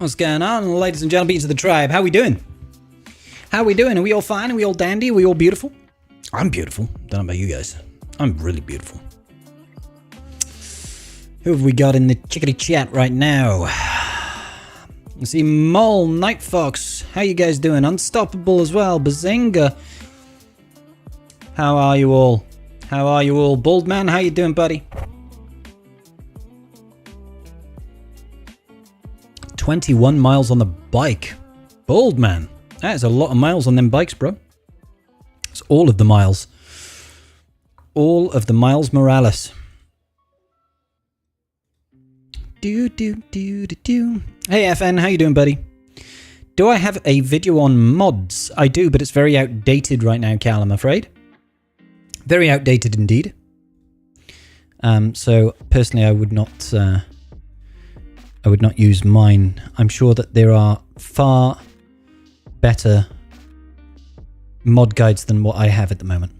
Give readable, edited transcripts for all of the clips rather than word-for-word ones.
What's going on, ladies and gentlemen of the tribe? How we doing? How we doing? Are we all fine? Are we all dandy? Are we all beautiful? I'm beautiful. Don't know about you guys. I'm really beautiful. Who have we got in the chickadee chat right now? I see Mole, Night Fox. How you guys doing? Unstoppable as well. Bazinga. How are you all? How are you all? Bald Man, how you doing, buddy? 21 miles on the bike. Bald Man. That is a lot of miles on them bikes, bro. It's all of the miles. All of the Miles Morales. Hey FN, how you doing, buddy? Do I have a video on mods? I do, but it's very outdated right now, Cal, I'm afraid. Very outdated indeed. So personally, I would not use mine. I'm sure that there are far better mod guides than what I have at the moment.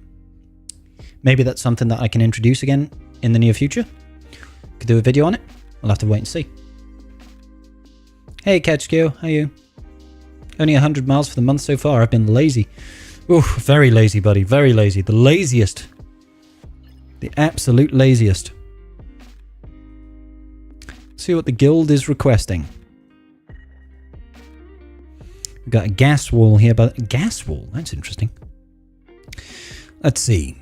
Maybe that's something that I can introduce again in the near future. Could do a video on it. We'll have to wait and see. Hey Catchkill, how are you? Only 100 miles for the month so far. I've been lazy. Ooh, very lazy, buddy. Very lazy. The laziest. The absolute laziest. See what the guild is requesting. We've got a gas wall here, but a gas wall? That's interesting. Let's see.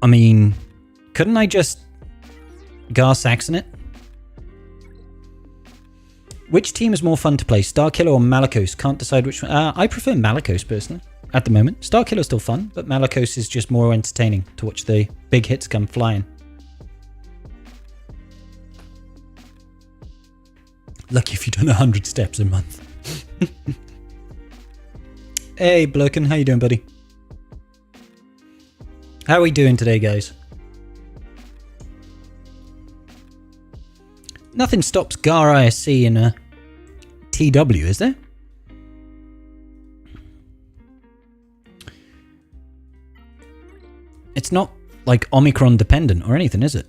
I mean, couldn't I just Gar Saxon it? Which team is more fun to play, Starkiller or Malakos? Can't decide which one. I prefer Malakos personally at the moment. Starkiller's still fun, but Malakos is just more entertaining to watch the big hits come flying. Lucky if you've done 100 steps a month. Hey Blurkin, how you doing, buddy? How are we doing today, guys? Nothing stops Gar ISC in a TW, is there? It's not like Omicron dependent or anything, is it?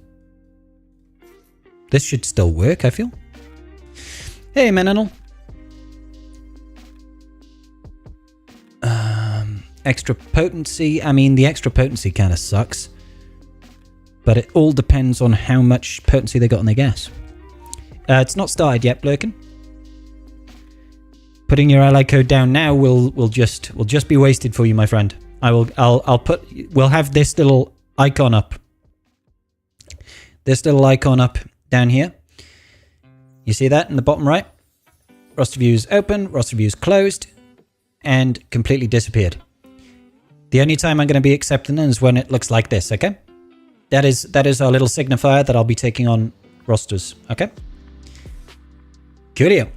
This should still work, I feel. Hey, Menenal. Extra potency. I mean, the extra potency kind of sucks. But it all depends on how much potency they got on their gas. It's not started yet, Blurkin. Putting your ally code down now will just be wasted for you, my friend. We'll have this little icon up. This little icon up down here. You see that in the bottom right? Roster views open, roster views closed, and completely disappeared. The only time I'm going to be accepting it is when it looks like this, okay? That is our little signifier that I'll be taking on rosters, okay? Coolio.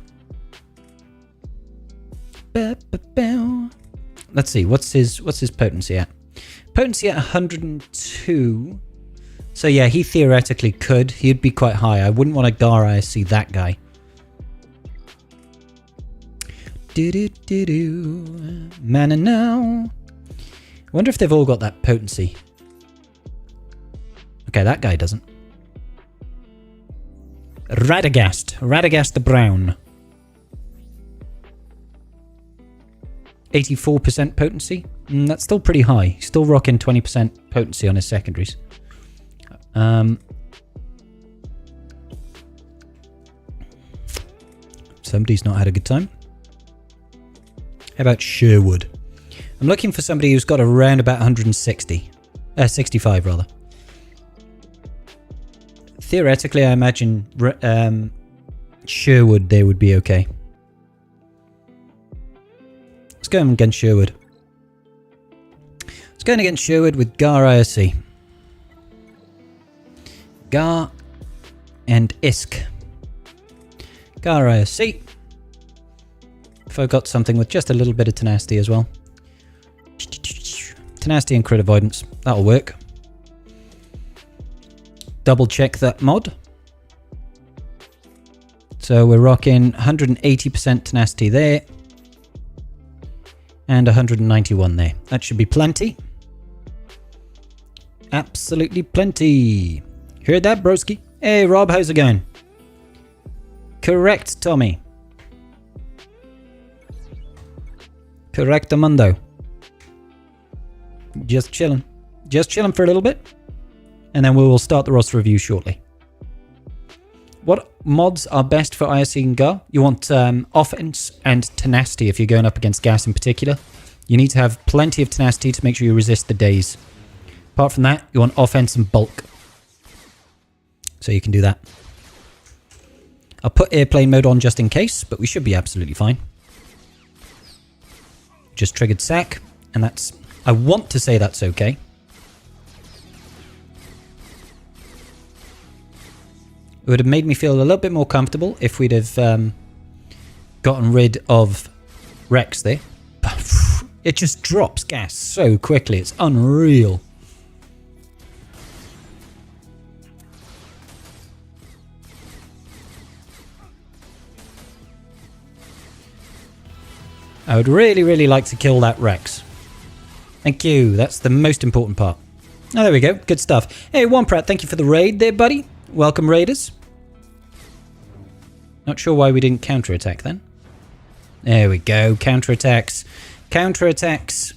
Let's see, what's his potency at? Potency at 102. So yeah, he theoretically could. He'd be quite high. I wouldn't want to Gar ISC that guy. Mana now. I wonder if they've all got that potency. Okay, that guy doesn't. Radagast the Brown. 84% potency. That's still pretty high. Still rocking 20% potency on his secondaries. Somebody's not had a good time. How about Sherwood? I'm looking for somebody who's got around about 160. 65 rather. Theoretically, I imagine Sherwood they would be okay. Let's go against Sherwood. Let's go against Sherwood with Gar ISC. Gar and Isk. Gar ISC. If I've got something with just a little bit of tenacity as well. Tenacity and crit avoidance. That'll work. Double check that mod. So we're rocking 180% tenacity there. And 191 there. That should be plenty. Absolutely plenty. Heard that, broski? Hey, Rob, how's it going? Correct, Tommy. Correctamundo. Just chilling. Just chilling for a little bit. And then we will start the roster review shortly. What mods are best for ISC and GAR? You want offense and tenacity if you're going up against gas in particular. You need to have plenty of tenacity to make sure you resist the daze. Apart from that, you want offense and bulk. So you can do that. I'll put airplane mode on just in case, but we should be absolutely fine. Just triggered sack, and that's... I want to say that's okay. It would have made me feel a little bit more comfortable if we'd have gotten rid of Rex there. It just drops gas so quickly, it's unreal. I would really, really like to kill that Rex. Thank you. That's the most important part. Oh, there we go. Good stuff. Hey, Wompratt, thank you for the raid there, buddy. Welcome, raiders. Not sure why we didn't counterattack then. There we go. Counterattacks. Counterattacks.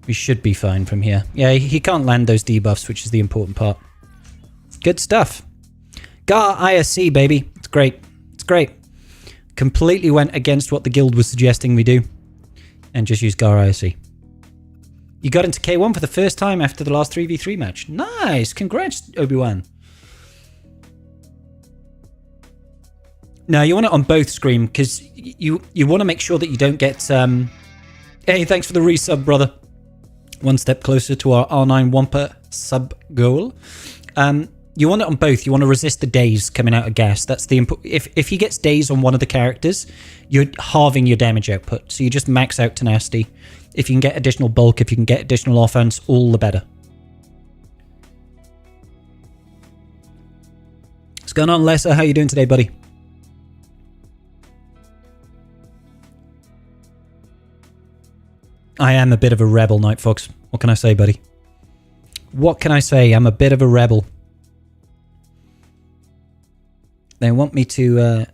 We should be fine from here. Yeah, he can't land those debuffs, which is the important part. Good stuff. GAR ISC, baby. It's great. It's great. Completely went against what the guild was suggesting we do. And just used GAR ISC. You got into K1 for the first time after the last 3v3 match. Nice! Congrats, Obi-Wan. No, you want it on both Scream, because you want to make sure that you don't get... Hey, thanks for the resub, brother. One step closer to our R9 Wampa sub goal. You want it on both. You want to resist the daze coming out of gas. That's the input. If he gets daze on one of the characters, you're halving your damage output. So you just max out tenacity. If you can get additional bulk, if you can get additional offense, all the better. What's going on, Lesser? How you doing today, buddy? I am a bit of a rebel, Night Fox. What can I say, buddy? What can I say? I'm a bit of a rebel. They want me to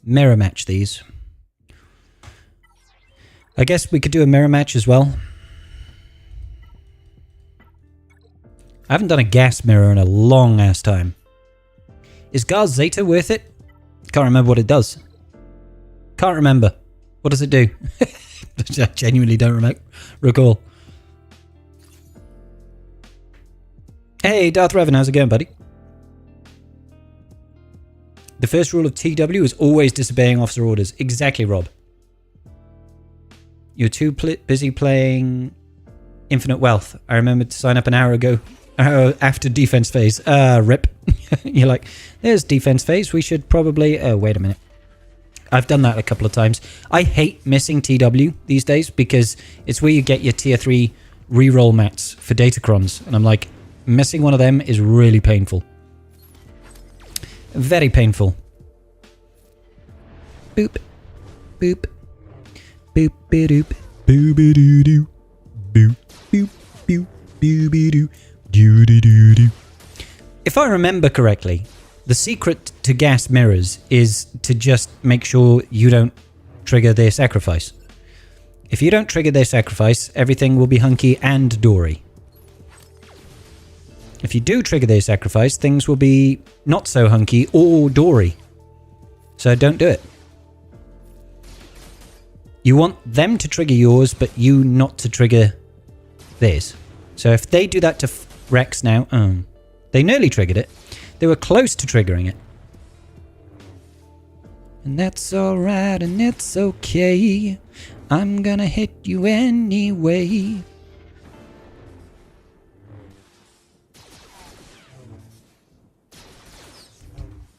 mirror match these. I guess we could do a mirror match as well. I haven't done a gas mirror in a long ass time. Is Gar's Zeta worth it? Can't remember what it does. Can't remember. What does it do? I genuinely don't recall. Hey, Darth Revan, how's it going, buddy? The first rule of TW is always disobeying officer orders. Exactly, Rob. You're too busy playing Infinite Wealth. I remember to sign up an hour ago after defense phase. Rip. You're like, there's defense phase. We should probably... Oh, wait a minute. I've done that a couple of times. I hate missing TW these days because it's where you get your tier 3 reroll mats for Datacrons. And I'm like, missing one of them is really painful. Very painful. Boop. Boop. Boop doop. Boop doo doo. Boop boop boop boop doo doo doo doo. If I remember correctly, the secret to gas mirrors is to just make sure you don't trigger their sacrifice. If you don't trigger their sacrifice, everything will be hunky and dory. If you do trigger their sacrifice, things will be not so hunky or dory. So don't do it. You want them to trigger yours, but you not to trigger theirs. So if they do that to Rex now, they nearly triggered it. They were close to triggering it. And that's alright and it's okay. I'm gonna hit you anyway.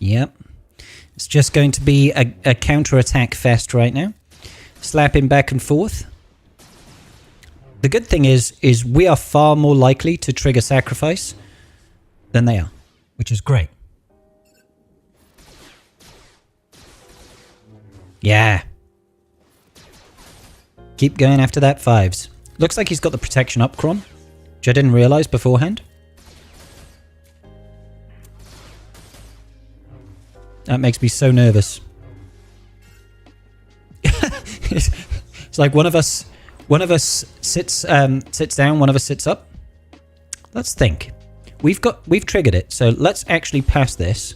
Yep. It's just going to be a counter-attack fest right now. Slapping back and forth. The good thing is we are far more likely to trigger sacrifice than they are, which is great. Yeah. Keep going after that 5s. Looks like he's got the protection up, Kron, which I didn't realize beforehand. That makes me so nervous. It's like one of us sits down, one of us sits up. Let's think. We've triggered it, so let's actually pass this.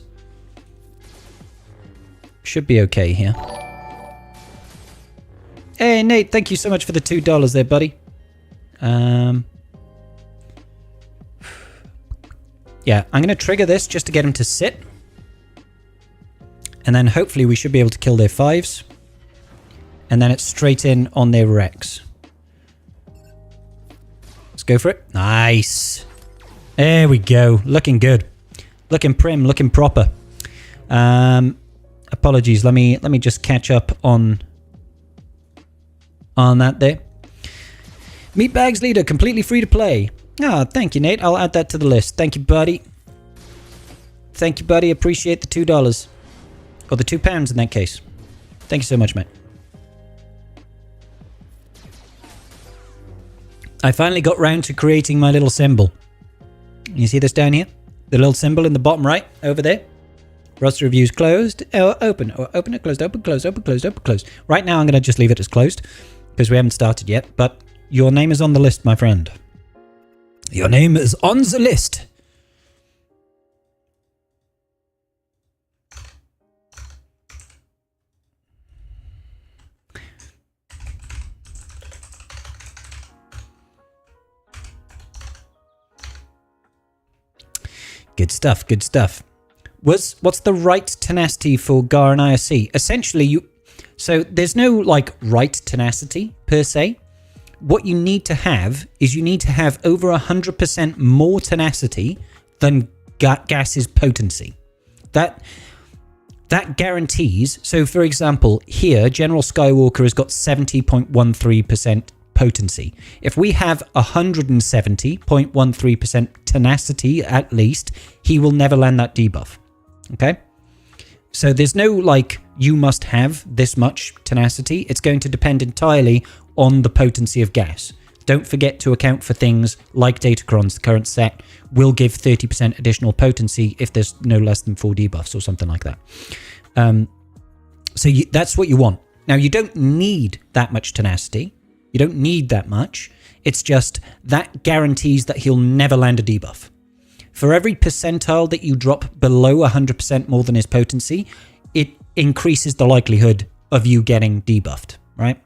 Should be okay here. Hey Nate, thank you so much for the $2 there, buddy. Yeah, I'm going to trigger this just to get him to sit. And then hopefully we should be able to kill their 5s. And then it's straight in on their Rex. Let's go for it. Nice. There we go. Looking good. Looking prim, looking proper. Apologies, let me just catch up on that there. Meatbags Leader, completely free to play. Ah, thank you, Nate. I'll add that to the list. Thank you, buddy. Thank you, buddy. Appreciate the $2. Or the £2 in that case. Thank you so much, mate. I finally got round to creating my little symbol. You see this down here? The little symbol in the bottom right over there. Roster reviews closed or open. Or open it, closed, open, closed, open, closed, open, closed. Right now I'm going to just leave it as closed because we haven't started yet. But your name is on the list, my friend. Your name is on the list. Good stuff, good stuff. What's the right tenacity for Gar and ISC? Essentially, so there's no like right tenacity per se. What you need to have is you need to have over 100% more tenacity than gas's potency. That guarantees. So, for example, here General Skywalker has got 70.13% potency. If we have 170.13% tenacity at least, he will never land that debuff. Okay? So there's no like you must have this much tenacity. It's going to depend entirely on the potency of gas. Don't forget to account for things like Datacrons. The current set will give 30% additional potency if there's no less than 4 debuffs or something like that. So that's what you want. Now, you don't need that much tenacity. You don't need that much. It's just that guarantees that he'll never land a debuff. For every percentile that you drop below 100% more than his potency, it increases the likelihood of you getting debuffed, right?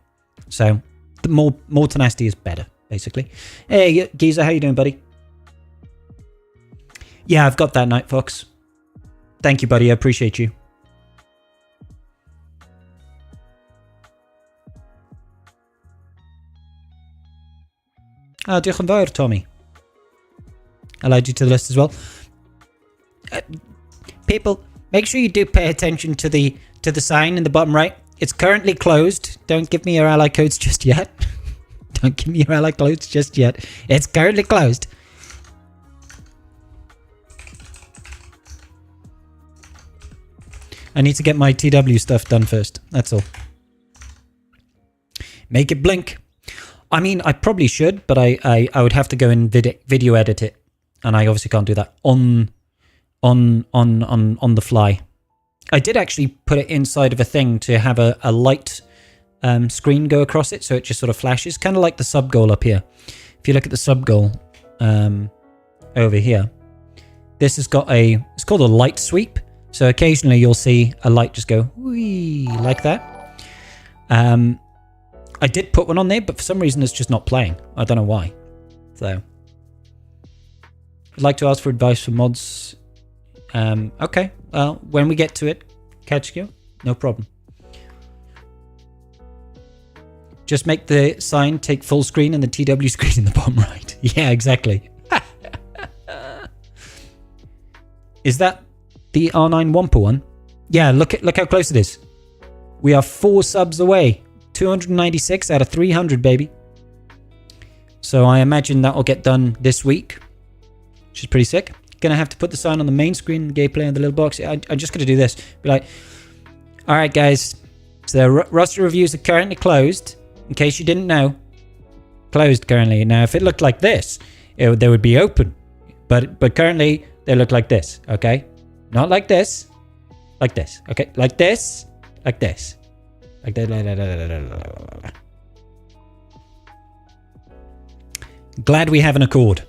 So the more tenacity is better, basically. Hey, Geezer, how you doing, buddy? Yeah, I've got that, Night Fox. Thank you, buddy. I appreciate you. Ah, diolch yn fawr, Tommy. I'll add you to the list as well. People, make sure you do pay attention to the sign in the bottom right. It's currently closed. Don't give me your ally codes just yet. Don't give me your ally codes just yet. It's currently closed. I need to get my TW stuff done first. That's all. Make it blink. I mean, I probably should, but I would have to go and video edit it. And I obviously can't do that on the fly. I did actually put it inside of a thing to have a light screen go across it, so it just sort of flashes, kind of like the sub goal up here. If you look at the sub goal over here, this has got it's called a light sweep. So occasionally you'll see a light just go whee like that. I did put one on there, but for some reason it's just not playing. I don't know why. So I'd like to ask for advice for mods. Okay, well, when we get to it, catch you. No problem. Just make the sign take full screen and the TW screen in the bottom right. Yeah, exactly. Is that the R9 Wampa one? Yeah, look how close it is. We are 4 subs away. 296 out of 300, baby. So I imagine that will get done this week, which is pretty sick. Gonna have to put the sign on the main screen, gameplay on the little box. I'm just gonna do this. Be like, all right, guys. So the roster reviews are currently closed. In case you didn't know, closed currently. Now, if it looked like this, they would be open. But currently they look like this. Okay, not like this. Like this. Okay, like this. Like this. Like that. Glad we have an accord.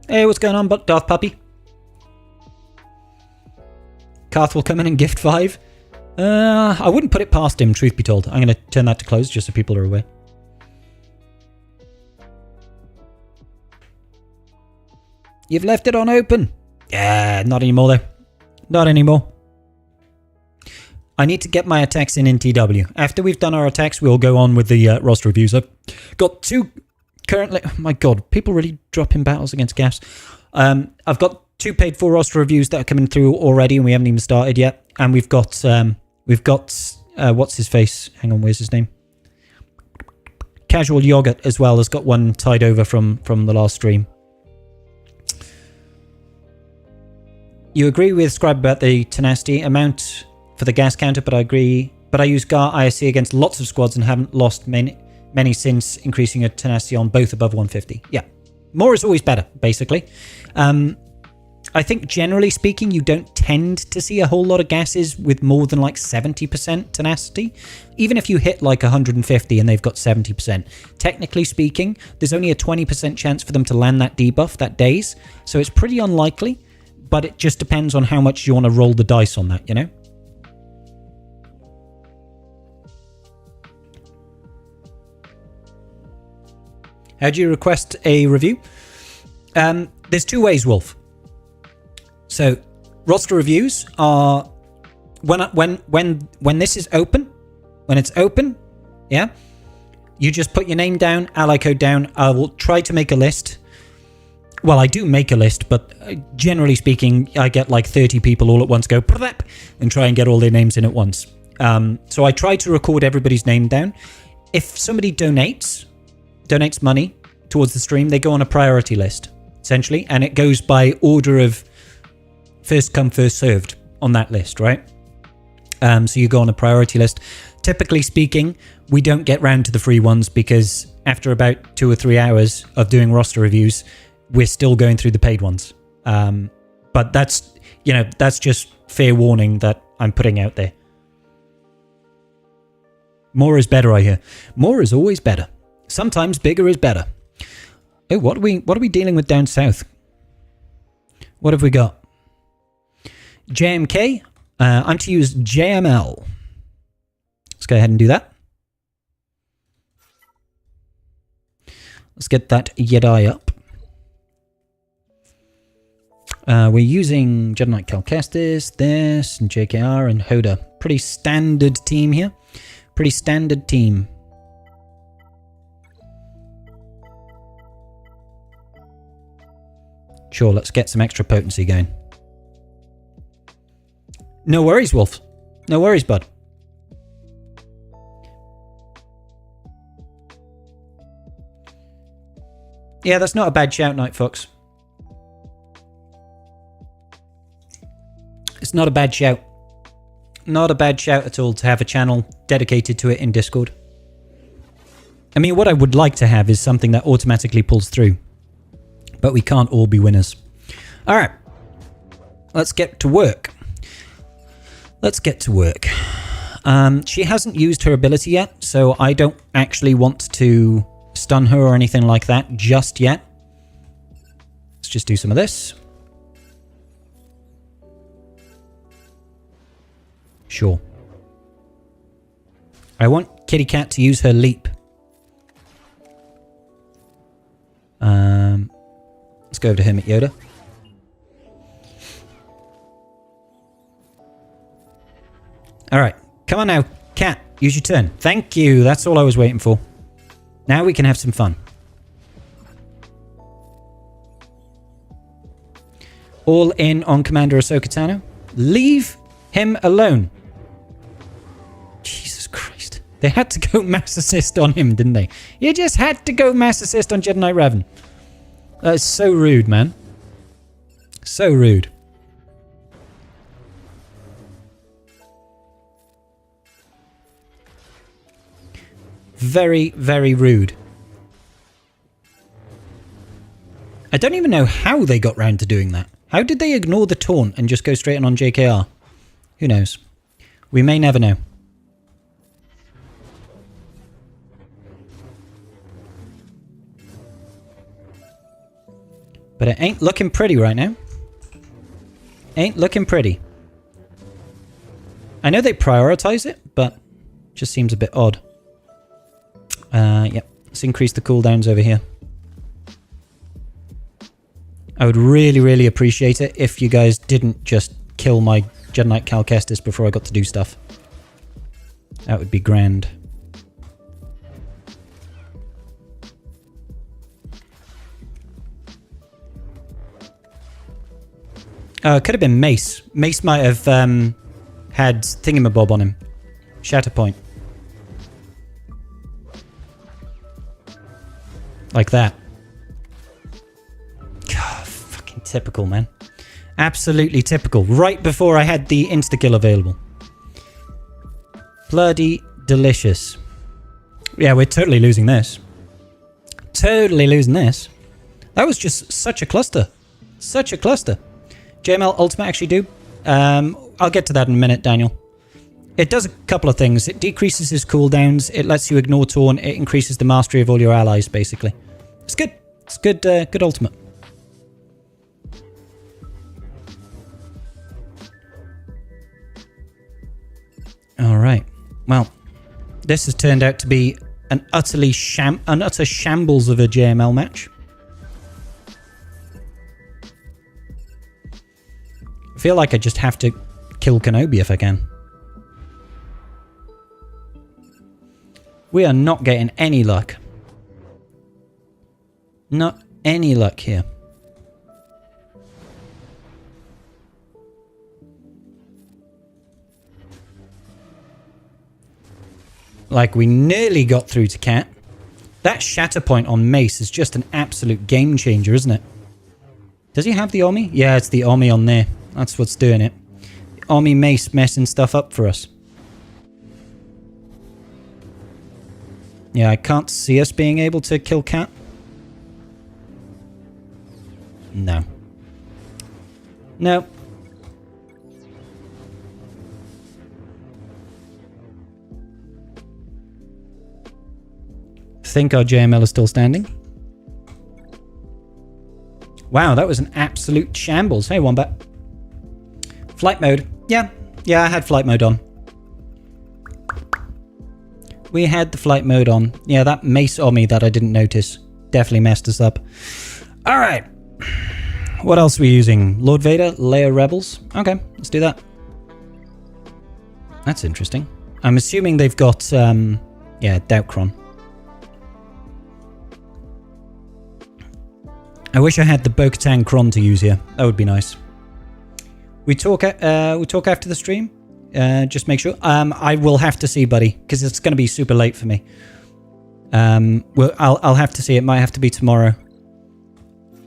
Hey, what's going on, Darth Puppy? Karth will come in and gift 5. I wouldn't put it past him, truth be told. I'm going to turn that to close just so people are aware. You've left it on open. Yeah, not anymore though. Not anymore. I need to get my attacks in TW. After we've done our attacks, we'll go on with the roster reviews. I've got 2 currently. Oh my god, people really drop in battles against gas. I've got 2 paid for roster reviews that are coming through already, and we haven't even started yet. And we've got what's his face? Hang on, where's his name? Casual Yogurt as well has got one tied over from the last stream. You agree with Scribe about the tenacity amount for the gas counter, but I agree. But I use GAR ISC against lots of squads and haven't lost many since increasing a tenacity on both above 150. Yeah, more is always better, basically. I think generally speaking, you don't tend to see a whole lot of gases with more than like 70% tenacity. Even if you hit like 150 and they've got 70%, technically speaking, there's only a 20% chance for them to land that debuff that days. So it's pretty unlikely, but it just depends on how much you want to roll the dice on that, you know? How do you request a review? There's 2 ways, Wolf. So, roster reviews are when this is open, when it's open, yeah, you just put your name down, ally code down. I will try to make a list. Well, I do make a list, but generally speaking, I get like 30 people all at once go and try and get all their names in at once. So I try to record everybody's name down. If somebody donates money towards the stream, they go on a priority list, essentially, and it goes by order of first come, first served on that list, right? So you go on a priority list. Typically speaking, we don't get round to the free ones because after about 2 or 3 hours of doing roster reviews, we're still going through the paid ones. But that's just fair warning that I'm putting out there. More is better, I hear. More is always better. Sometimes bigger is better. Oh, what are we dealing with down south? What have we got? JMK. I'm to use JML. Let's go ahead and do that. Let's get that Jedi up. We're using Jedi Knight Calcastis, this, and JKR and Hoda. Pretty standard team here. Pretty standard team. Sure, let's get some extra potency going. No worries, Wolf. No worries, bud. Yeah, that's not a bad shout, Night Fox. It's not a bad shout. Not a bad shout at all to have a channel dedicated to it in Discord. I mean, what I would like to have is something that automatically pulls through. But we can't all be winners. Alright. Let's get to work. Let's get to work. She hasn't used her ability yet, so I don't actually want to stun her or anything like that just yet. Let's just do some of this. Sure. I want Kitty Cat to use her leap. Let's go over to Hermit Yoda. Alright, come on now. Cat, use your turn. Thank you, that's all I was waiting for. Now we can have some fun. All in on Commander Ahsoka Tano. Leave him alone. Jesus Christ. They had to go mass assist on him, didn't they? You just had to go mass assist on Jedi Knight Revan. That is so rude, man. So rude. Very, very rude. I don't even know how they got round to doing that. How did they ignore the taunt and just go straight on JKR? Who knows? We may never know. But it ain't looking pretty right now. Ain't looking pretty. I know they prioritize it, but it just seems a bit odd. Yep. Let's increase the cooldowns over here. I would really, really appreciate it if you guys didn't just kill my Jedi Knight Cal Kestis before I got to do stuff. That would be grand. It could have been Mace. Mace might have had Thingamabob on him. Shatterpoint. Like that. God, fucking typical, man. Absolutely typical. Right before I had the insta-kill available. Bloody delicious. Yeah, we're totally losing this. Totally losing this. That was just such a cluster. Such a cluster. JML Ultimate actually do. I'll get to that in a minute, Daniel. It does a couple of things. It decreases his cooldowns. It lets you ignore taunt. It increases the mastery of all your allies, basically. It's good. It's good. Good ultimate. All right. Well, this has turned out to be an utter shambles of a JML match. I feel like I just have to kill Kenobi if I can. We are not getting any luck. Not any luck here. Like, we nearly got through to Cat. That Shatterpoint on Mace is just an absolute game changer, isn't it? Does he have the Omi? Yeah, it's the Omi on there. That's what's doing it. The Omi Mace messing stuff up for us. Yeah, I can't see us being able to kill Cat. No. No. Think our JML is still standing. Wow, that was an absolute shambles. Hey, Wombat. Flight mode. Yeah, I had flight mode on. We had the flight mode on. Yeah, that Mace Omi that I didn't notice definitely messed us up. All right. What else are we using? Lord Vader, Leia Rebels. Okay, let's do that. That's interesting. I'm assuming they've got, yeah, Doubtcron. I wish I had the Bo-Katan Kron to use here. That would be nice. We talk after the stream. Just make sure. I will have to see, buddy, because it's going to be super late for me. Well, I'll have to see. It might have to be tomorrow.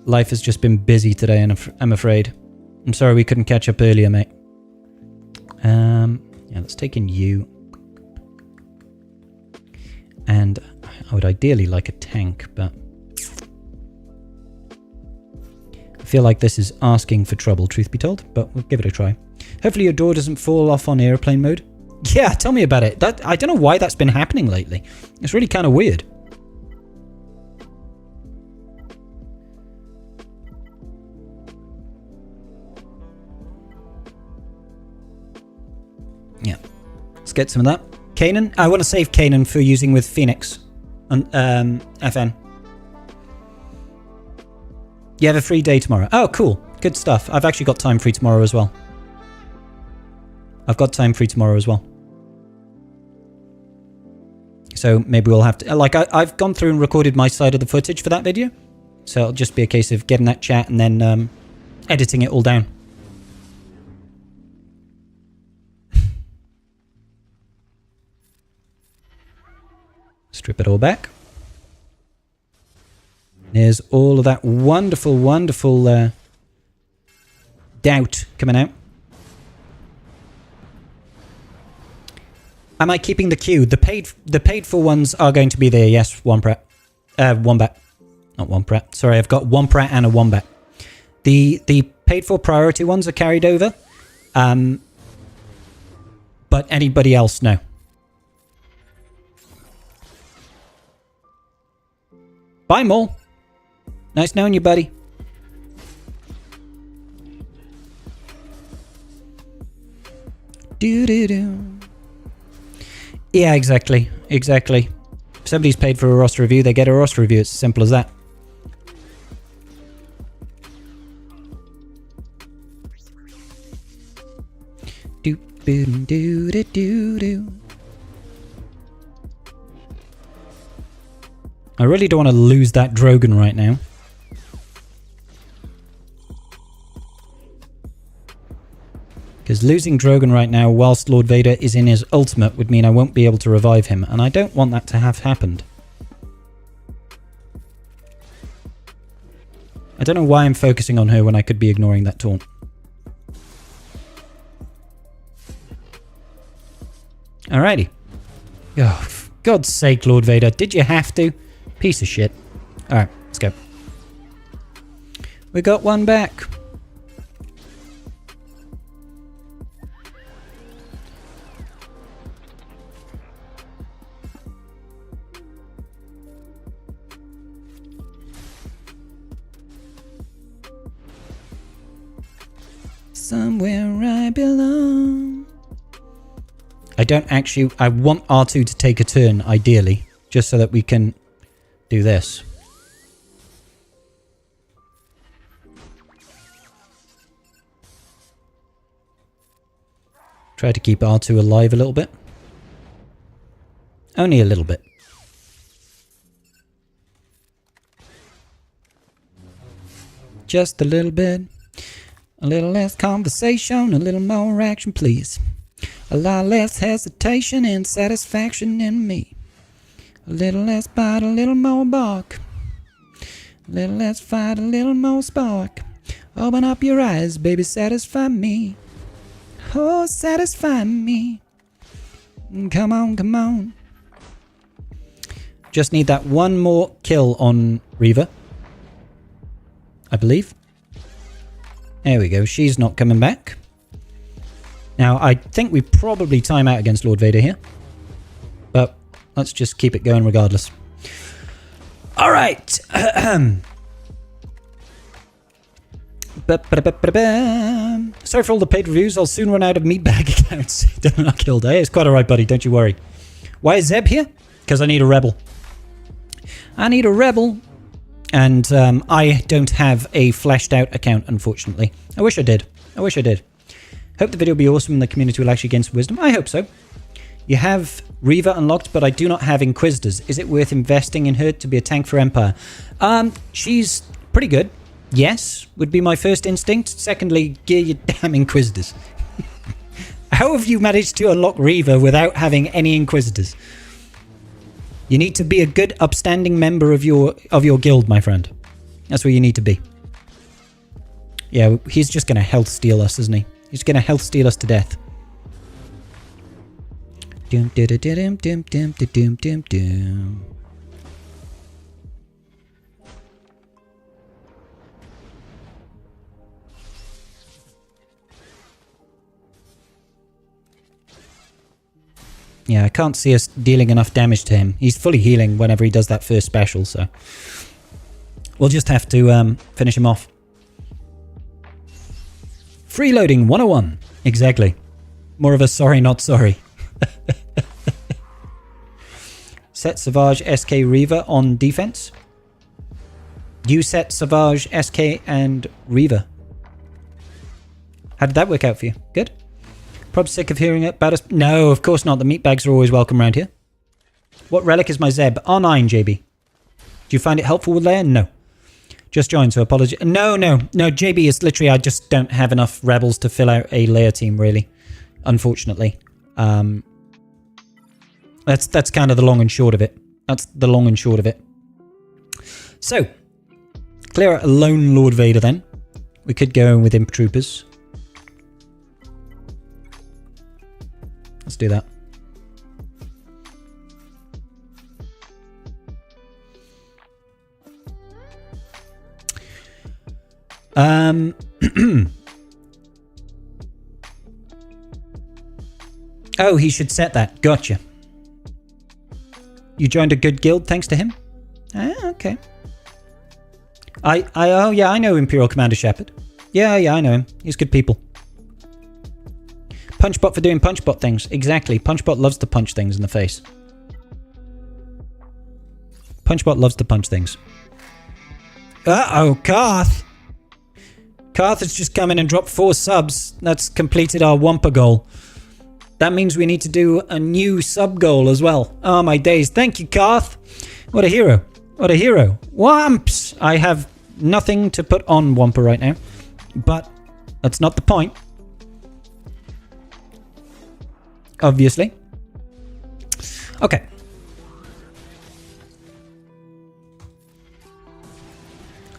Life has just been busy today, and I'm afraid. I'm sorry we couldn't catch up earlier, mate. Yeah, let's take in you. And I would ideally like a tank, but I feel like this is asking for trouble, truth be told, but we'll give it a try. Hopefully your door doesn't fall off on airplane mode. Yeah, tell me about it. I don't know why that's been happening lately. It's really kind of weird. Yeah. Let's get some of that. Kanan? I want to save Kanan for using with Phoenix on FN. You have a free day tomorrow. Oh, cool. Good stuff. I've actually got time free tomorrow as well. So maybe we'll have to... Like, I've gone through and recorded my side of the footage for that video. So it'll just be a case of getting that chat and then editing it all down. Strip it all back. There's all of that wonderful, wonderful doubt coming out. Am I keeping the queue? The paid for ones are going to be there, yes, Wombat. Not Wombat. Sorry, I've got Wombat and a Wombat. The paid for priority ones are carried over. But anybody else, no. Bye, Mole. Nice knowing you, buddy. Do-do-do. Yeah, exactly. Exactly. If somebody's paid for a roster review, they get a roster review. It's as simple as that. Do-do-do-do-do-do. I really don't want to lose that Drogon right now. Because losing Drogon right now whilst Lord Vader is in his ultimate would mean I won't be able to revive him. And I don't want that to have happened. I don't know why I'm focusing on her when I could be ignoring that taunt. Alrighty. Oh, for God's sake, Lord Vader. Did you have to? Piece of shit. Alright, let's go. We got one back. Somewhere I belong. I want R2 to take a turn, ideally, just so that we can do this. Try to keep R2 alive a little bit. Only a little bit. Just a little bit. A little less conversation, a little more action, please. A lot less hesitation and satisfaction in me. A little less bite, a little more bark. A little less fight, a little more spark. Open up your eyes, baby, satisfy me. Oh, satisfy me. Come on, come on. Just need that one more kill on Reaver, I believe. There we go. She's not coming back. Now, I think we probably time out against Lord Vader here. But let's just keep it going regardless. All right. Sorry for all the paid reviews. I'll soon run out of meatbag accounts. Don't knock killed. Hey, it's quite all right, buddy. Don't you worry. Why is Zeb here? Because I need a rebel. I need a rebel. And I don't have a fleshed out account, unfortunately. I wish I did. I wish I did. Hope the video will be awesome and the community will actually gain some wisdom. I hope so. You have Reaver unlocked, but I do not have Inquisitors. Is it worth investing in her to be a tank for Empire? She's pretty good. Yes, would be my first instinct. Secondly, gear your damn Inquisitors. How have you managed to unlock Reaver without having any Inquisitors? You need to be a good, upstanding member of your guild, my friend. That's where you need to be. Yeah, he's just going to health steal us, isn't he? He's going to health steal us to death. Doom, doom, doom, doom, doom, doom, doom, doom. Yeah, I can't see us dealing enough damage to him. He's fully healing whenever he does that first special, so we'll just have to finish him off. Freeloading 101. Exactly. More of a sorry, not sorry. Set Savage, SK, Reaver on defense. You set Savage, SK, and Reaver. How did that work out for you? Good? Probably sick of hearing about us. No, of course not. The meatbags are always welcome around here. What relic is my Zeb? R9, JB. Do you find it helpful with Leia? No. Just joined, so apology. No, JB is literally, I just don't have enough rebels to fill out a Leia team, really. Unfortunately. That's kind of the long and short of it. That's the long and short of it. So, clear out a lone Lord Vader then. We could go in with Imp Troopers. Let's do that. Oh, he should set that. Gotcha. You joined a good guild thanks to him? Ah, okay. Oh yeah, I know Imperial Commander Shepard. Yeah, I know him. He's good people. Punchbot for doing punchbot things. Exactly. Punchbot loves to punch things in the face. Punchbot loves to punch things. Uh-oh, Karth. Karth has just come in and dropped 4 subs. That's completed our Wampa goal. That means we need to do a new sub goal as well. Oh my days. Thank you, Karth. What a hero. What a hero. Wamps! I have nothing to put on Wampa right now. But that's not the point. Obviously. Okay.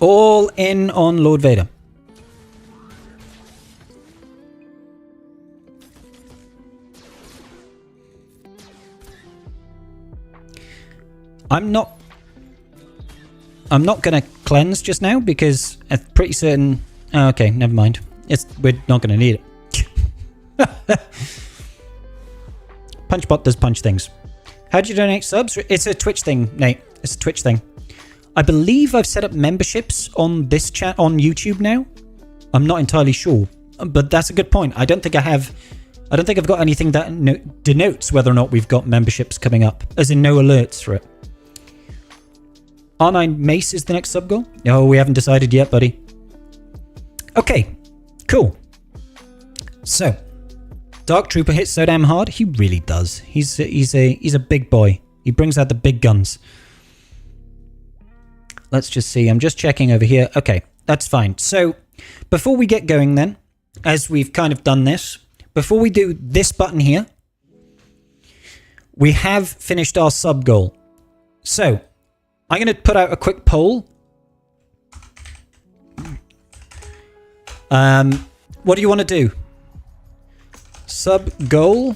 All in on Lord Vader. I'm not going to cleanse just now because I'm pretty certain... Oh, okay, never mind. We're not going to need it. Punchbot does punch things. How do you donate subs? It's a Twitch thing, Nate. It's a Twitch thing. I believe I've set up memberships on this chat on YouTube now. I'm not entirely sure, but that's a good point. I don't think I have... I don't think I've got anything that denotes whether or not we've got memberships coming up, as in no alerts for it. R9 Mace is the next sub goal? No, we haven't decided yet, buddy. Okay, cool. So, Dark Trooper hits so damn hard. He really does. He's a big boy. He brings out the big guns. Let's just see. I'm just checking over here. Okay, that's fine. So, before we get going then, as we've kind of done this, before we do this button here, we have finished our sub goal. So, I'm going to put out a quick poll. What do you want to do? Sub goal?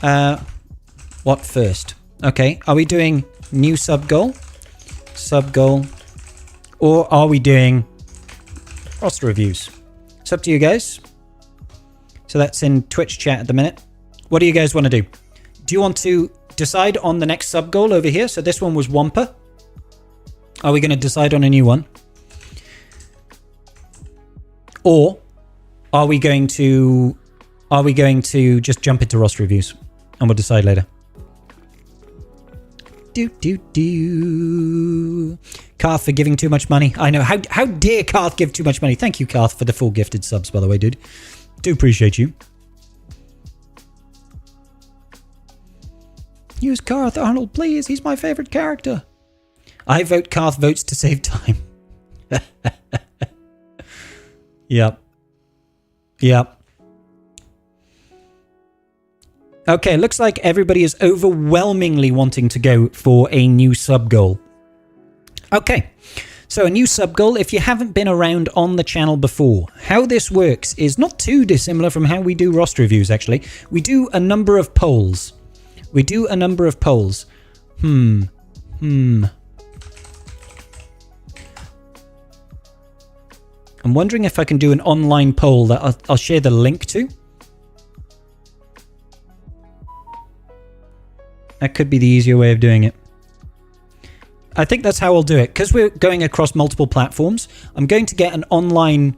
What first? Okay, are we doing new sub goal? Sub goal. Or are we doing roster reviews? It's up to you guys. So that's in Twitch chat at the minute. What do you guys want to do? Do you want to decide on the next sub goal over here? So this one was Wampa. Are we going to decide on a new one? Or are we going to just jump into roster reviews and we'll decide later? Karth for giving too much money. I know. How dare Karth give too much money? Thank you, Karth, for the full gifted subs, by the way, dude. Do appreciate you. Use Karth Arnold, please. He's my favorite character. I vote Karth votes to save time. Yep. Okay, looks like everybody is overwhelmingly wanting to go for a new sub goal. Okay, so a new sub goal. If you haven't been around on the channel before, how this works is not too dissimilar from how we do roster reviews, actually. We do a number of polls. I'm wondering if I can do an online poll that I'll share the link to. That could be the easier way of doing it. I think that's how I'll do it. Because we're going across multiple platforms, I'm going to get an online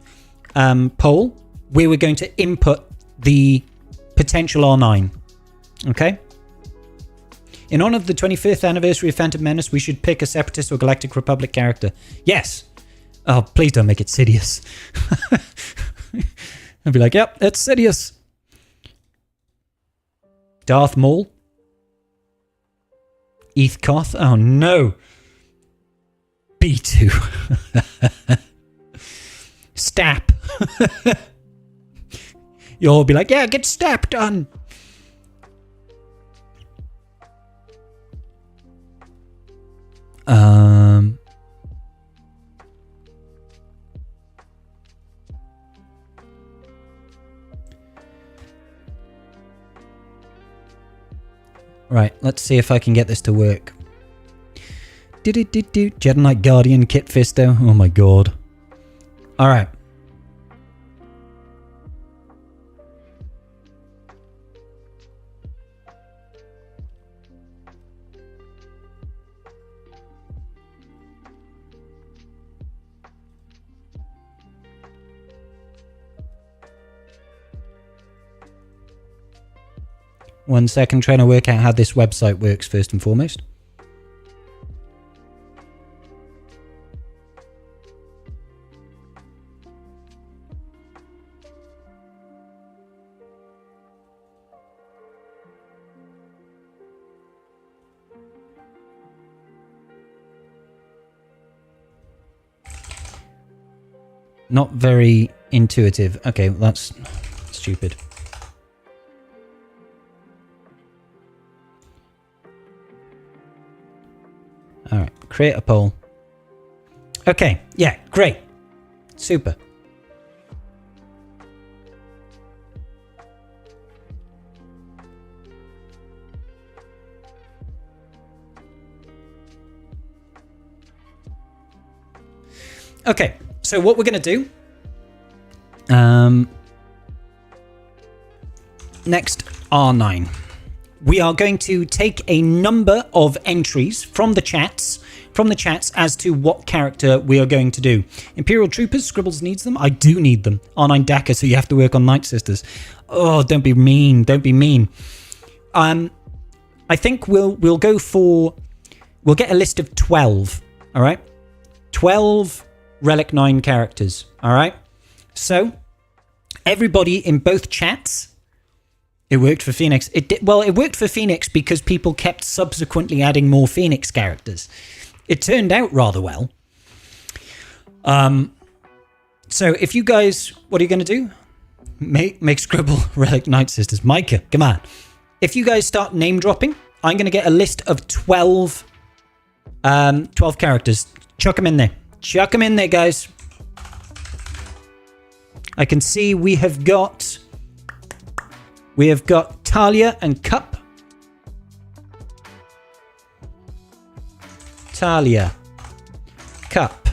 poll where we're going to input the potential R9. Okay? In honor of the 25th anniversary of Phantom Menace, we should pick a Separatist or Galactic Republic character. Yes! Oh, please don't make it Sidious. I'll be like, yep, it's Sidious. Darth Maul. Eth Koth. Oh, no. B2. Stap. You'll all be like, yeah, get Stap done. Right, let's see if I can get this to work. Jedi Knight Guardian Kit Fisto. Oh my god. Alright. One second, trying to work out how this website works first and foremost. Not very intuitive. Okay, well, that's stupid. All right, create a poll. Okay, yeah, great. Super. Okay, so what we're going to do next R9. We are going to take a number of entries from the chats as to what character we are going to do. Imperial Troopers, Scribbles needs them. I do need them. R9 DACA, so you have to work on Night Sisters. Oh, don't be mean. Don't be mean. I think we'll go for... We'll get a list of 12, all right? 12 Relic 9 characters, all right? So, everybody in both chats... It worked for Phoenix. It worked for Phoenix because people kept subsequently adding more Phoenix characters. It turned out rather well. So if you guys, what are you going to do? Make Scribble Relic Night Sisters. Micah, come on. If you guys start name dropping, I'm going to get a list of 12 characters. Chuck them in there. Chuck them in there, guys. I can see we have got Talia and Cup. Talia. Cup.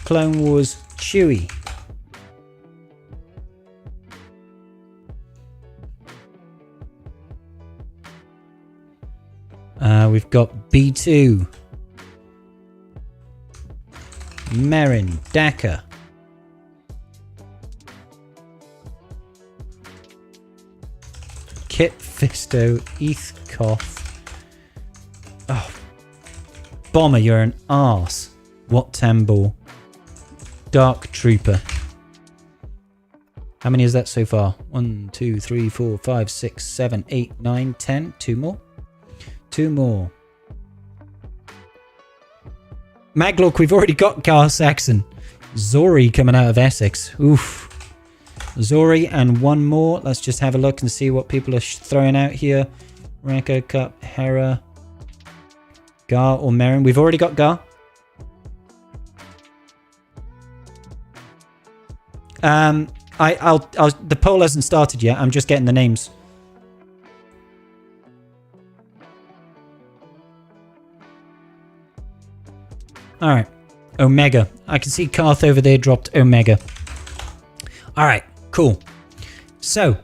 Clone Wars Chewie. We've got B2. Merrin. Daka. Kit Fisto, Eathcoff. Oh, Bomber, you're an arse. What Tambor? Dark Trooper. How many is that so far? 1, 2, 3, 4, 5, 6, 7, 8, 9, 10. 2 more. 2 more. Maglock, we've already got Gar Saxon. Zori coming out of Essex. Oof. Zori and 1 more. Let's just have a look and see what people are throwing out here. Ranko, Cup, Hera, Gar or Merrin. We've already got Gar. The poll hasn't started yet. I'm just getting the names. All right. Omega. I can see Karth over there dropped Omega. All right. Cool. So,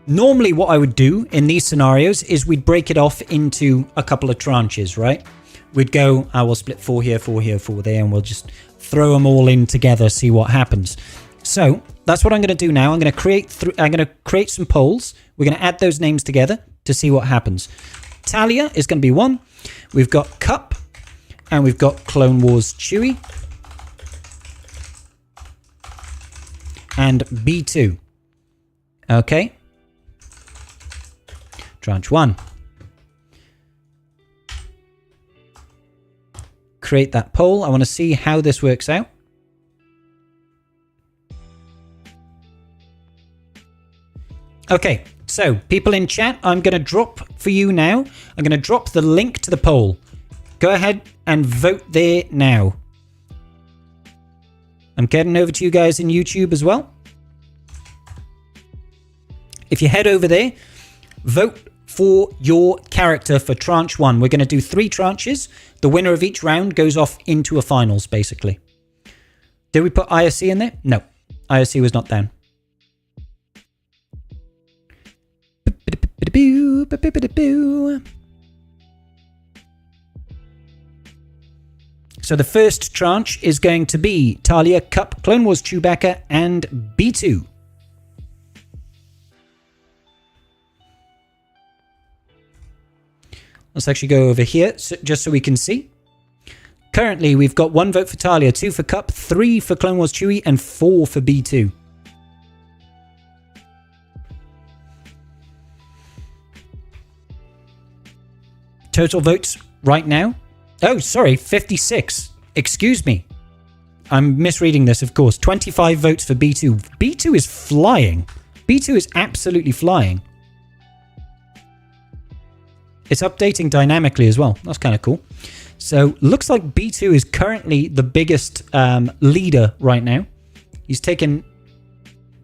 normally what I would do in these scenarios is we'd break it off into a couple of tranches, right? We'd go, I will split 4 here, 4 here, 4 there, and we'll just throw them all in together, see what happens. So, that's what I'm going to do now. I'm going to create some polls. We're going to add those names together to see what happens. Talia is going to be 1. We've got Cup, and we've got Clone Wars Chewie. And B2. Okay. Tranche 1. Create that poll. I want to see how this works out. Okay, so people in chat, I'm going to drop for you now. I'm going to drop the link to the poll. Go ahead and vote there now. I'm getting over to you guys in YouTube as well. If you head over there, vote for your character for tranche 1. We're going to do 3 tranches. The winner of each round goes off into a finals, basically. Did we put ISC in there? No. ISC was not down. So the first tranche is going to be Talia, Cup, Clone Wars, Chewbacca, and B2. Let's actually go over here, just so we can see. Currently, we've got 1 vote for Talia, 2 for Cup, 3 for Clone Wars Chewie, and 4 for B2. Total votes right now. Oh, sorry, 56. Excuse me. I'm misreading this, of course. 25 votes for B2. B2 is flying. B2 is absolutely flying. It's updating dynamically as well. That's kind of cool. So, looks like B2 is currently the biggest leader right now. He's taken...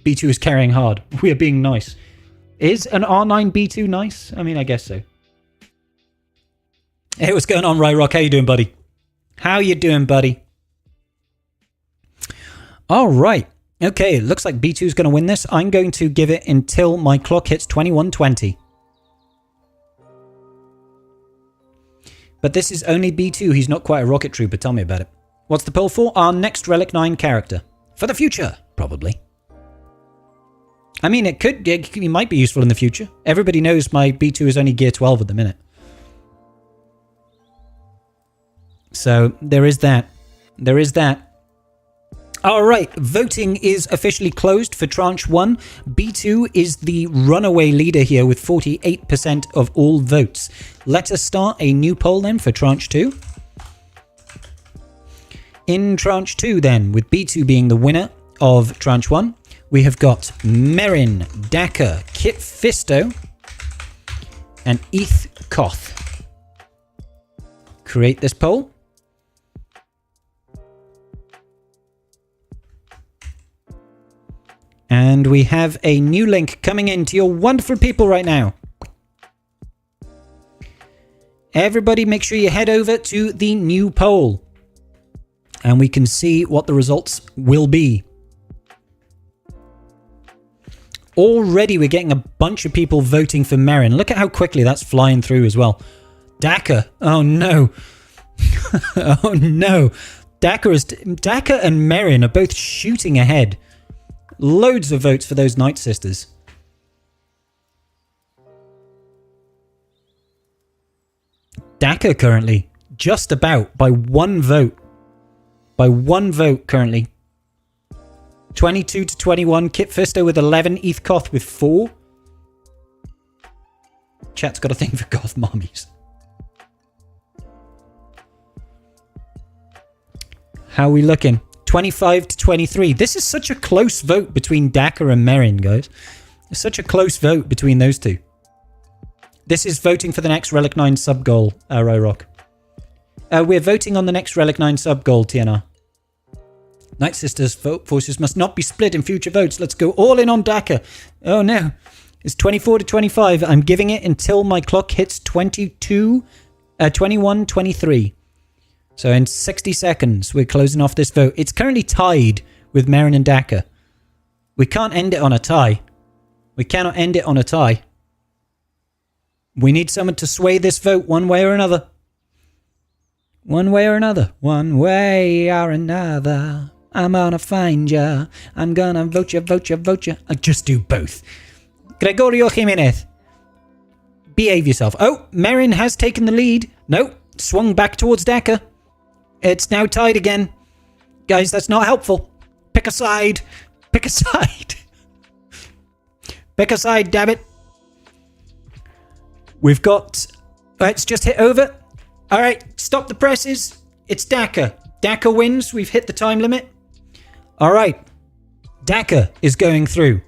B2 is carrying hard. We are being nice. Is an R9 B2 nice? I mean, I guess so. Hey, what's going on, Ryrock? How you doing, buddy? How you doing, buddy? All right. Okay, looks like B2 is going to win this. I'm going to give it until my clock hits 21:20. But this is only B2. He's not quite a rocket trooper. Tell me about it. What's the poll for? Our next Relic 9 character. For the future, probably. I mean, it might be useful in the future. Everybody knows my B2 is only gear 12 at the minute. So, there is that. There is that. Alright, voting is officially closed for Tranche 1. B2 is the runaway leader here with 48% of all votes. Let us start a new poll then for Tranche 2. In Tranche 2 then, with B2 being the winner of Tranche 1, we have got Merrin, Daka, Kit Fisto, and Eth Koth. Create this poll. And we have a new link coming in to your wonderful people right now. Everybody make sure you head over to the new poll. And we can see what the results will be. Already we're getting a bunch of people voting for Merrin. Look at how quickly that's flying through as well. Daka. Oh no. Oh no. Daka and Merrin are both shooting ahead. Loads of votes for those Night Sisters. Daka currently just about by 1 vote. By 1 vote currently. 22 to 21. Kit Fisto with 11. Eth Koth with 4. Chat's got a thing for goth mommies. How are we looking? 25 to 23. This is such a close vote between Daka and Merrin, guys. It's such a close vote between those two. This is voting for the next Relic 9 sub-goal, Ryrock. We're voting on the next Relic 9 sub-goal, TNR. Night Sisters vote forces must not be split in future votes. Let's go all in on Daka. Oh no. It's 24 to 25. I'm giving it until my clock hits 21:23. So in 60 seconds, we're closing off this vote. It's currently tied with Merrin and Daka. We can't end it on a tie. We cannot end it on a tie. We need someone to sway this vote one way or another. One way or another. One way or another. I'm gonna find ya. I'm gonna vote ya, vote ya, vote ya. I'll just do both. Gregorio Jimenez. Behave yourself. Oh, Merrin has taken the lead. No, swung back towards Daka. It's now tied again. Guys, that's not helpful. Pick a side. Pick a side. Pick a side, damn it. We've got... Let's just hit over. Alright, stop the presses. It's Daka. Daka wins. We've hit the time limit. Alright. Daka is going through.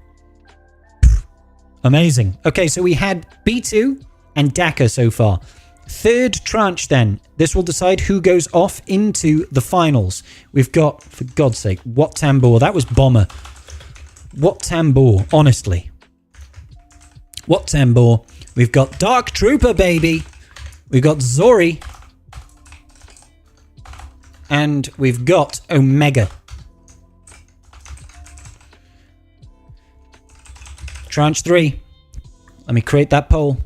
Amazing. Okay, so we had B2 and Daka so far. Third tranche then. This will decide who goes off into the finals. We've got, for God's sake, what Tambor? That was Bomber. What Tambor, honestly. What Tambor? We've got Dark Trooper, baby. We've got Zori. And we've got Omega. Tranche 3. Let me create that poll.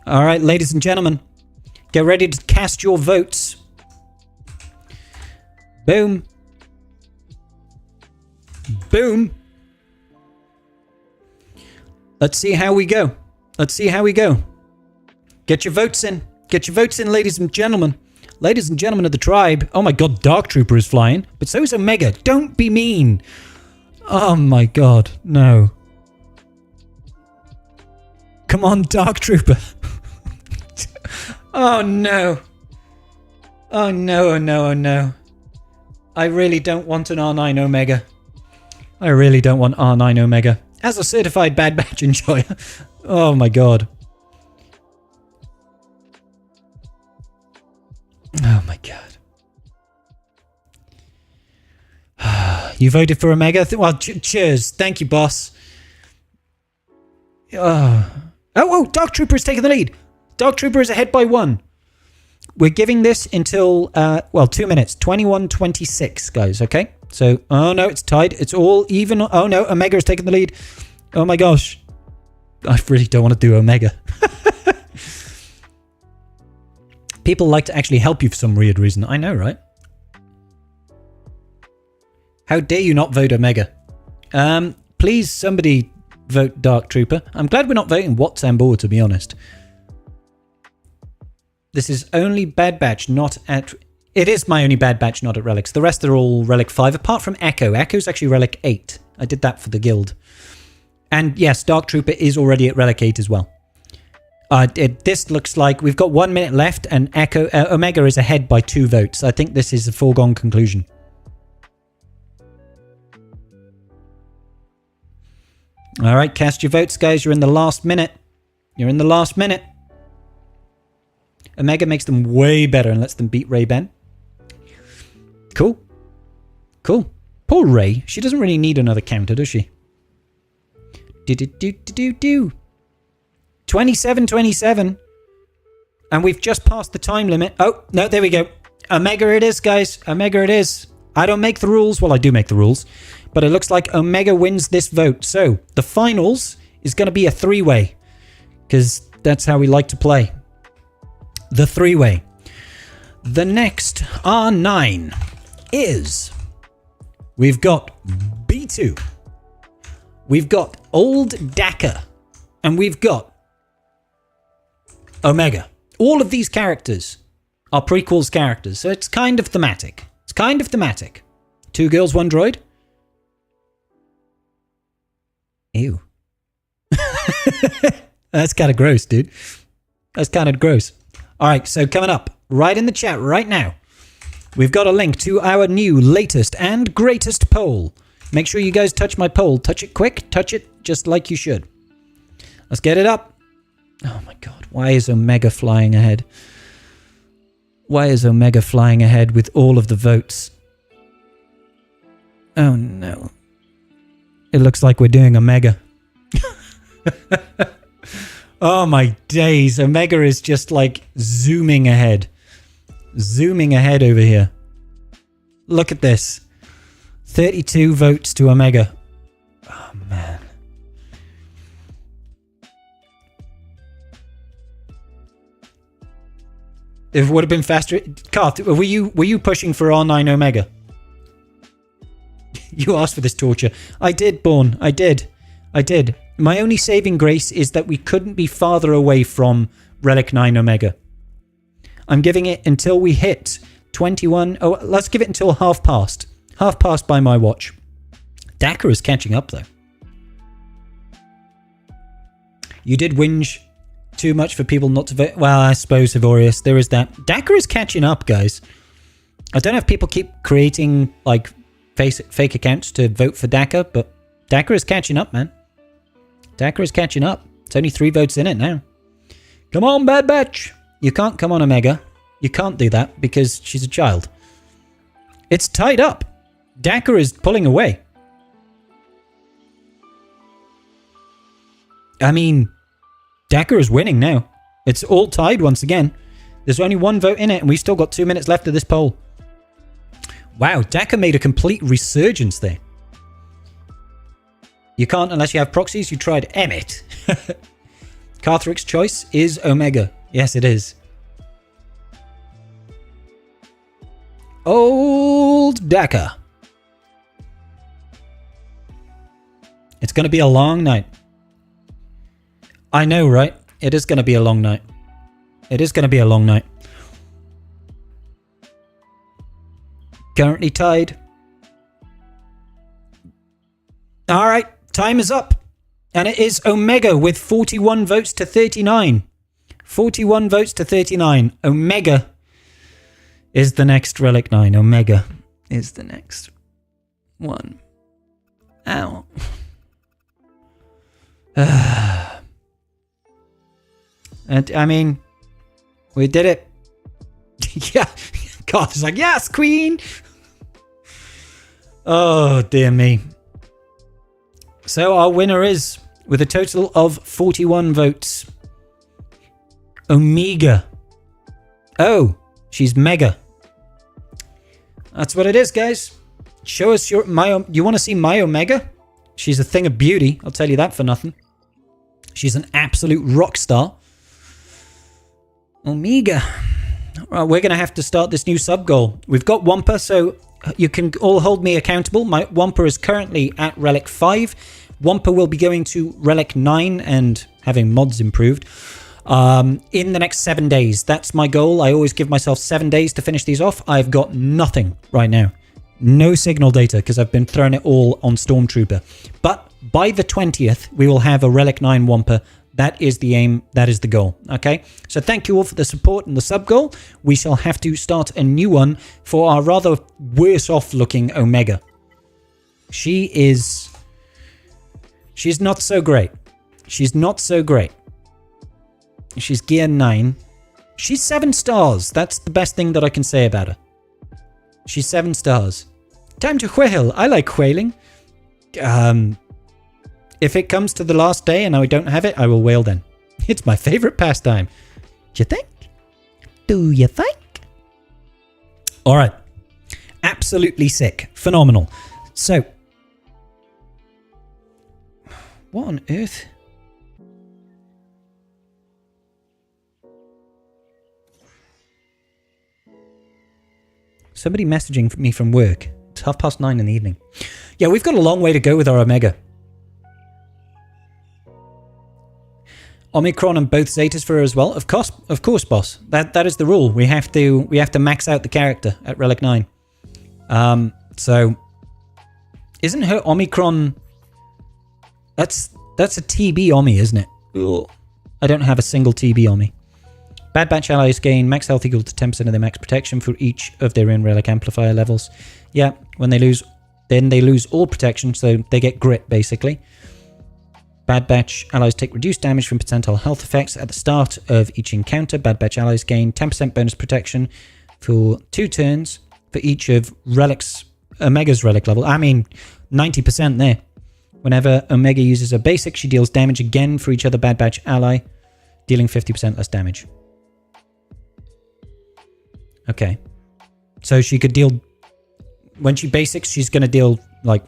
All right, ladies and gentlemen. Get ready to cast your votes. Boom. Boom. Let's see how we go. Let's see how we go. Get your votes in. Get your votes in, ladies and gentlemen. Ladies and gentlemen of the tribe. Oh my god, Dark Trooper is flying. But so is Omega. Don't be mean. Oh my god, no. Come on, Dark Trooper. Oh no. Oh no, oh no, oh no. I really don't want an R9 Omega. I really don't want R9 Omega. As a certified Bad Batch enjoyer. Oh my god. Oh my god. You voted for Omega? Well, cheers. Thank you, boss. Oh, Dark Trooper is taking the lead. Dark Trooper is ahead by 1. We're giving this until, 2 minutes. 21:26, guys, okay? So, oh no, it's tied. It's all even. Oh no, Omega is taking the lead. Oh my gosh. I really don't want to do Omega. People like to actually help you for some weird reason. I know, right? How dare you not vote Omega? Please, somebody vote Dark Trooper. I'm glad we're not voting Watts and Boar, to be honest. This is only Bad Batch, not at... It is my only Bad Batch, not at Relics. The rest are all Relic 5, apart from Echo. Echo's actually Relic 8. I did that for the guild. And yes, Dark Trooper is already at Relic 8 as well. This looks like we've got 1 minute left, and Omega is ahead by 2 votes. I think this is a foregone conclusion. All right, cast your votes, guys. You're in the last minute. You're in the last minute. Omega makes them way better and lets them beat Ray-Ben. Cool. Cool. Poor Ray. She doesn't really need another counter, does she? 27:27. And we've just passed the time limit. Oh, no, there we go. Omega it is, guys. Omega it is. I don't make the rules. Well, I do make the rules. But it looks like Omega wins this vote. So, the finals is going to be a 3-way. Because that's how we like to play. The 3-way. The next R9 is... We've got B2. We've got Old Dakka. And we've got Omega. All of these characters are prequels characters. So it's kind of thematic. It's kind of thematic. 2 girls, 1 droid. Ew. That's kind of gross, dude. That's kind of gross. All right, so coming up right in the chat right now, we've got a link to our new latest and greatest poll. Make sure you guys touch my poll. Touch it quick. Touch it just like you should. Let's get it up. Oh my god, why is Omega flying ahead? Why is Omega flying ahead with all of the votes? Oh no. It looks like we're doing Omega. Oh my days. Omega is just like zooming ahead. Zooming ahead over here. Look at this. 32 votes to Omega. Oh man. It would have been faster. Karth, were you pushing for R9 Omega? You asked for this torture. I did, Born. I did. My only saving grace is that we couldn't be farther away from Relic 9 Omega. I'm giving it until we hit 21. Oh, let's give it until half past. Half past by my watch. Dakka is catching up, though. You did whinge too much for people not to vote. Well, I suppose, Hivorius, there is that. Dakka is catching up, guys. I don't know if people keep creating, like, fake accounts to vote for Dakka, but Dakka is catching up, man. Dakka is catching up. It's only 3 votes in it now. Come on, Bad Batch. You can't come on Omega. You can't do that because she's a child. It's tied up. Dakka is pulling away. I mean, Dakar is winning now. It's all tied once again. There's only one vote in it, and we've still got 2 minutes left of this poll. Wow, Dakar made a complete resurgence there. You can't unless you have proxies. You tried Emmet. Carthrick's choice is Omega. Yes, it is. Old Dakar. It's going to be a long night. I know, right? It is going to be a long night. It is going to be a long night. Currently tied. All right, time is up. And it is Omega with 41 votes to 39. 41 votes to 39. Omega is the next Relic 9. Omega is the next one. Ow. And I mean, we did it. Yeah. God is like, yes, Queen. Oh, dear me. So our winner is, with a total of 41 votes, Omega. Oh, she's mega. That's what it is, guys. Show us your you want to see my Omega? She's a thing of beauty. I'll tell you that for nothing. She's an absolute rock star. Omega. Right, we're going to have to start this new sub goal. We've got Wampa, so you can all hold me accountable. My Wampa is currently at Relic 5. Wampa will be going to Relic 9 and having mods improved in the next 7 days. That's my goal. I always give myself 7 days to finish these off. I've got nothing right now. No signal data because I've been throwing it all on Stormtrooper. But by the 20th, we will have a Relic 9 Wampa. That is the aim. That is the goal. Okay? So thank you all for the support and the sub goal. We shall have to start a new one for our rather worse off looking Omega. She's not so great. She's not so great. She's gear 9. She's 7 stars. That's the best thing that I can say about her. She's 7 stars. Time to whale. I like whaling. If it comes to the last day and I don't have it, I will whale then. It's my favorite pastime. Do you think? Do you think? All right. Absolutely sick. Phenomenal. So, what on earth? Somebody messaging me from work. It's 9:30 in the evening. Yeah, we've got a long way to go with our Omega. Omicron and both Zetas for her as well. Of course, boss. That is the rule. We have to max out the character at Relic 9. So isn't her Omicron? That's a TB Omi, isn't it? Ugh. I don't have a single TB Omi. Bad Batch allies gain max health equal to 10% of their max protection for each of their own Relic amplifier levels. Yeah, when they lose, then they lose all protection, so they get grit basically. Bad Batch allies take reduced damage from percentile health effects at the start of each encounter. Bad Batch allies gain 10% bonus protection for 2 turns for each of Omega's Relic level. I mean, 90% there. Whenever Omega uses a basic, she deals damage again for each other Bad Batch ally, dealing 50% less damage. Okay. So she could deal... When she basics, she's going to deal like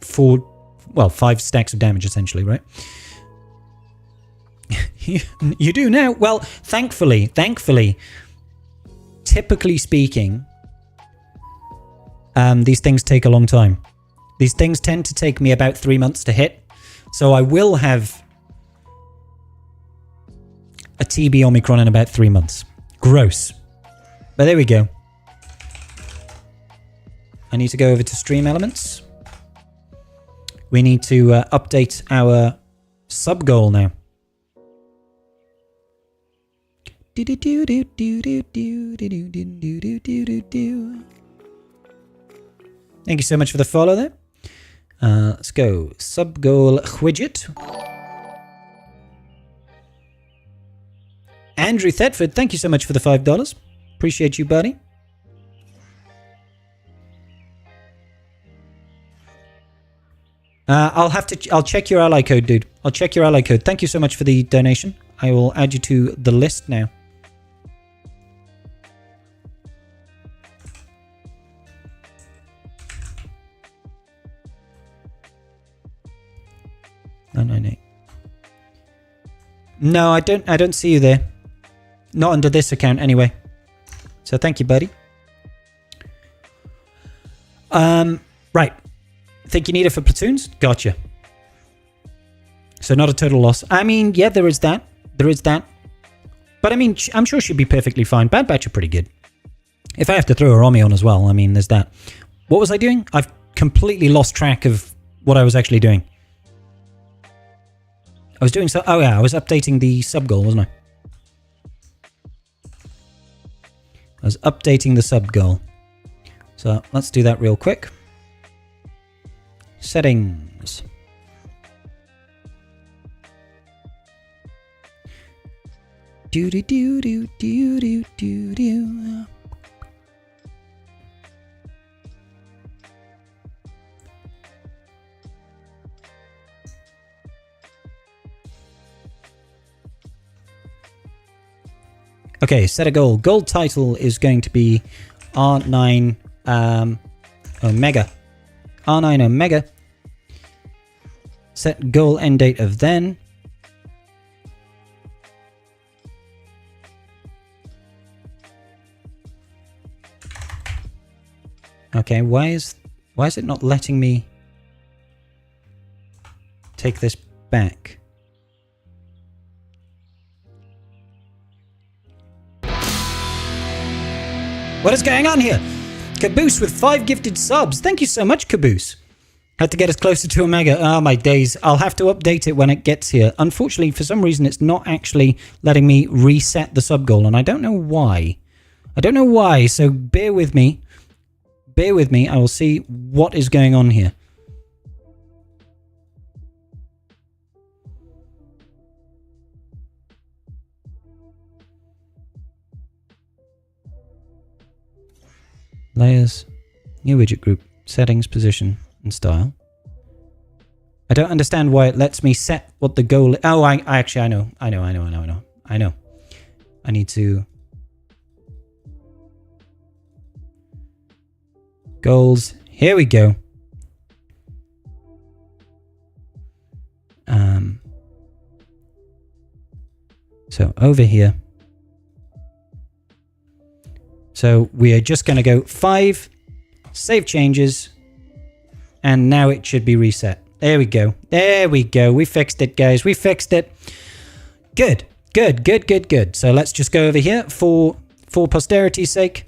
5 stacks of damage, essentially, right? You do now? Well, thankfully, typically speaking, these things take a long time. These things tend to take me about 3 months to hit. So I will have a TB Omicron in about 3 months. Gross. But there we go. I need to go over to Stream Elements. We need to update our sub goal now. Thank you so much for the follow there. Let's go. Sub goal widget. Andrew Thetford, thank you so much for the $5. Appreciate you, buddy. I'll check your ally code, dude. I'll check your ally code. Thank you so much for the donation. I will add you to the list now. No. No, I don't see you there. Not under this account anyway. So thank you, buddy. Right. Think you need it for platoons? Gotcha. So not a total loss. I mean, yeah, there is that. There is that. But I mean, I'm sure she'd be perfectly fine. Bad Batch are pretty good. If I have to throw her army on as well, I mean, there's that. What was I doing? I've completely lost track of what I was actually doing. I was doing so... Oh yeah, I was updating the sub goal, wasn't I? I was updating the sub goal. So let's do that real quick. Settings. Do do do do do do do do. Okay, set a goal. Goal title is going to be R9 Omega. R9 Omega. Set goal end date of then. Okay, why is it not letting me take this back? What is going on here? Caboose with 5 gifted subs. Thank you so much, Caboose. Had to get us closer to Omega. Oh, my days. I'll have to update it when it gets here. Unfortunately, for some reason, it's not actually letting me reset the sub goal, and I don't know why. I don't know why, so bear with me. Bear with me. I will see what is going on here. Layers, new widget group, settings, position, and style. I don't understand why it lets me set what the goal is. Oh, I know. I need to... Goals. Here we go. So over here. So we are just going to go 5, save changes, and now it should be reset. There we go. There we go. We fixed it, guys. We fixed it. Good. So let's just go over here for posterity's sake.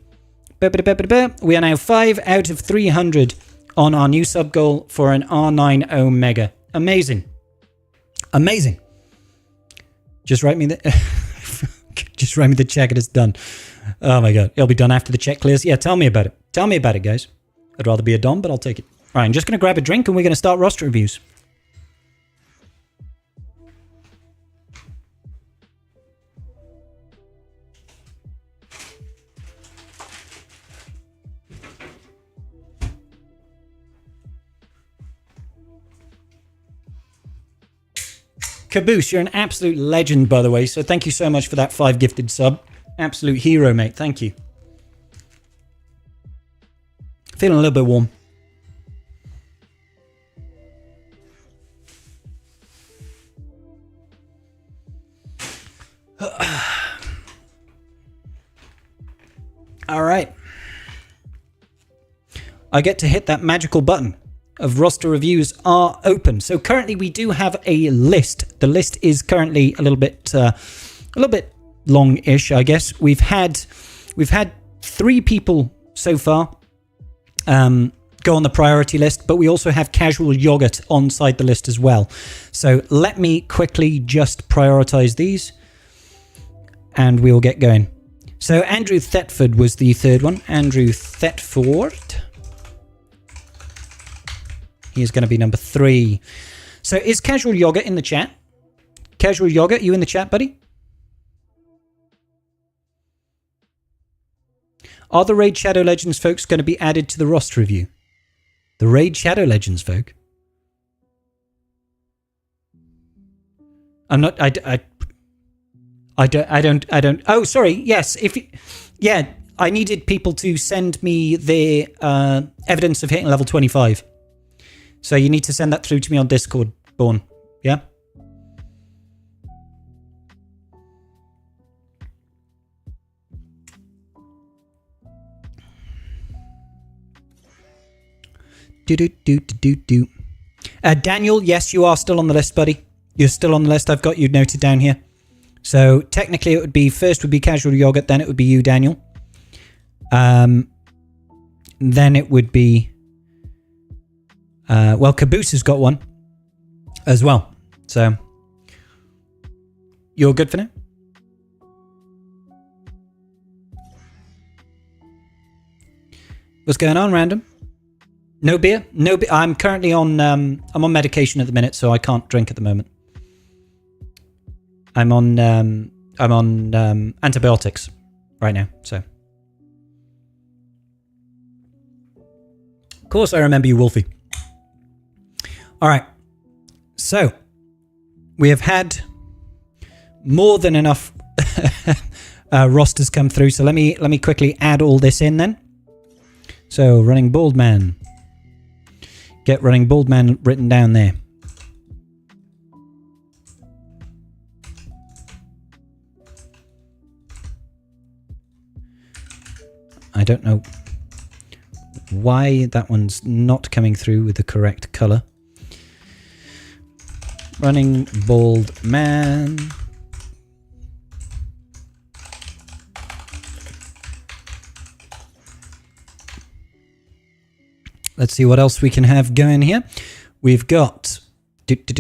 We are now 5 out of 300 on our new sub goal for an R9 Omega. Amazing. Amazing. Just write me the check and it's done. Oh my god. It'll be done after the check clears. Yeah, tell me about it. Tell me about it, guys. I'd rather be a Dom, but I'll take it. All right, I'm just going to grab a drink and we're going to start roster reviews. Caboose, you're an absolute legend, by the way, so thank you so much for that 5 gifted sub. Absolute hero, mate. Thank you. Feeling a little bit warm. All right. I get to hit that magical button of roster reviews are open. So currently we do have a list. The list is currently a little bit long-ish, I guess. We've had 3 people so far go on the priority list, but we also have Casual Yogurt onside the list as well. So let me quickly just prioritize these and we'll get going. So Andrew Thetford was the 3rd one. Andrew Thetford. He is going to be number 3. So is Casual Yogurt in the chat? Casual Yogurt, you in the chat, buddy? Are the Raid Shadow Legends folks going to be added to the roster review? The Raid Shadow Legends folk? I'm not... I don't. Oh, sorry. Yes. Yeah, I needed people to send me their evidence of hitting level 25. So you need to send that through to me on Discord, Born. Yeah? Do. Daniel, yes, you are still on the list, buddy. You're still on the list. I've got you noted down here. So technically it would be, first would be Casual Yogurt, then it would be you, Daniel. Then it would be, well, Caboose has got one as well. So you're good for now? What's going on, Random? No beer? No beer. I'm currently on, I'm on medication at the minute, so I can't drink at the moment. I'm on antibiotics right now, so. Of course I remember you, Wolfie. All right. So, we have had more than enough rosters come through, so let me quickly add all this in then. So, Running Bald Man. Get Running Bald Man written down there. I don't know why that one's not coming through with the correct color. Running Bald Man. Let's see what else we can have going here. We've got we've got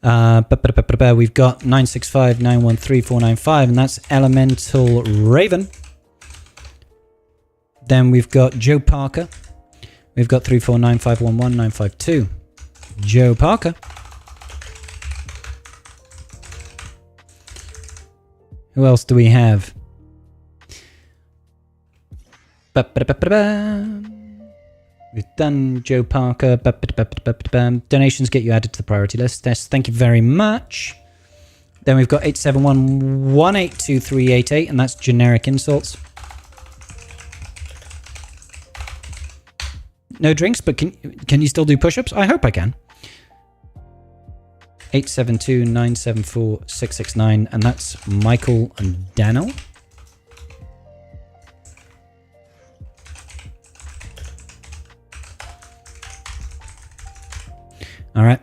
965913495, and that's Elemental Raven. Then we've got Joe Parker. We've got 349511952. Joe Parker. Who else do we have? We've done Joe Parker. Donations get you added to the priority list. Yes, thank you very much. Then we've got 871182388, and that's generic insults. No drinks, but can you still do push-ups? I hope I can. 872974669, and that's Michael and Daniel. All right.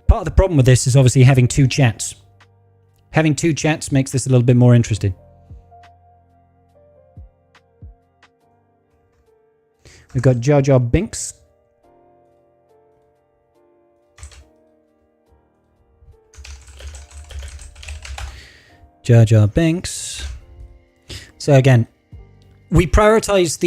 Part of the problem with this is obviously having two chats. Having two chats makes this a little bit more interesting. We've got Jar Jar Binks. Jar Jar Binks. So again, we prioritize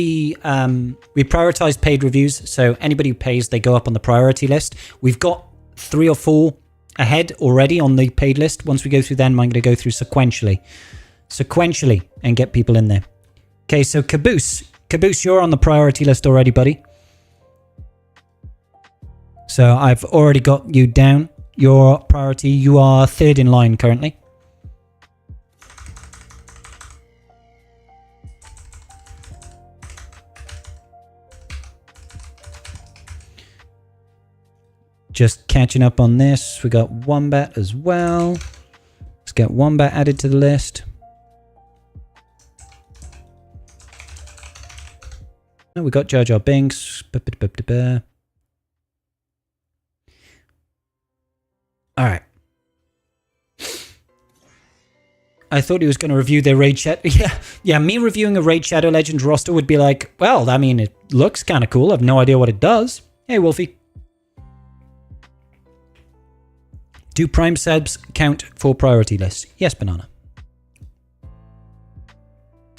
paid reviews. So anybody who pays, they go up on the priority list. We've got 3 or 4 ahead already on the paid list. Once we go through them, I'm going to go through sequentially and get people in there. Okay, so Caboose, you're on the priority list already, buddy. So I've already got you down. Your priority, you are 3rd in line currently. Just catching up on this. We got Wombat as well. Let's get Wombat added to the list. Oh, we got Jar Jar Binks. Alright. I thought he was going to review their Raid Shadow. Yeah, me reviewing a Raid Shadow Legends roster would be like, well, I mean, it looks kind of cool. I have no idea what it does. Hey, Wolfie. Do Prime subs count for priority lists? Yes, Banana.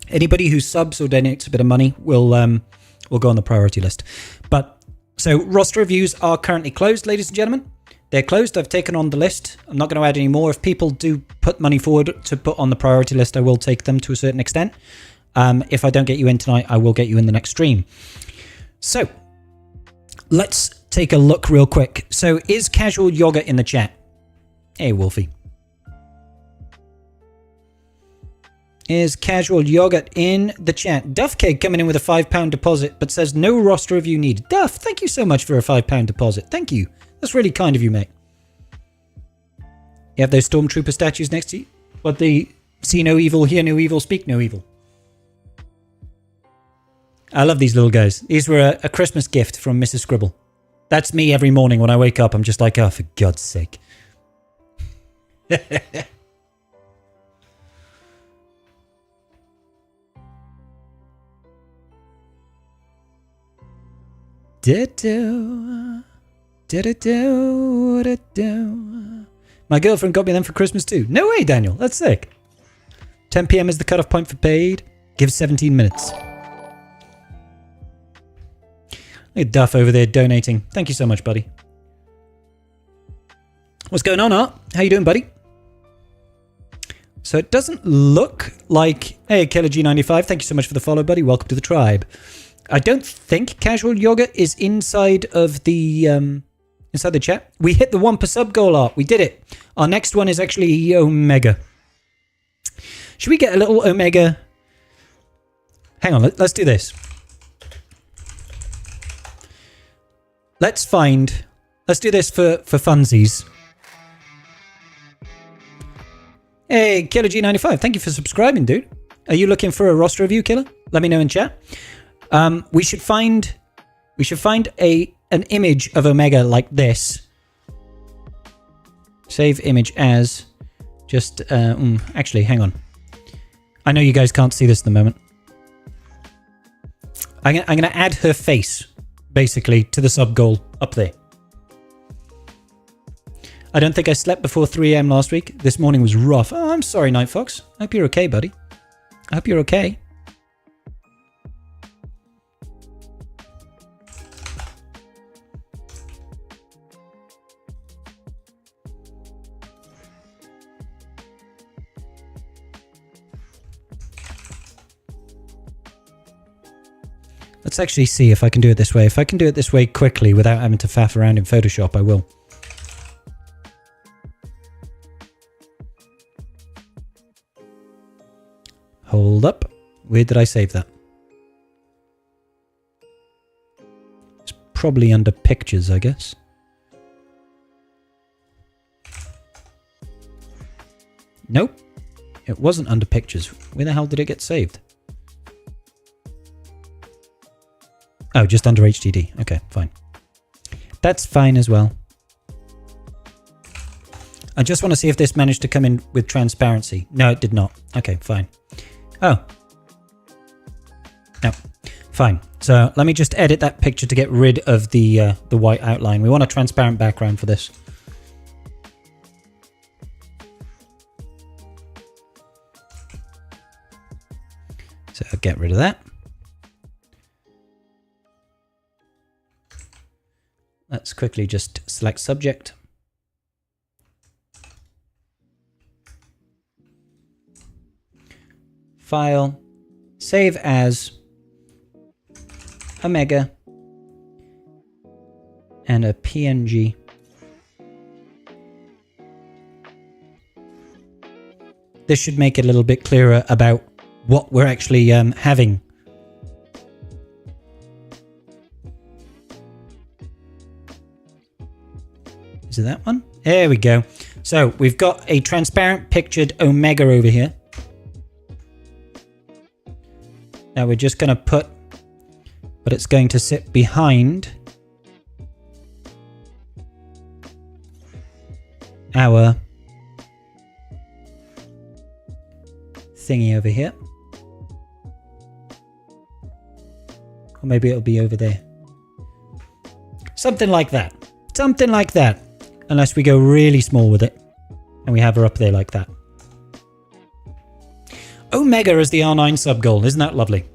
Anybody who subs or donates a bit of money will go on the priority list. But so roster reviews are currently closed, ladies and gentlemen. They're closed. I've taken on the list. I'm not going to add any more. If people do put money forward to put on the priority list, I will take them to a certain extent. If I don't get you in tonight, I will get you in the next stream. So let's take a look real quick. So is Casual Yoga in the chat? Hey, Wolfie. Here's Casual Yogurt in the chat. Duff Cake coming in with a £5 deposit, but says no roster review needed. Duff, thank you so much for a £5 deposit. Thank you. That's really kind of you, mate. You have those Stormtrooper statues next to you? What, the see no evil, hear no evil, speak no evil? I love these little guys. These were a Christmas gift from Mrs. Scribble. That's me every morning when I wake up. I'm just like, oh, for God's sake. My girlfriend got me them for Christmas too. No way, Daniel. That's sick. 10 PM is the cutoff point for paid. Give 17 minutes. Look at Duff over there donating. Thank you so much, buddy. What's going on, Art? How you doing, buddy? So it doesn't look like... Hey, Killer G95, thank you so much for the follow, buddy. Welcome to the tribe. I don't think Casual Yogurt is inside of the chat. We hit the 1 per sub goal, Art. We did it. Our next one is actually Omega. Should we get a little Omega? Hang on, let's do this. Let's do this for funsies. Hey, Killer G95, thank you for subscribing, dude. Are you looking for a roster review, Killer? Let me know in chat. We should find an image of Omega like this. Save image as. Just actually, hang on. I know you guys can't see this at the moment. I'm gonna add her face, basically, to the sub goal up there. I don't think I slept before 3 AM last week. This morning was rough. Oh, I'm sorry, Night Fox. I hope you're okay, buddy. I hope you're okay. Let's actually see if I can do it this way. If I can do it this way quickly without having to faff around in Photoshop, I will. Hold up. Where did I save that? It's probably under pictures, I guess. Nope. It wasn't under pictures. Where the hell did it get saved? Oh, just under HDD. Okay, fine. That's fine as well. I just want to see if this managed to come in with transparency. No, it did not. Okay, fine. Oh. No. Fine. So let me just edit that picture to get rid of the white outline. We want a transparent background for this. So I'll get rid of that. Let's quickly just select subject. File, save as Omega and a PNG. This should make it a little bit clearer about what we're actually having. Is it that one? There we go. So we've got a transparent pictured Omega over here. Now we're just going to put, but it's going to sit behind our thingy over here. Or maybe it'll be over there. Something like that. Something like that. Unless we go really small with it. And we have her up there like that. Omega is the R9 sub goal. Isn't that lovely?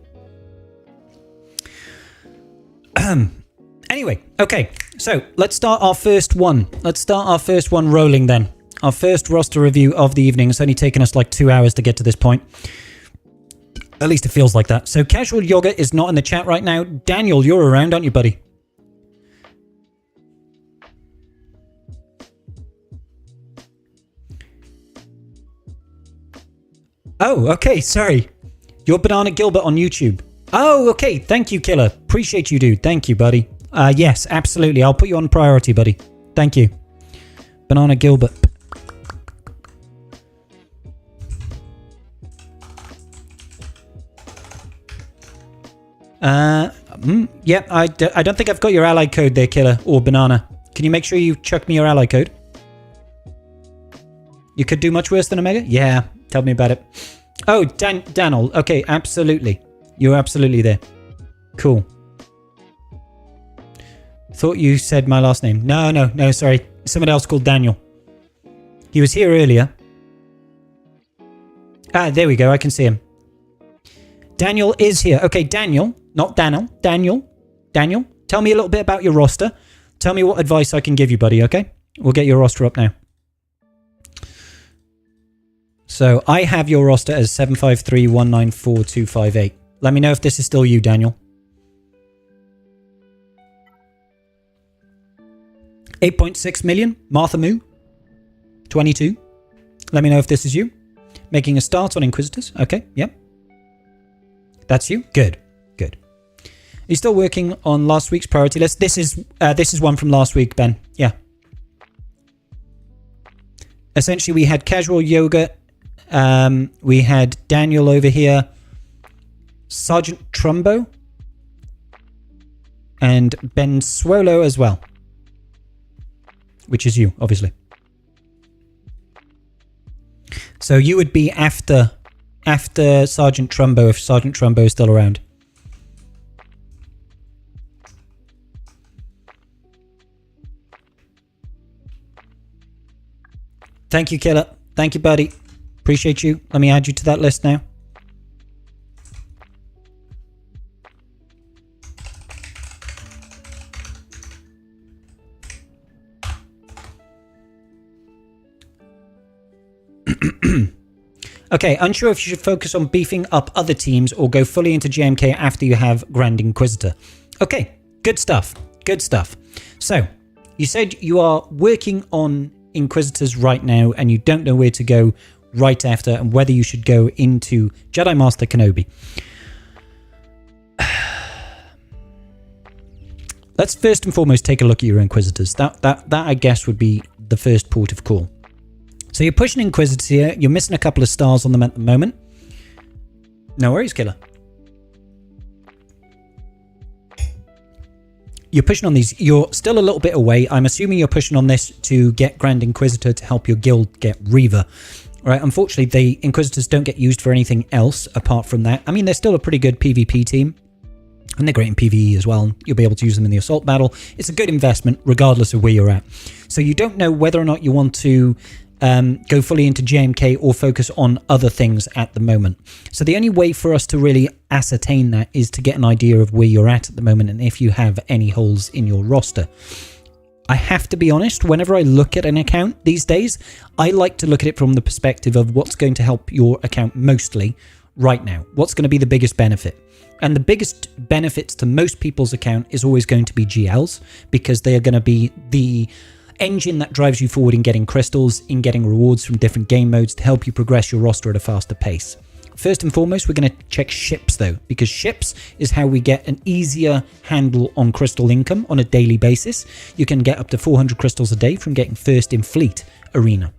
Anyway, okay. So let's start our first one. Let's start our first one rolling then. Our first roster review of the evening. It's only taken us like 2 hours to get to this point. At least it feels like that. So Casual Yogurt is not in the chat right now. Daniel, you're around, aren't you, buddy? Oh, okay, sorry. You're Banana Gilbert on YouTube. Oh, okay. Thank you, Killer. Appreciate you, dude. Thank you, buddy. Yes, absolutely. I'll put you on priority, buddy. Thank you. Banana Gilbert. Yeah, I don't think I've got your ally code there, Killer, or Banana. Can you make sure you chuck me your ally code? You could do much worse than Omega? Yeah, tell me about it. Oh, Daniel. Okay, absolutely. You're absolutely there. Cool. Thought you said my last name. No, sorry. Someone else called Daniel. He was here earlier. Ah, there we go. I can see him. Daniel is here. Okay, Daniel. Not Daniel. Daniel, tell me a little bit about your roster. Tell me what advice I can give you, buddy, okay? We'll get your roster up now. So I have your roster as 753194258. Let me know if this is still you, Daniel. 8.6 million. Martha Moo. 22. Let me know if this is you. Making a start on Inquisitors. Okay, yep. That's you? Good. Are you still working on last week's priority list? This is one from last week, Ben. Yeah. Essentially, we had Casual Yoga. We had Daniel over here. Sergeant Trumbo. And Ben Swolo as well. Which is you, obviously. So you would be after Sergeant Trumbo if Sergeant Trumbo is still around. Thank you, Killer. Thank you, buddy. Appreciate you. Let me add you to that list now. Okay, unsure if you should focus on beefing up other teams or go fully into JMK after you have Grand Inquisitor. Okay, good stuff. Good stuff. So, you said you are working on Inquisitors right now and you don't know where to go right after and whether you should go into Jedi Master Kenobi. Let's first and foremost take a look at your Inquisitors. That I guess would be the first port of call. So you're pushing Inquisitors here. You're missing a couple of stars on them at the moment. No worries, Killer. You're pushing on these. You're still a little bit away. I'm assuming you're pushing on this to get Grand Inquisitor to help your guild get Reaver. Right, unfortunately, the Inquisitors don't get used for anything else apart from that. I mean, they're still a pretty good PvP team. And they're great in PvE as well. You'll be able to use them in the assault battle. It's a good investment regardless of where you're at. So you don't know whether or not you want to go fully into JMK or focus on other things at the moment. So the only way for us to really ascertain that is to get an idea of where you're at the moment and if you have any holes in your roster. I have to be honest, whenever I look at an account these days, I like to look at it from the perspective of what's going to help your account mostly right now. What's going to be the biggest benefit? And the biggest benefits to most people's account is always going to be GLs, because they are going to be the engine that drives you forward in getting crystals, in getting rewards from different game modes to help you progress your roster at a faster pace. First and foremost, we're going to check ships though, because ships is how we get an easier handle on crystal income on a daily basis. You can get up to 400 crystals a day from getting first in fleet arena.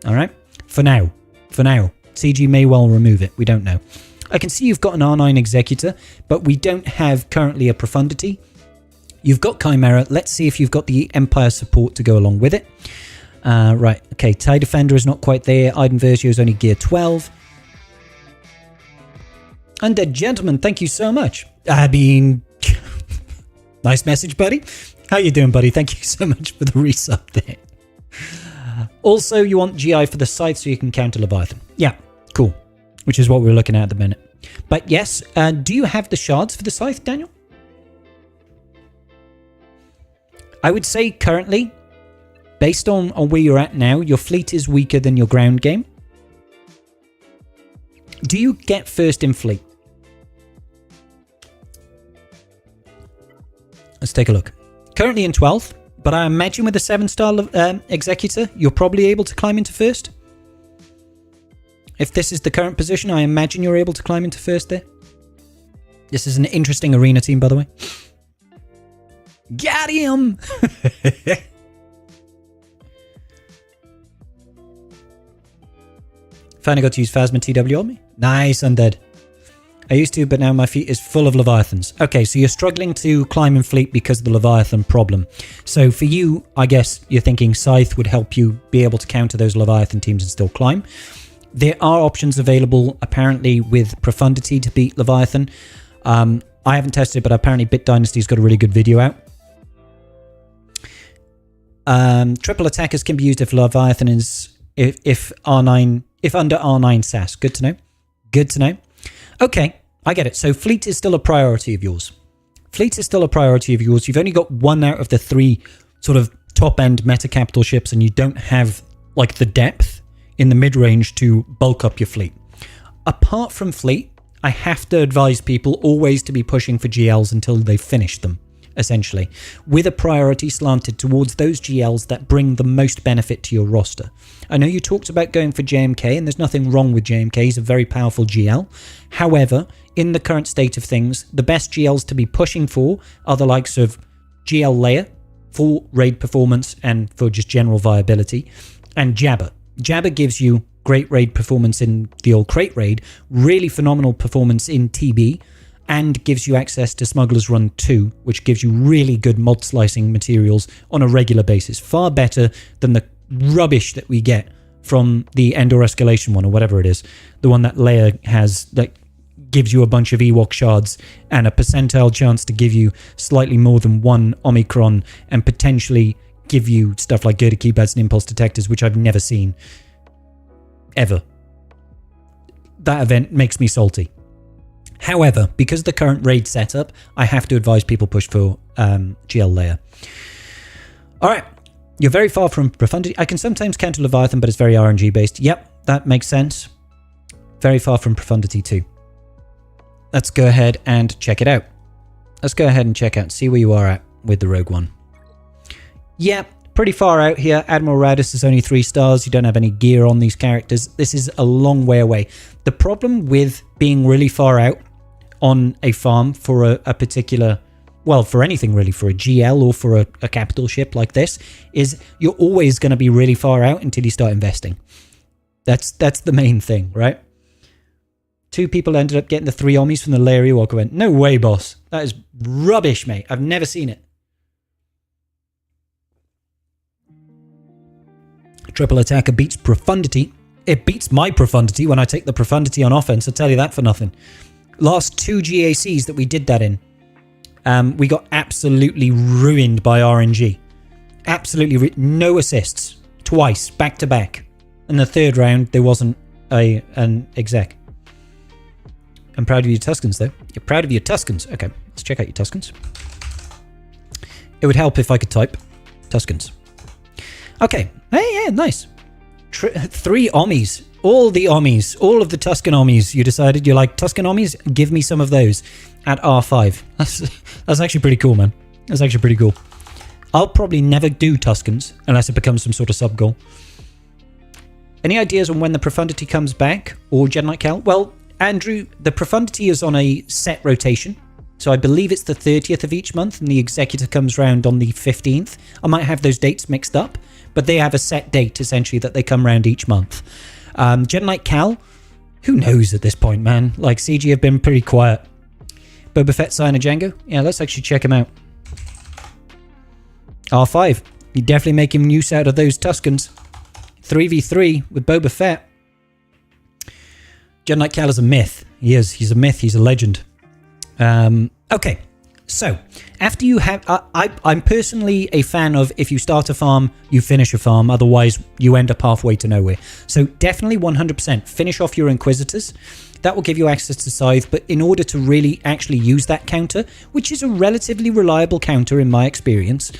All right, for now. CG may well remove it, we don't know. I can see you've got an R9 Executor, but we don't have currently a Profundity. You've got Chimera. Let's see if you've got the Empire support to go along with it. Right, okay, TIE Defender is not quite there. Iden Versio is only gear 12. Undead Gentleman, thank you so much. I mean, nice message, buddy. How you doing, buddy? Thank you so much for the resub there. Also, you want GI for the Scythe so you can counter Leviathan. Yeah, cool. Which is what we're looking at the minute. But yes, do you have the shards for the Scythe, Daniel? I would say currently, based on where you're at now, your fleet is weaker than your ground game. Do you get first in fleet? Let's take a look. Currently in 12th, but I imagine with a 7-star Executor, you're probably able to climb into first. If this is the current position, I imagine you're able to climb into first there. This is an interesting arena team, by the way. Got him! Finally got to use Phasma TW on me. Nice, undead. I used to, but now my fleet is full of Leviathans. Okay, so you're struggling to climb in fleet because of the Leviathan problem. So for you, I guess you're thinking Scythe would help you be able to counter those Leviathan teams and still climb. There are options available, apparently, with Profundity to beat Leviathan. I haven't tested it, but apparently Bit Dynasty's got a really good video out. Triple attackers can be used if Leviathan is if under R9 SAS. Good to know. Good to know. Okay, I get it. So fleet is still a priority of yours. Fleet is still a priority of yours. You've only got one out of the three sort of top-end meta-capital ships, and you don't have like the depth in the mid-range to bulk up your fleet. Apart from fleet, I have to advise people always to be pushing for GLs until they've finished them, essentially, with a priority slanted towards those GLs that bring the most benefit to your roster. I know you talked about going for JMK, and there's nothing wrong with JMK. He's a very powerful GL. However, in the current state of things, the best GLs to be pushing for are the likes of GL Layer for raid performance and for just general viability, and Jabba. Jabba gives you great raid performance in the old crate raid, really phenomenal performance in TB, and gives you access to Smuggler's Run 2, which gives you really good mod slicing materials on a regular basis. Far better than the rubbish that we get from the Endor Escalation one, or whatever it is. The one that Leia has that gives you a bunch of Ewok shards and a percentile chance to give you slightly more than one Omicron and potentially give you stuff like girder keypads and impulse detectors, which I've never seen. Ever. That event makes me salty. However, because of the current raid setup, I have to advise people push for GL Layer. Alright, you're very far from Profundity. I can sometimes counter Leviathan, but it's very RNG based. Yep, that makes sense. Very far from Profundity too. Let's go ahead and check it out. Let's go ahead and check out, see where you are at with the Rogue One. Yep. Pretty far out here. Admiral Radis is only 3 stars. You don't have any gear on these characters. This is a long way away. The problem with being really far out on a farm for a particular, well, for anything really, for a GL or for a capital ship like this, is you're always going to be really far out until you start investing. That's the main thing, right? 2 people ended up getting the 3 Omnis from the Lair Ewok event. No way, boss. That is rubbish, mate. I've never seen it. Triple attacker beats Profundity. It beats my Profundity when I take the Profundity on offense. I'll tell you that for nothing. Last 2 GACs that we did that in, we got absolutely ruined by RNG. Absolutely no assists. Twice, back to back. In the 3rd round, there wasn't an exec. I'm proud of you Tuscans, though. You're proud of your Tuscans. Okay, let's check out your Tuscans. It would help if I could type Tuscans. Okay. Hey, yeah, nice. 3 Ommis. All the Ommis. All of the Tuscan Ommis. You decided you like Tuscan Ommis? Give me some of those at R5. That's actually pretty cool, man. That's actually pretty cool. I'll probably never do Tuscans unless it becomes some sort of sub-goal. Any ideas on when the Profundity comes back? Or Jedi Knight Cal? Well, Andrew, the Profundity is on a set rotation. So I believe it's the 30th of each month, and the Executor comes round on the 15th. I might have those dates mixed up, but they have a set date, essentially, that they come round each month. Jedi Knight Cal, who knows at this point, man? Like, CG have been pretty quiet. Boba Fett, Sign Django? Yeah, let's actually check him out. R5. You're definitely making use out of those Tuscans. 3v3 with Boba Fett. Jedi Knight Cal is a myth. He is. He's a myth. He's a legend. Okay, so after you have, I'm personally a fan of if you start a farm, you finish a farm, otherwise you end up halfway to nowhere. So definitely 100% finish off your Inquisitors. That will give you access to Scythe, but in order to really actually use that counter, which is a relatively reliable counter in my experience,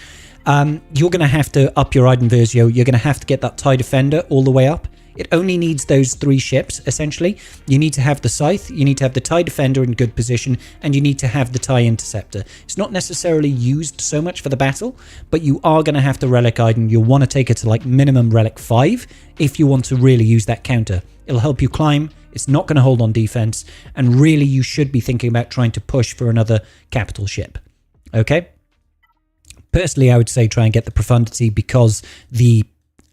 you're going to have to up your Iden Versio, you're going to have to get that TIE Defender all the way up. It only needs those 3 ships, essentially. You need to have the Scythe, you need to have the TIE Defender in good position, and you need to have the TIE Interceptor. It's not necessarily used so much for the battle, but you are going to have the Relic item. You'll want to take it to like minimum Relic 5 if you want to really use that counter. It'll help you climb, it's not going to hold on defense, and really you should be thinking about trying to push for another capital ship. Okay? Personally, I would say try and get the Profundity because the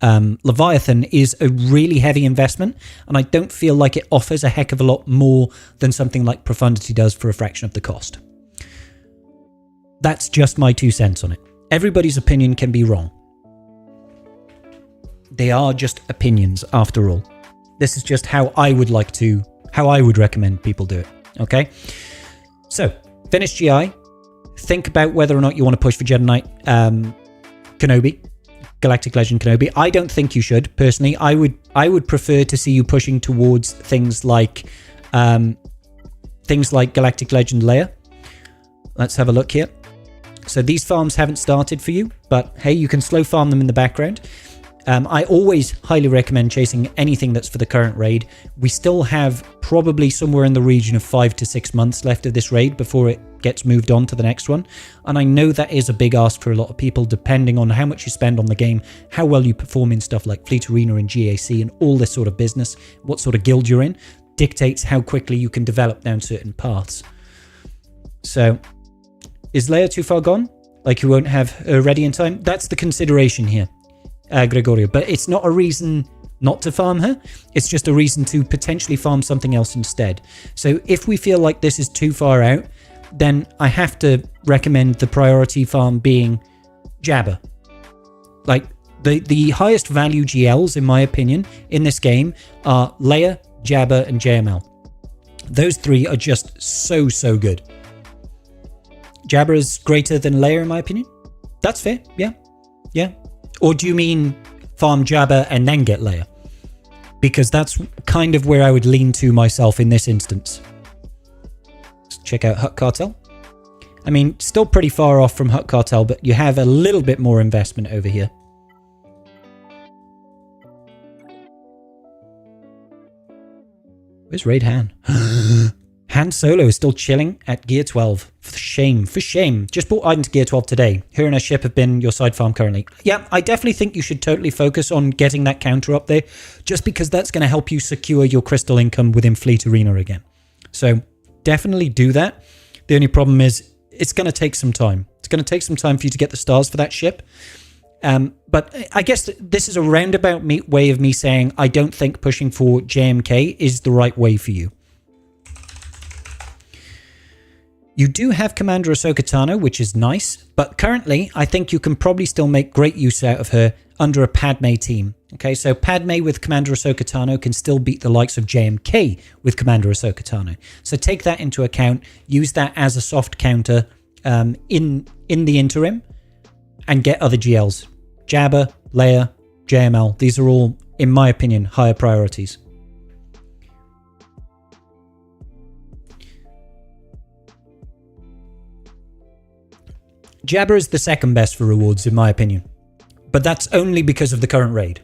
Leviathan is a really heavy investment, and I don't feel like it offers a heck of a lot more than something like Profundity does for a fraction of the cost. That's just my 2 cents on it. Everybody's opinion can be wrong. They are just opinions after all. This is just how I would recommend people do it. Okay? So, finish GI. Think about whether or not you want to push for Jedi Knight Kenobi. Galactic Legend Kenobi. I don't think you should, personally. I would prefer to see you pushing towards things like Galactic Legend Leia. Let's have a look here. So these farms haven't started for you, but hey, you can slow farm them in the background. I always highly recommend chasing anything that's for the current raid. We still have probably somewhere in the region of 5 to 6 months left of this raid before it gets moved on to the next one. And I know that is a big ask for a lot of people, depending on how much you spend on the game, how well you perform in stuff like Fleet Arena and GAC and all this sort of business, what sort of guild you're in, dictates how quickly you can develop down certain paths. So, is Leia too far gone? Like you won't have her ready in time? That's the consideration here. Gregorio, but it's not a reason not to farm her, it's just a reason to potentially farm something else instead. So if we feel like this is too far out, then I have to recommend the priority farm being Jabba. Like the highest value GLs, in my opinion, in this game are Leia, Jabba, and JML. Those 3 are just so good. Jabba is greater than Leia, in my opinion. That's fair, yeah. Or do you mean farm Jabba and then get Leia? Because that's kind of where I would lean to myself in this instance. Let's check out Hutt Cartel. I mean, still pretty far off from Hutt Cartel, but you have a little bit more investment over here. Where's Raid Han? Han Solo is still chilling at Gear 12. For shame. Just bought Iden to Gear 12 today. Her and her ship have been your side farm currently. Yeah, I definitely think you should totally focus on getting that counter up there, just because that's going to help you secure your crystal income within Fleet Arena again. So definitely do that. The only problem is it's going to take some time. It's going to take some time for you to get the stars for that ship. But I guess this is a roundabout way of me saying I don't think pushing for JMK is the right way for you. You do have Commander Ahsoka Tano, which is nice, but currently I think you can probably still make great use out of her under a Padme team. Okay, so Padme with Commander Ahsoka Tano can still beat the likes of JMK with Commander Ahsoka Tano. So take that into account, use that as a soft counter in the interim, and get other GLs. Jabba, Leia, JML, these are all, in my opinion, higher priorities. Jabba is the second best for rewards, in my opinion. But that's only because of the current raid.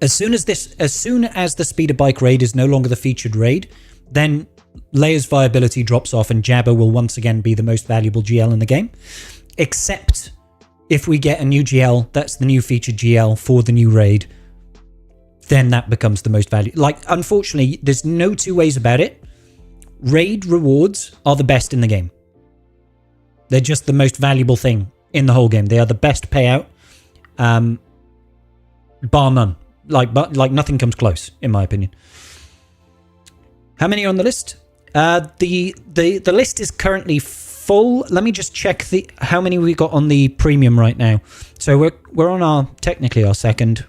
As soon as the speeder bike raid is no longer the featured raid, then Leia's viability drops off and Jabba will once again be the most valuable GL in the game. Except if we get a new GL, that's the new featured GL for the new raid, then that becomes the most valuable. Like, unfortunately, there's no two ways about it. Raid rewards are the best in the game. They're just the most valuable thing in the whole game. They are the best payout, bar none. Like nothing comes close, in my opinion. How many are on the list? The list is currently full. Let me just check how many we got on the premium right now. So we're on technically our second.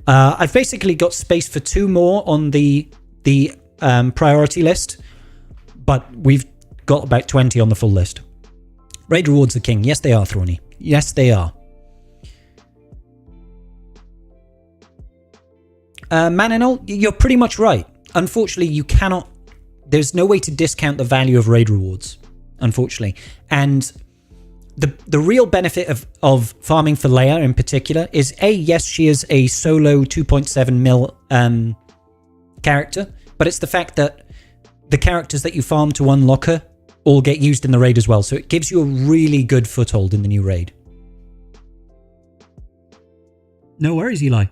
I've basically got space for 2 more on the priority list, but we've got about 20 on the full list. Raid rewards are king. Yes, they are, Thrawny. Yes, they are. Maninol, you're pretty much right. Unfortunately, you cannot... There's no way to discount the value of raid rewards, unfortunately. And the real benefit of farming for Leia in particular is yes, she is a solo 2.7 mil character, but it's the fact that the characters that you farm to unlock her all get used in the raid as well, so it gives you a really good foothold in the new raid. No worries, Eli.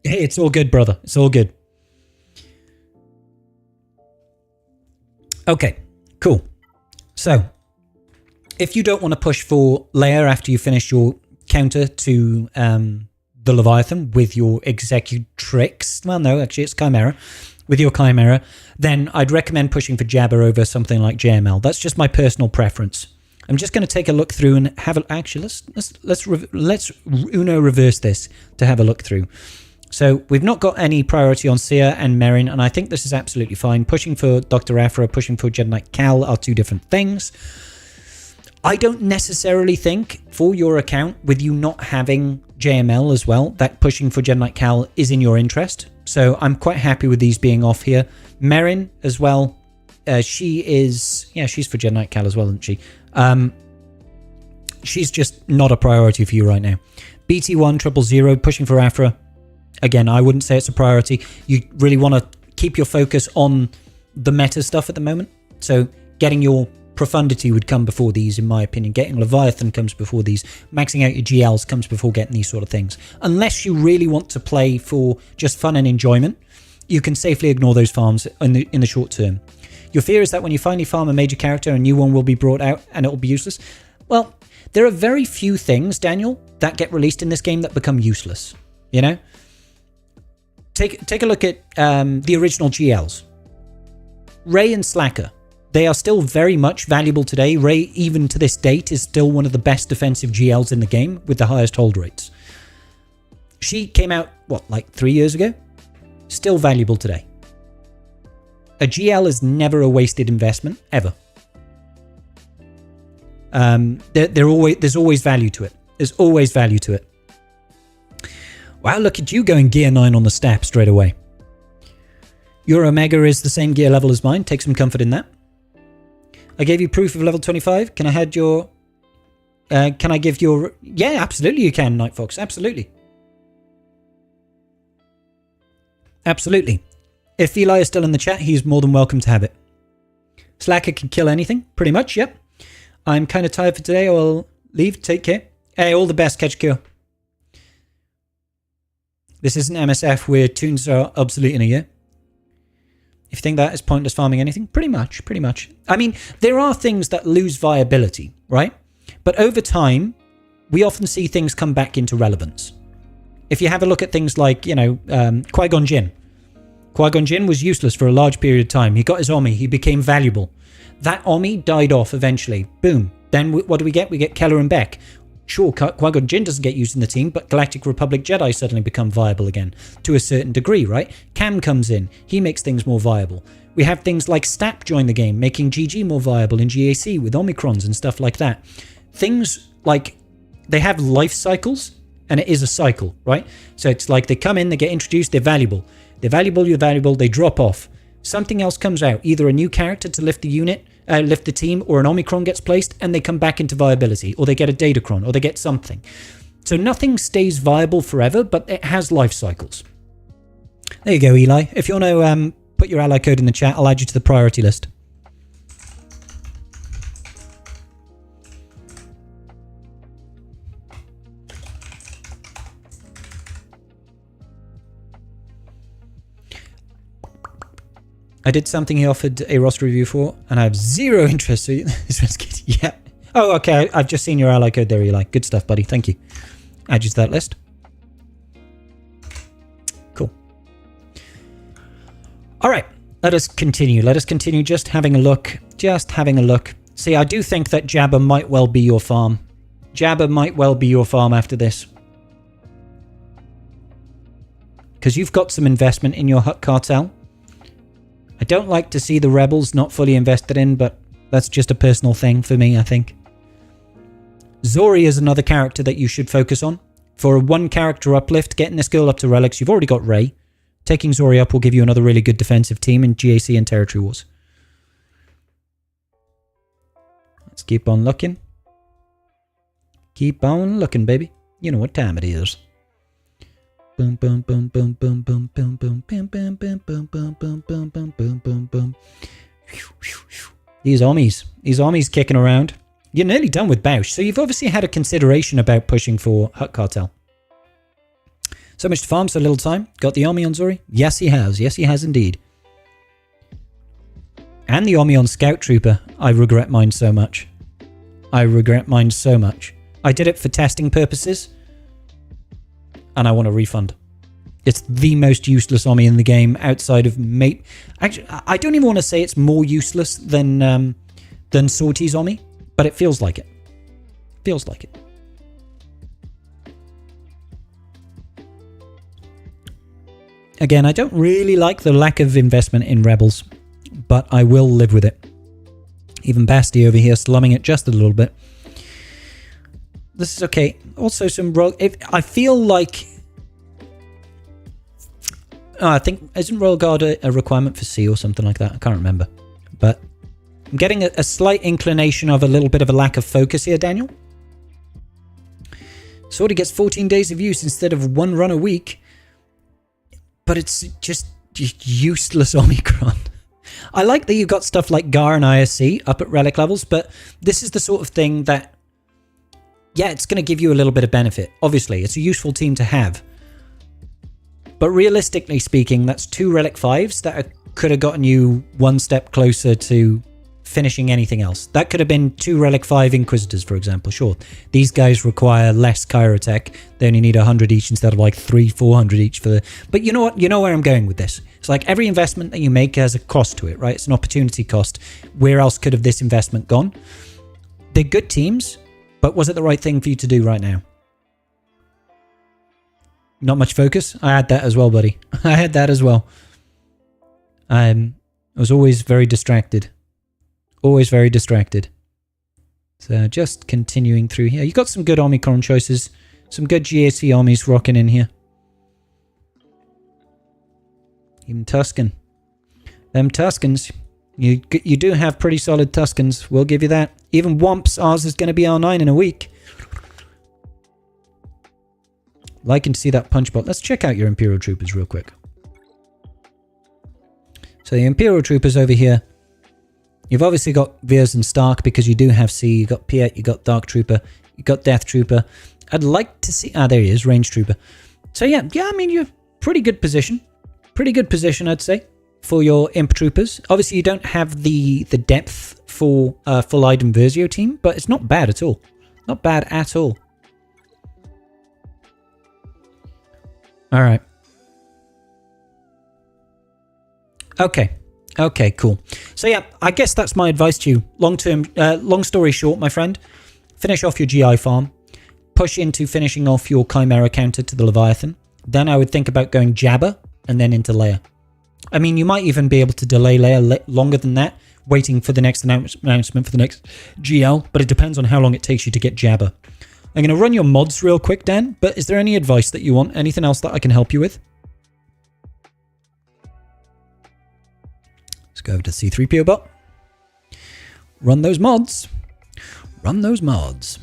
Hey, it's all good, brother. It's all good. Okay, cool. So, if you don't want to push for Leia after you finish your counter to the Leviathan with your Executrix, well, no, actually it's Chimera, with your Chimera, then I'd recommend pushing for Jabba over something like JML. That's just my personal preference. I'm just going to take a look through and have a... Actually, let's Uno reverse this to have a look through. So we've not got any priority on Sia and Merrin, and I think this is absolutely fine. Pushing for Dr. Aphra, pushing for Jedi Knight Cal are two different things. I don't necessarily think, for your account, with you not having JML as well, that pushing for Jedi Knight Cal is in your interest. So I'm quite happy with these being off here. Merrin as well. She is... Yeah, she's for Jedi Knight Cal as well, isn't she? She's just not a priority for you right now. BT1 000, pushing for Aphra. Again, I wouldn't say it's a priority. You really want to keep your focus on the meta stuff at the moment. So getting your Profundity would come before these, in my opinion. Getting Leviathan comes before these. Maxing out your GLs comes before getting these sort of things. Unless you really want to play for just fun and enjoyment, you can safely ignore those farms in the short term. Your fear is that when you finally farm a major character, a new one will be brought out and it will be useless. Well, there are very few things, Daniel, that get released in this game that become useless. You know? Take a look at the original GLs. Rey and Slacker. They are still very much valuable today. Rey, even to this date, is still one of the best defensive GLs in the game with the highest hold rates. She came out, what, like 3 years ago? Still valuable today. A GL is never a wasted investment, ever. There's always value to it. There's always value to it. Wow, look at you going gear 9 on the step straight away. Your Omega is the same gear level as mine. Take some comfort in that. I gave you proof of level 25. Can I have your... can I give your... Yeah, absolutely you can, Night Fox. Absolutely. Absolutely. If Eli is still in the chat, he's more than welcome to have it. Slacker can kill anything, pretty much, yep. I'm kind of tired for today. I'll leave. Take care. Hey, all the best. Catch a cure. This isn't MSF where tunes are obsolete in a year. If you think that is pointless farming anything, pretty much. I mean, there are things that lose viability, right? But over time, we often see things come back into relevance. If you have a look at things like, you know, Qui-Gon Jinn. Qui-Gon Jinn was useless for a large period of time. He got his Omi. He became valuable. That Omi died off eventually. Boom. Then what do we get? We get Keller and Beck. Sure, Qui-Gon Jinn doesn't get used in the team, but Galactic Republic Jedi suddenly become viable again, to a certain degree, right? Cam comes in, he makes things more viable. We have things like Stap join the game, making GG more viable in GAC with Omicrons and stuff like that. Things like, they have life cycles, and it is a cycle, right? So it's like they come in, they get introduced, they're valuable. They're valuable, they drop off. Something else comes out, either a new character to lift the unit, lift the team, or an Omicron gets placed and they come back into viability, or they get a Datacron, or they get something. So nothing stays viable forever, but it has life cycles. There you go, Eli. If you want to put your ally code in the chat, I'll add you to the priority list. I did something he offered a roster review for, and I have zero interest. So yeah. Oh, okay. I've just seen your ally code there, Eli. Good stuff, buddy. Thank you. Add you to that list. Cool. All right. Let us continue. Let us continue just having a look. Just having a look. See, I do think that Jabba might well be your farm. Jabba might well be your farm after this. Because you've got some investment in your Hutt cartel. I don't like to see the rebels not fully invested in, but that's just a personal thing for me, I think. Zori is another character that you should focus on. For a one character uplift, getting this girl up to relics, you've already got Rey. Taking Zori up will give you another really good defensive team in GAC and Territory Wars. Let's keep on looking. Keep on looking, baby. You know what time it is. Boom, boom, boom, boom, boom, boom, boom, boom, boom, boom, boom, boom, boom, boom, boom, boom, boom, boom, boom. These armies kicking around. You're nearly done with Bausch, so you've obviously had a consideration about pushing for Hut Cartel. So much to farm, so little time. Got the army on Zori? Yes, he has. Yes, he has indeed. And the army on Scout Trooper. I regret mine so much. I regret mine so much. I did it for testing purposes, and I want a refund. It's the most useless army in the game outside of mate. Actually, I don't even want to say it's more useless than Sortie's army, but it feels like it. Feels like it. Again, I don't really like the lack of investment in Rebels, but I will live with it. Even Basti over here slumming it just a little bit. This is okay. Also, some rogue. I feel like. I think isn't Royal Guard a requirement for C or something like that? I can't remember, but I'm getting a slight inclination of a little bit of a lack of focus here, Daniel. Sort of gets 14 days of use instead of 1 run a week, but it's just useless Omicron. I like that you've got stuff like GAR and ISC up at relic levels, but this is the sort of thing that, yeah, it's going to give you a little bit of benefit. Obviously, it's a useful team to have. But realistically speaking, that's 2 Relic 5s that could have gotten you 1 step closer to finishing anything else. That could have been 2 Relic 5 Inquisitors, for example. Sure, these guys require less Chirotech. They only need 100 each instead of like 300-400 each for the... But you know what? You know where I'm going with this. It's like every investment that you make has a cost to it, right? It's an opportunity cost. Where else could have this investment gone? They're good teams, but was it the right thing for you to do right now? Not much focus? I had that as well, buddy. I had that as well. I was always very distracted. Always very distracted. So just continuing through here. You got some good Omicron choices. Some good GAC armies rocking in here. Even Tuscan. Them Tuscans. You do have pretty solid Tuscans. We'll give you that. Even Womps. Ours is going to be R9 in a week. Liking to see that punch bot. Let's check out your Imperial Troopers real quick. So the Imperial Troopers over here. You've obviously got Veers and Stark because you do have C. You got Piet, you got Dark Trooper, you got Death Trooper. I'd like to see... Ah, there he is, Range Trooper. So yeah, I mean, you're pretty good position. Pretty good position, I'd say, for your Imp Troopers. Obviously, you don't have the depth for full item Versio team, but it's not bad at all. Not bad at all. All right. Okay, cool. So yeah, I guess that's my advice to you. Long story short, my friend, finish off your GI farm, push into finishing off your Chimera counter to the Leviathan. Then I would think about going Jabba and then into Leia. I mean, you might even be able to delay Leia longer than that, waiting for the next announcement for the next GL, but it depends on how long it takes you to get Jabba. I'm going to run your mods real quick, Dan, but is there any advice that you want? Anything else that I can help you with? Let's go over to C3PO bot. Run those mods. Run those mods.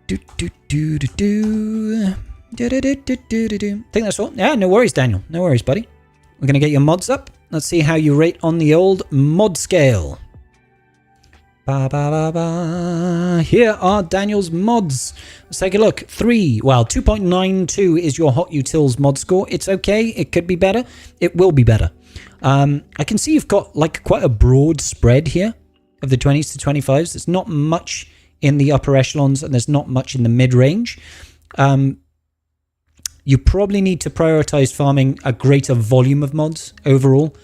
Think that's all? Yeah, no worries, Daniel. No worries, buddy. We're going to get your mods up. Let's see how you rate on the old mod scale. Here are Daniel's mods. Let's take a look. 2.92 is your Hot Utils mod score. It's okay. It could be better. It will be better. I can see you've got like quite a broad spread here of the 20s to 25s. There's not much in the upper echelons and there's not much in the mid-range. You probably need to prioritize farming a greater volume of mods overall.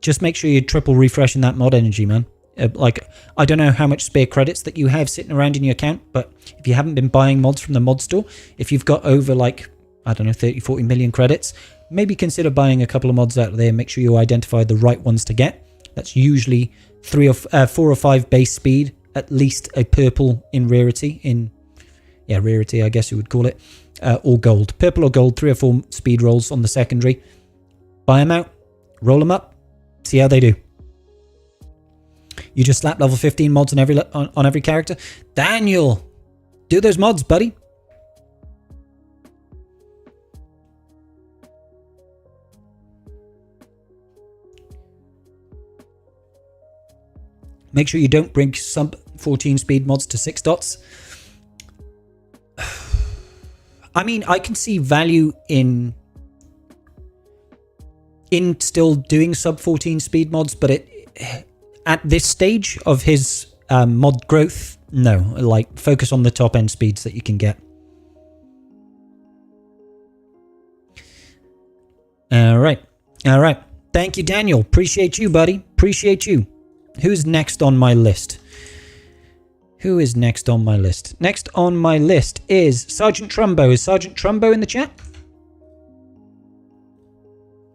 Just make sure you're triple refreshing that mod energy, man. I don't know how much spare credits that you have sitting around in your account, but if you haven't been buying mods from the mod store, if you've got over like, I don't know, 30, 40 million credits, maybe consider buying a couple of mods out there and make sure you identify the right ones to get. That's usually 4 or 5 base speed, at least a purple in rarity, rarity I guess you would call it, or gold. Purple or gold, 3 or 4 speed rolls on the secondary. Buy them out. Roll them up. See how they do. You just slap level 15 mods on every character. Daniel, do those mods, buddy. Make sure you don't bring sub 14 speed mods to 6 dots. I mean, I can see value in still doing sub 14 speed mods, but at this stage of his mod growth, no. Like, focus on the top end speeds that you can get. All right. Thank you, Daniel. Appreciate you, buddy. Appreciate you. Who's next on my list? Who is next on my list? Next on my list is Sergeant Trumbo. Is Sergeant Trumbo in the chat?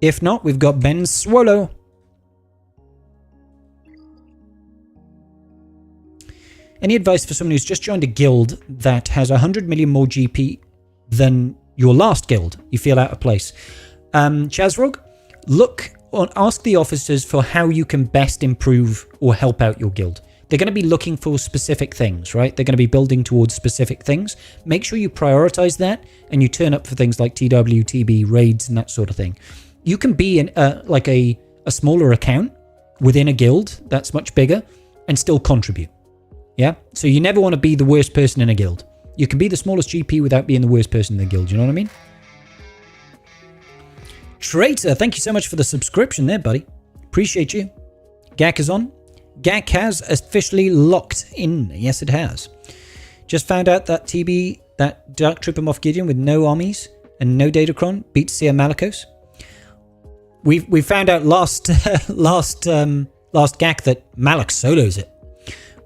If not, we've got Ben Swallow. Any advice for someone who's just joined a guild that has 100 million more GP than your last guild? You feel out of place. Chazrog, ask the officers for how you can best improve or help out your guild. They're going to be looking for specific things, right? They're going to be building towards specific things. Make sure you prioritize that and you turn up for things like TW, TB, raids, and that sort of thing. You can be like a smaller account within a guild that's much bigger and still contribute. Yeah? So you never want to be the worst person in a guild. You can be the smallest GP without being the worst person in the guild. You know what I mean? Traitor, thank you so much for the subscription there, buddy. Appreciate you. Gak is on. Gak has officially locked in. Yes, it has. Just found out that TB, that Dark Trooper Moff Gideon with no armies and no Datacron beats Seer Malicos. We found out last Gak that Malak solos it,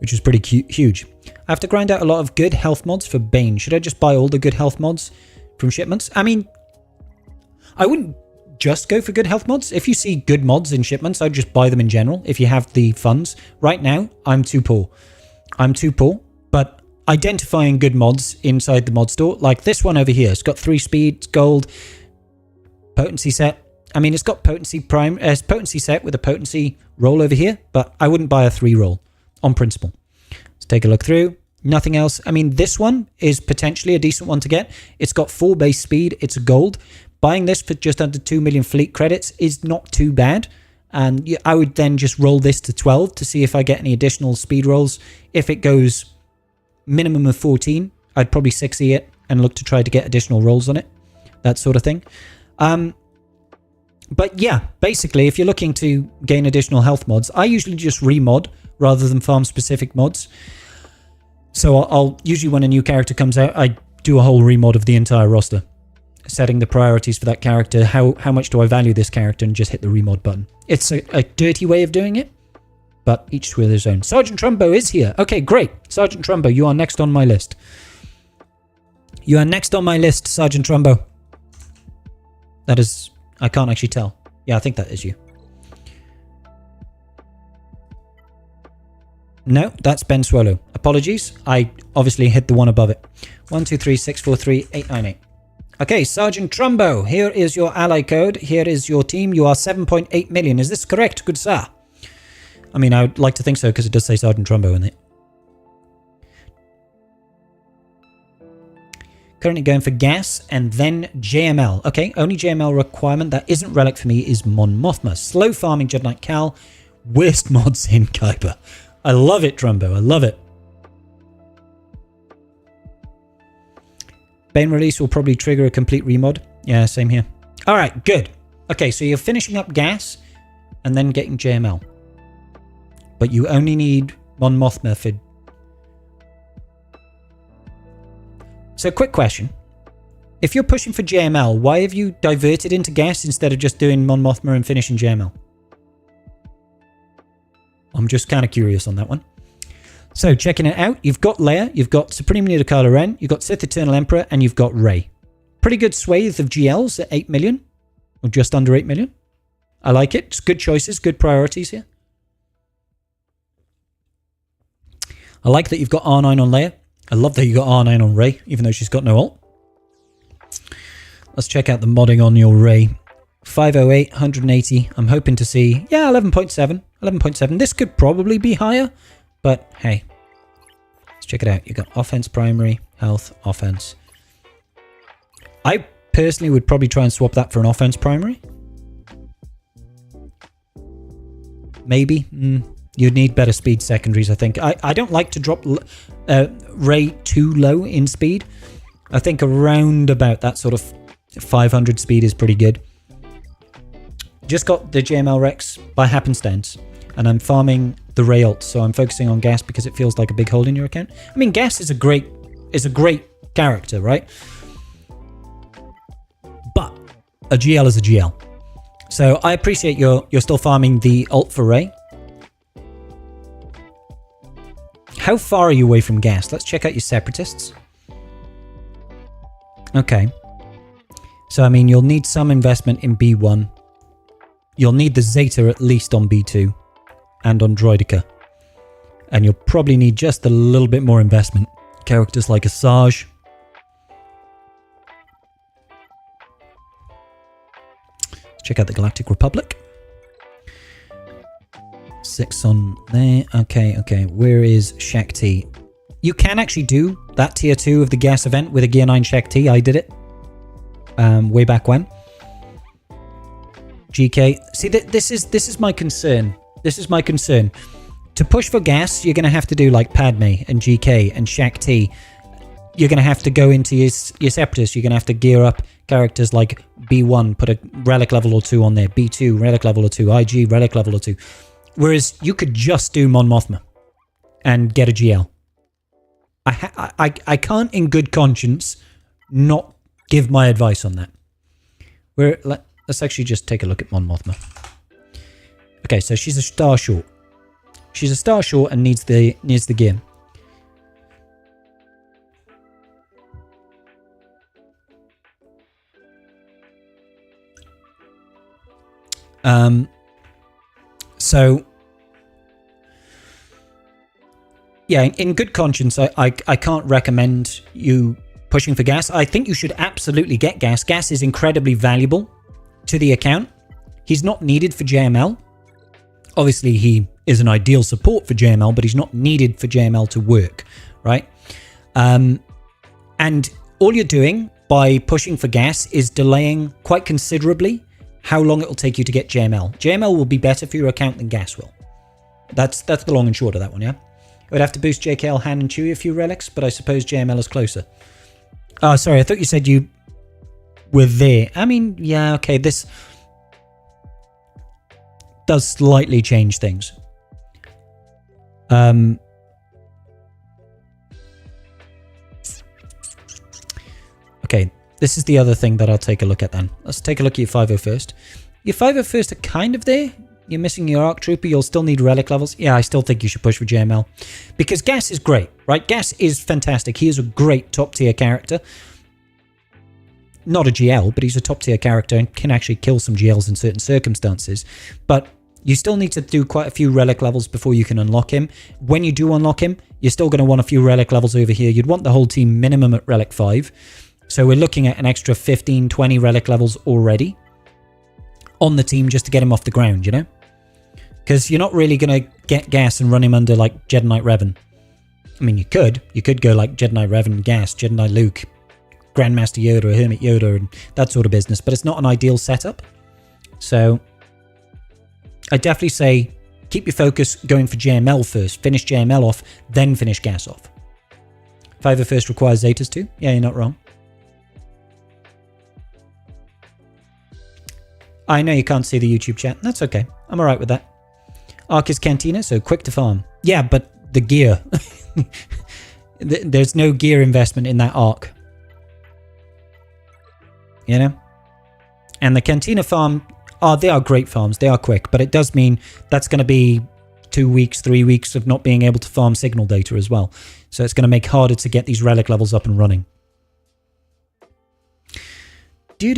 which is pretty huge. I have to grind out a lot of good health mods for Bane. Should I just buy all the good health mods from shipments? I mean, I wouldn't just go for good health mods. If you see good mods in shipments, I'd just buy them in general if you have the funds. Right now, I'm too poor. But identifying good mods inside the mod store, like this one over here, it's got 3 speed, gold, potency set. I mean, it's got potency set with a potency roll over here, but I wouldn't buy a 3 roll on principle. Let's take a look through. Nothing else. I mean, this one is potentially a decent one to get. It's got 4 base speed. It's a gold. Buying this for just under 2 million fleet credits is not too bad. And I would then just roll this to 12 to see if I get any additional speed rolls. If it goes minimum of 14, I'd probably 6E it and look to try to get additional rolls on it. That sort of thing. But yeah, basically, if you're looking to gain additional health mods, I usually just remod rather than farm specific mods. So I'll usually, when a new character comes out, I do a whole remod of the entire roster, setting the priorities for that character. How much do I value this character, and just hit the remod button. It's a dirty way of doing it, but each with his own. Sergeant Trumbo is here. Okay, great. Sergeant Trumbo, you are next on my list. You are next on my list, Sergeant Trumbo. That is, I can't actually tell. Yeah, I think that is you. No, that's Ben Swallow. Apologies. I obviously hit the one above it. 1, 2, 3, 6, 4, 3, 8, 9, 8. Okay, Sergeant Trumbo, here is your ally code. Here is your team. You are 7.8 million. Is this correct, good sir? I mean, I would like to think so, because it does say Sergeant Trumbo in it. Currently going for gas and then JML. Okay, only JML requirement that isn't Relic for me is Mon Mothma. Slow farming Jedi Knight Cal. Worst mods in Kuiper. I love it, Trumbo. I love it. Bane release will probably trigger a complete remod. Yeah, same here. All right, good. Okay, so you're finishing up gas and then getting JML. But you only need Mon Mothma for... So, quick question. If you're pushing for JML, why have you diverted into gas instead of just doing Mon Mothma and finishing JML? I'm just kind of curious on that one. So, checking it out, you've got Leia, you've got Supreme Leader Kylo Ren, you've got Sith Eternal Emperor, and you've got Rey. Pretty good swathe of GLs at 8 million, or just under 8 million. I like it. It's good choices, good priorities here. I like that you've got R9 on Leia. I love that you got R9 on Rey, even though she's got no ult. Let's check out the modding on your Rey. 508, 180. I'm hoping to see, yeah, 11.7. 11.7. This could probably be higher, but hey. Let's check it out. You got offense primary, health, offense. I personally would probably try and swap that for an offense primary. Maybe. You'd need better speed secondaries, I think. I don't like to drop Ray too low in speed. I think around about that sort of 500 speed is pretty good. Just got the JML Rex by happenstance, and I'm farming the Ray ult, so I'm focusing on gas because it feels like a big hole in your account. I mean, gas is a great character, right? But a GL is a GL. So I appreciate you're still farming the ult for Ray. How far are you away from gas? Let's check out your separatists. Okay. So, I mean, you'll need some investment in B1. You'll need the Zeta at least on B2 and on Droidica. And you'll probably need just a little bit more investment. Characters like Asajj. Let's check out the Galactic Republic. 6 on there. Okay. Where is Shakti? You can actually do that tier 2 of the gas event with a gear 9 Shakti. I did it way back when. GK. See, this is my concern. This is my concern. To push for gas, you're going to have to do like Padme and GK and Shakti. You're going to have to go into your separatists. You're going to have to gear up characters like B1, put a relic level or 2 on there. B2, relic level or 2. IG, relic level or 2. Whereas you could just do Mon Mothma and get a GL. I can't in good conscience not give my advice on that. Let's actually just take a look at Mon Mothma. Okay, so she's a star short. She's a star short and needs the gear. So yeah, in good conscience, I can't recommend you pushing for gas. I think you should absolutely get gas. Gas is incredibly valuable to the account. He's not needed for JML. Obviously, he is an ideal support for JML, but he's not needed for JML to work, right? And all you're doing by pushing for gas is delaying quite considerably how long it will take you to get JML. JML will be better for your account than gas will. That's the long and short of that one, yeah? It would have to boost JKL, Han, and Chewie a few relics, but I suppose JML is closer. Oh, sorry, I thought you said you were there. I mean, yeah, okay, this does slightly change things. Okay, this is the other thing that I'll take a look at then. Let's take a look at your 501st. Your 501st are kind of there. You're missing your ARC Trooper. You'll still need relic levels. Yeah, I still think you should push for JML. Because Gas is great, right? Gas is fantastic. He is a great top tier character. Not a GL, but he's a top tier character and can actually kill some GLs in certain circumstances. But you still need to do quite a few relic levels before you can unlock him. When you do unlock him, you're still going to want a few relic levels over here. You'd want the whole team minimum at relic 5. So we're looking at an extra 15, 20 relic levels already on the team just to get him off the ground, you know? Because you're not really going to get Gas and run him under like Jedi Knight Revan. I mean, you could. You could go like Jedi Knight Revan, Gas, Jedi Knight Luke, Grandmaster Yoda or Hermit Yoda and that sort of business. But it's not an ideal setup. So I definitely say keep your focus going for JML first. Finish JML off, then finish Gas off. 501st requires Zetas too. Yeah, you're not wrong. I know you can't see the YouTube chat. That's okay. I'm alright with that. Arc is Cantina, so quick to farm. Yeah, but the gear. There's no gear investment in that Arc. You know? And the Cantina farm, they are great farms. They are quick, but it does mean that's going to be 2 weeks, 3 weeks of not being able to farm signal data as well. So it's going to make it harder to get these relic levels up and running. Do.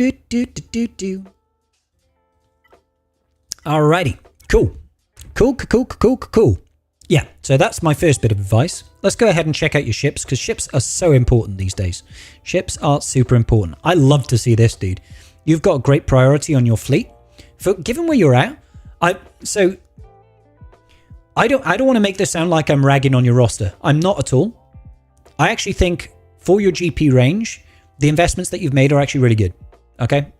Alrighty, cool. Cool. Yeah, so that's my first bit of advice. Let's go ahead and check out your ships, because ships are so important these days. Ships are super important. I love to see this, dude. You've got a great priority on your fleet. Given where you're at, I don't want to make this sound like I'm ragging on your roster. I'm not at all. I actually think for your GP range, the investments that you've made are actually really good. Okay?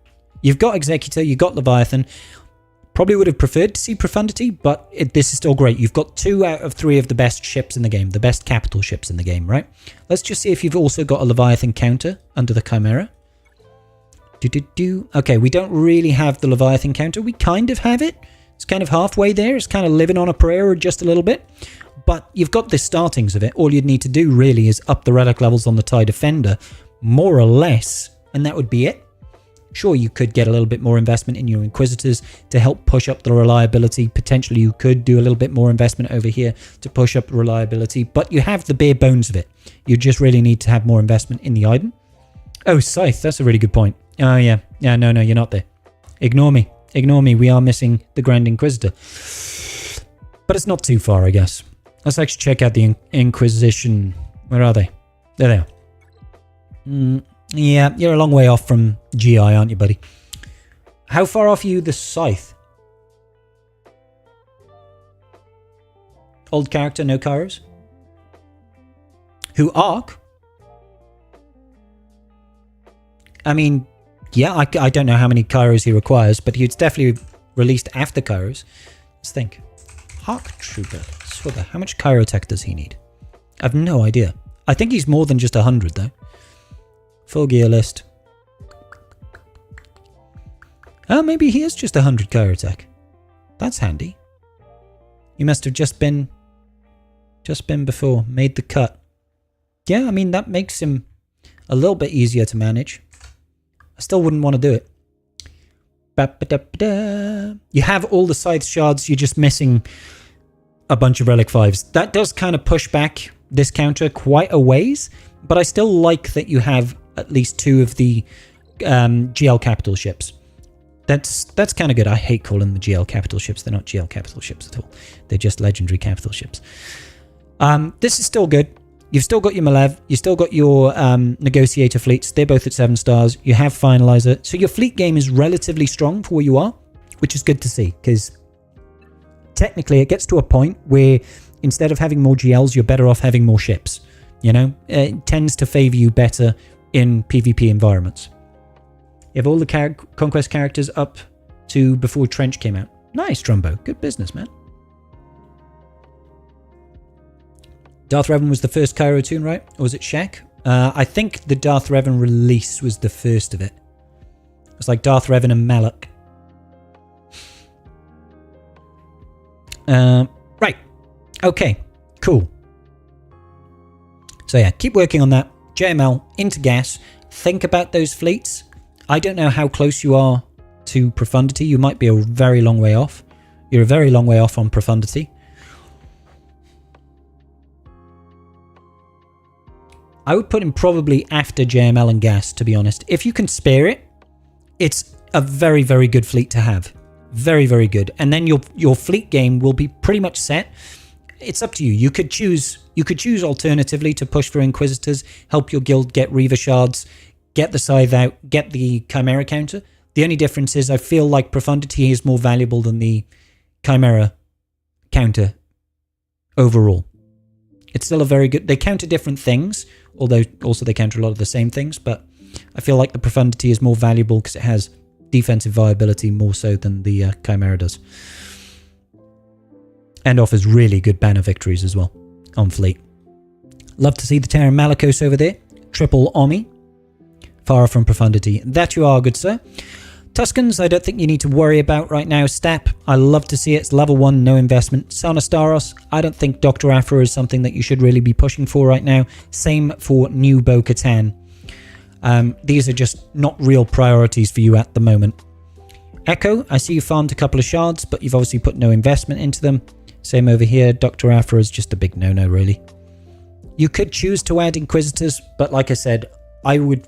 You've got Executor, you've got Leviathan. Probably would have preferred to see Profundity, but this is still great. You've got 2 out of 3 of the best ships in the game, the best capital ships in the game, right? Let's just see if you've also got a Leviathan counter under the Chimera. Okay, we don't really have the Leviathan counter. We kind of have it. It's kind of halfway there. It's kind of living on a prayer just a little bit. But you've got the startings of it. All you'd need to do really is up the relic levels on the TIE Defender, more or less, and that would be it. Sure, you could get a little bit more investment in your Inquisitors to help push up the reliability. Potentially, you could do a little bit more investment over here to push up reliability, but you have the bare bones of it. You just really need to have more investment in the Iden. Oh, Scythe, that's a really good point. Oh, yeah. Yeah, no, you're not there. Ignore me. Ignore me. We are missing the Grand Inquisitor. But it's not too far, I guess. Let's actually check out the Inquisition. Where are they? There they are. Yeah, you're a long way off from GI, aren't you, buddy? How far off are you the Scythe? Old character, no Kairos? Who, Ark? I mean, yeah, I don't know how many Kairos he requires, but he's definitely released after Kairos. Let's think. Hark Trooper. Swigger. How much Kyrotech does he need? I have no idea. I think he's more than just 100, though. Full gear list. Oh, maybe he is just 100 Kyrotech. That's handy. He must have just been before, made the cut. Yeah, I mean, that makes him a little bit easier to manage. I still wouldn't want to do it. You have all the scythe shards, you're just missing a bunch of Relic 5s. That does kind of push back this counter quite a ways, but I still like that you have at least 2 of the GL capital ships. That's kind of good. I hate calling them GL capital ships. They're not GL capital ships at all. They're just legendary capital ships. This is still good. You've still got your Malev. You've still got your Negotiator fleets. They're both at 7 stars. You have Finalizer. So your fleet game is relatively strong for where you are, which is good to see, because technically it gets to a point where instead of having more GLs, you're better off having more ships. You know, it tends to favor you better in PvP environments. You have all the Conquest characters up to before Trench came out. Nice, Trumbo. Good business, man. Darth Revan was the first Cairo tune, right? Or was it Shaq? I think the Darth Revan release was the first of it. It's like Darth Revan and Malak. Right. Okay. Cool. So yeah, keep working on that. JML into gas. Think about those fleets. I don't know how close you are to Profundity. You might be a very long way off. You're a very long way off on Profundity. I would put him probably after JML and gas, to be honest. If you can spare it, it's a very, very good fleet to have. Very, very good. And then your fleet game will be pretty much set. It's up to you. You could choose alternatively to push for Inquisitors, help your guild get Reaver Shards, get the Scythe out, get the Chimera counter. The only difference is I feel like Profundity is more valuable than the Chimera counter overall. It's still a very good... They counter different things, although also they counter a lot of the same things, but I feel like the Profundity is more valuable because it has defensive viability more so than the Chimera does. And offers really good banner victories as well on fleet. Love to see the Terran Malakos over there. Triple Omi. Far from Profundity. That you are, good sir. Tuscans, I don't think you need to worry about right now. Stap, I love to see it. It's level 1, no investment. Sana Staros, I don't think Dr. Afra is something that you should really be pushing for right now. Same for New Bo-Katan. These are just not real priorities for you at the moment. Echo, I see you farmed a couple of shards, but you've obviously put no investment into them. Same over here. Dr. Afra is just a big no-no, really. You could choose to add Inquisitors, but like I said, I would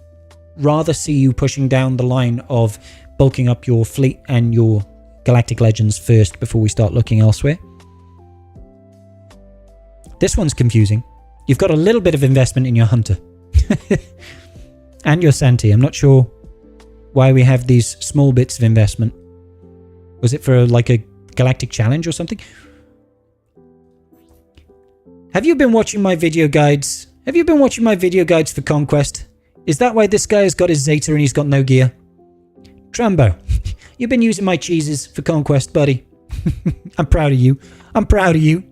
rather see you pushing down the line of bulking up your fleet and your Galactic Legends first before we start looking elsewhere. This one's confusing. You've got a little bit of investment in your Hunter. And your Santi. I'm not sure why we have these small bits of investment. Was it for like a galactic challenge or something? Have you been watching my video guides? Have you been watching my video guides for Conquest? Is that why this guy has got his Zeta and he's got no gear? Trumbo, you've been using my cheeses for Conquest, buddy. I'm proud of you. I'm proud of you.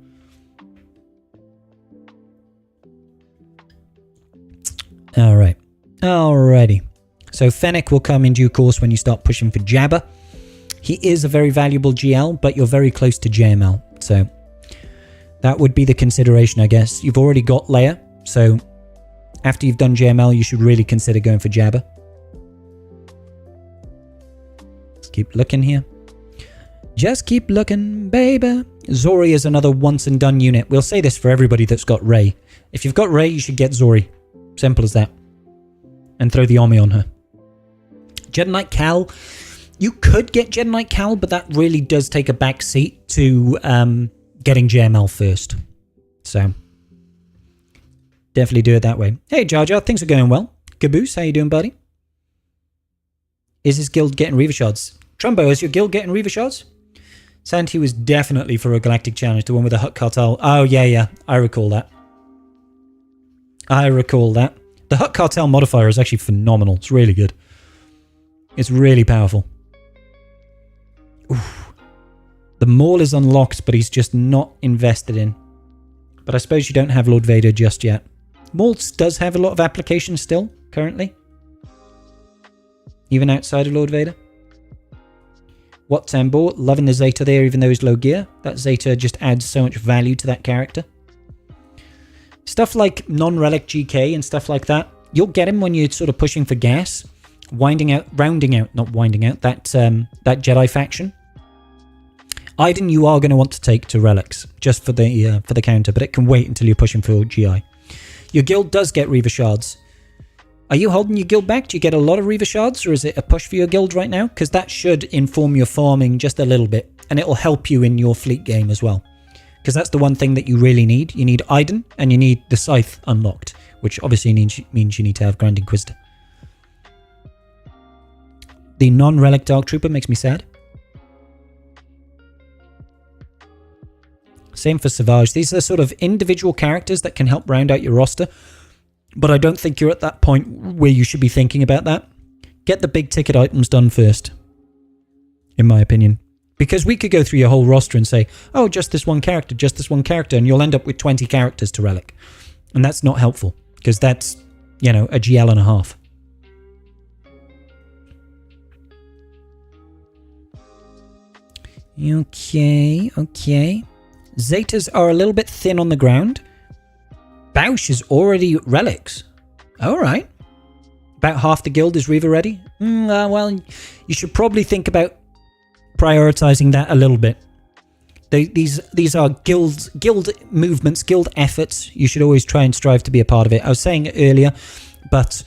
Alright. Alrighty. So Fennec will come in due course when you start pushing for Jabba. He is a very valuable GL, but you're very close to JML. So that would be the consideration, I guess. You've already got Leia, so after you've done JML, you should really consider going for Jabba. Let's keep looking here. Just keep looking, baby. Zori is another once and done unit. We'll say this for everybody that's got Rey. If you've got Rey, you should get Zori. Simple as that. And throw the Omi on her. Jedi Knight Cal. You could get Jedi Knight Cal, but that really does take a back seat to getting JML first. So, definitely do it that way. Hey, Jar Jar, things are going well. Caboose, how you doing, buddy? Is his guild getting Reaver Shards? Trumbo, is your guild getting Reaver Shards? Santi was definitely for a Galactic Challenge, the one with the Hutt Cartel. Oh, yeah, I recall that. I recall that. The Hutt Cartel modifier is actually phenomenal. It's really good. It's really powerful. Oof. The Maul is unlocked, but he's just not invested in. But I suppose you don't have Lord Vader just yet. Maul does have a lot of applications still, currently. Even outside of Lord Vader. What Tambo? Loving the Zeta there, even though he's low gear. That Zeta just adds so much value to that character. Stuff like non-relic GK and stuff like that, you'll get him when you're sort of pushing for gas. Rounding out that Jedi faction. Iden you are going to want to take to relics just for the counter, but it can wait until you're pushing for GI. Your guild does get Reaver Shards. Are you holding your guild back? Do you get a lot of Reaver Shards, or is it a push for your guild right now? Because that should inform your farming just a little bit, and it'll help you in your fleet game as well. Because that's the one thing that you really need. You need Iden, and you need the Scythe unlocked, which obviously means you need to have Grand Inquisitor. The non-relic Dark Trooper makes me sad. Same for Savage. These are sort of individual characters that can help round out your roster. But I don't think you're at that point where you should be thinking about that. Get the big ticket items done first. In my opinion. Because we could go through your whole roster and say, oh, just this one character, and you'll end up with 20 characters to relic. And that's not helpful. Because that's, a GL and a half. Okay. Zetas are a little bit thin on the ground. Bausch is already relics. Alright. About half the guild is Reaver ready. Well, you should probably think about prioritizing that a little bit. These are guild movements, guild efforts. You should always try and strive to be a part of it. I was saying it earlier, but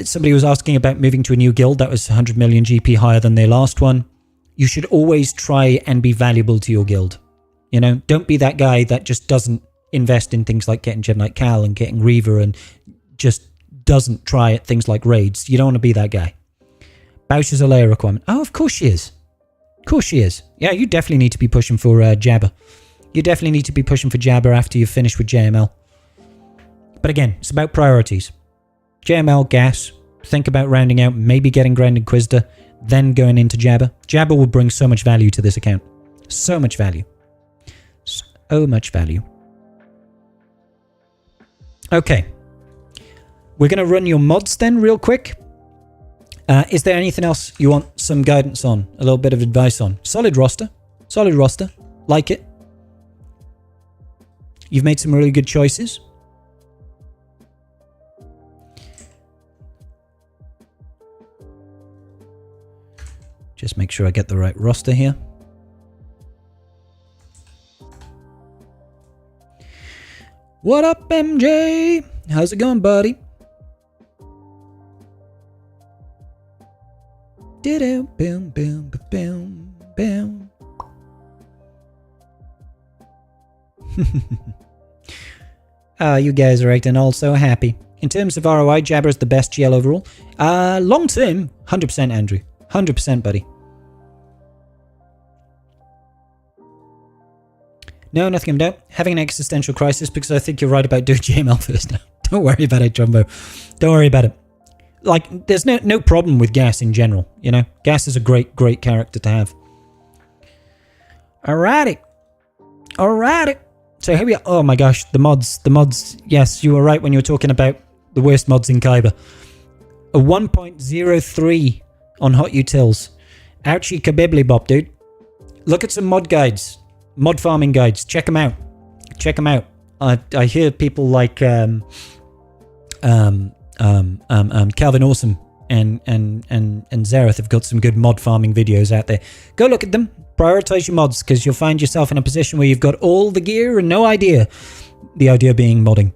somebody was asking about moving to a new guild that was 100 million GP higher than their last one. You should always try and be valuable to your guild. Don't be that guy that just doesn't invest in things like getting Jedi Knight Cal and getting Reaver and just doesn't try at things like raids. You don't want to be that guy. Bausch is a layer requirement. Oh, of course she is. Of course she is. Yeah, you definitely need to be pushing for Jabba. You definitely need to be pushing for Jabba after you've finished with JML. But again, it's about priorities. JML, gas. Think about rounding out, maybe getting Grand Inquisitor, then going into Jabba. Jabba will bring so much value to this account. So much value. So much value. Okay. We're going to run your mods then real quick. Is there anything else you want some guidance on? A little bit of advice on? Solid roster. Solid roster. Like it. You've made some really good choices. Just make sure I get the right roster here. What up, MJ? How's it going, buddy? Boom, boom, boom, boom, boom. Oh, you guys are acting all so happy. In terms of ROI, Jabber is the best GL overall. Long term, 100% Andrew. 100% buddy. No, nothing of note. Having an existential crisis because I think you're right about doing JML first now. Don't worry about it, Jumbo. Don't worry about it. Like, there's no problem with Gas in general, you know? Gas is a great character to have. Alrighty. So here we are. Oh my gosh, the mods. Yes, you were right when you were talking about the worst mods in Kyber. A 1.03 on hot utils. Ouchie kabibly bop, dude. Look at some mod guides. Mod farming guides. Check them out. I hear people like Calvin Awesome and Zareth have got some good mod farming videos out there. Go look at them. Prioritize your mods because you'll find yourself in a position where you've got all the gear and no idea. The idea being modding.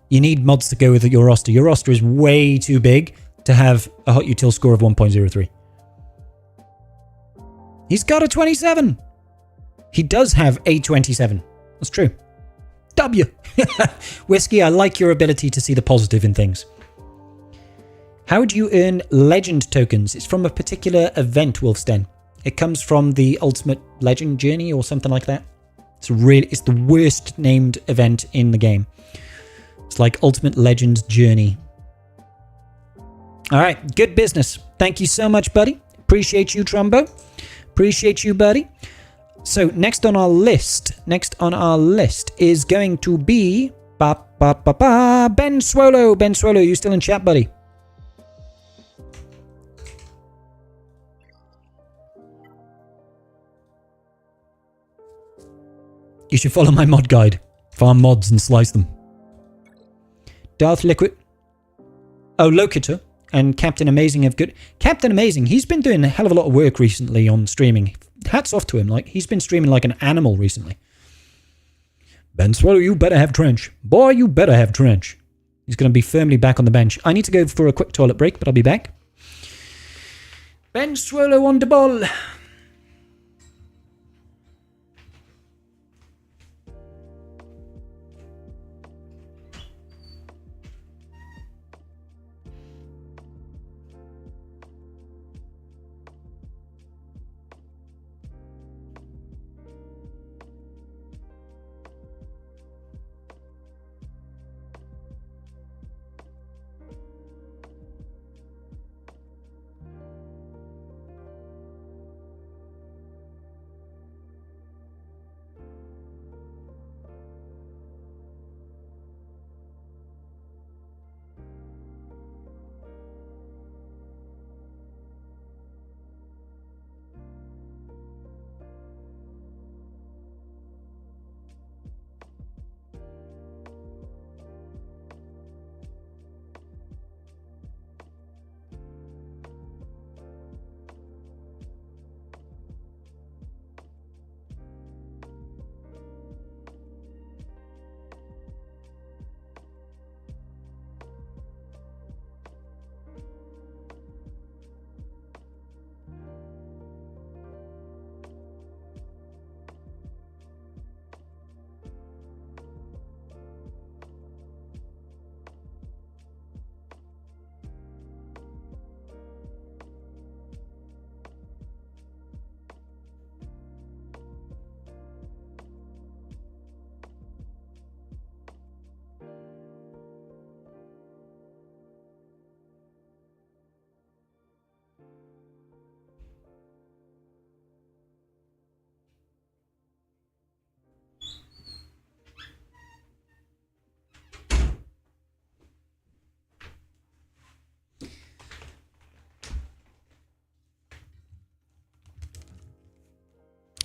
You need mods to go with your roster. Your roster is way too big to have a hot util score of 1.03. He's got a 27. He does have a 27. That's true. W. Whiskey, I like your ability to see the positive in things. How would you earn legend tokens? It's from a particular event, Wolfsten. It comes from the Ultimate Legend Journey or something like that. It's the worst named event in the game. It's like Ultimate Legends Journey. All right, good business. Thank you so much, buddy. Appreciate you, Trumbo. Appreciate you, buddy. So next on our list is going to be Ben Swallow. Ben Swallow, you still in chat, buddy? You should follow my mod guide. Farm mods and slice them. Darth Liquid. Oh, Locator and Captain Amazing have good... Captain Amazing, he's been doing a hell of a lot of work recently on streaming. Hats off to him. Like, he's been streaming like an animal recently. Ben Swallow, you better have trench. Boy, you better have trench. He's going to be firmly back on the bench. I need to go for a quick toilet break, but I'll be back. Ben Swallow on the ball.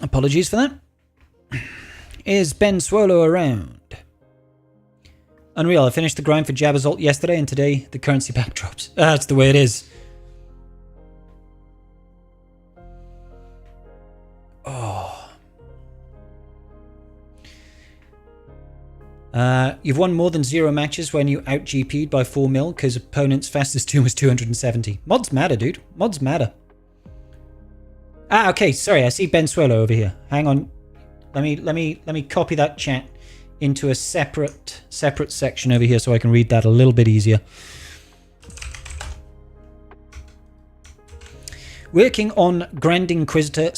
Apologies for that. Is Ben Swallow around? Unreal, I finished the grind for Jabba's ult yesterday and today the currency pack drops. That's the way it is. Oh. You've won more than 0 matches when you out GP'd by 4 mil because opponent's fastest tune was 270. Mods matter, dude. Mods matter. Ah, okay, sorry, I see Ben Swallow over here. Hang on. Let me copy that chat. into a separate section over here so I can read that a little bit easier. Working on Grand Inquisitor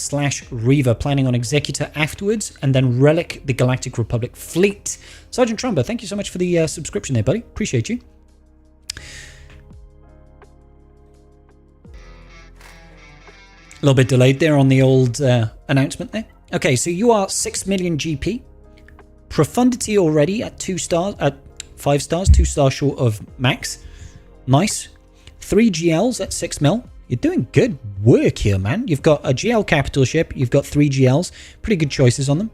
/ Reaver, planning on Executor afterwards, and then Relic, the Galactic Republic fleet. Sergeant Trumbo, thank you so much for the subscription there, buddy. Appreciate you. A little bit delayed there on the old announcement there. Okay, so you are 6 million GP. Profundity already at 2 stars, at 5 stars, 2 stars short of max. Nice. 3 GLs at 6 mil. You're doing good work here, man. You've got a GL capital ship. You've got 3 GLs. Pretty good choices on them.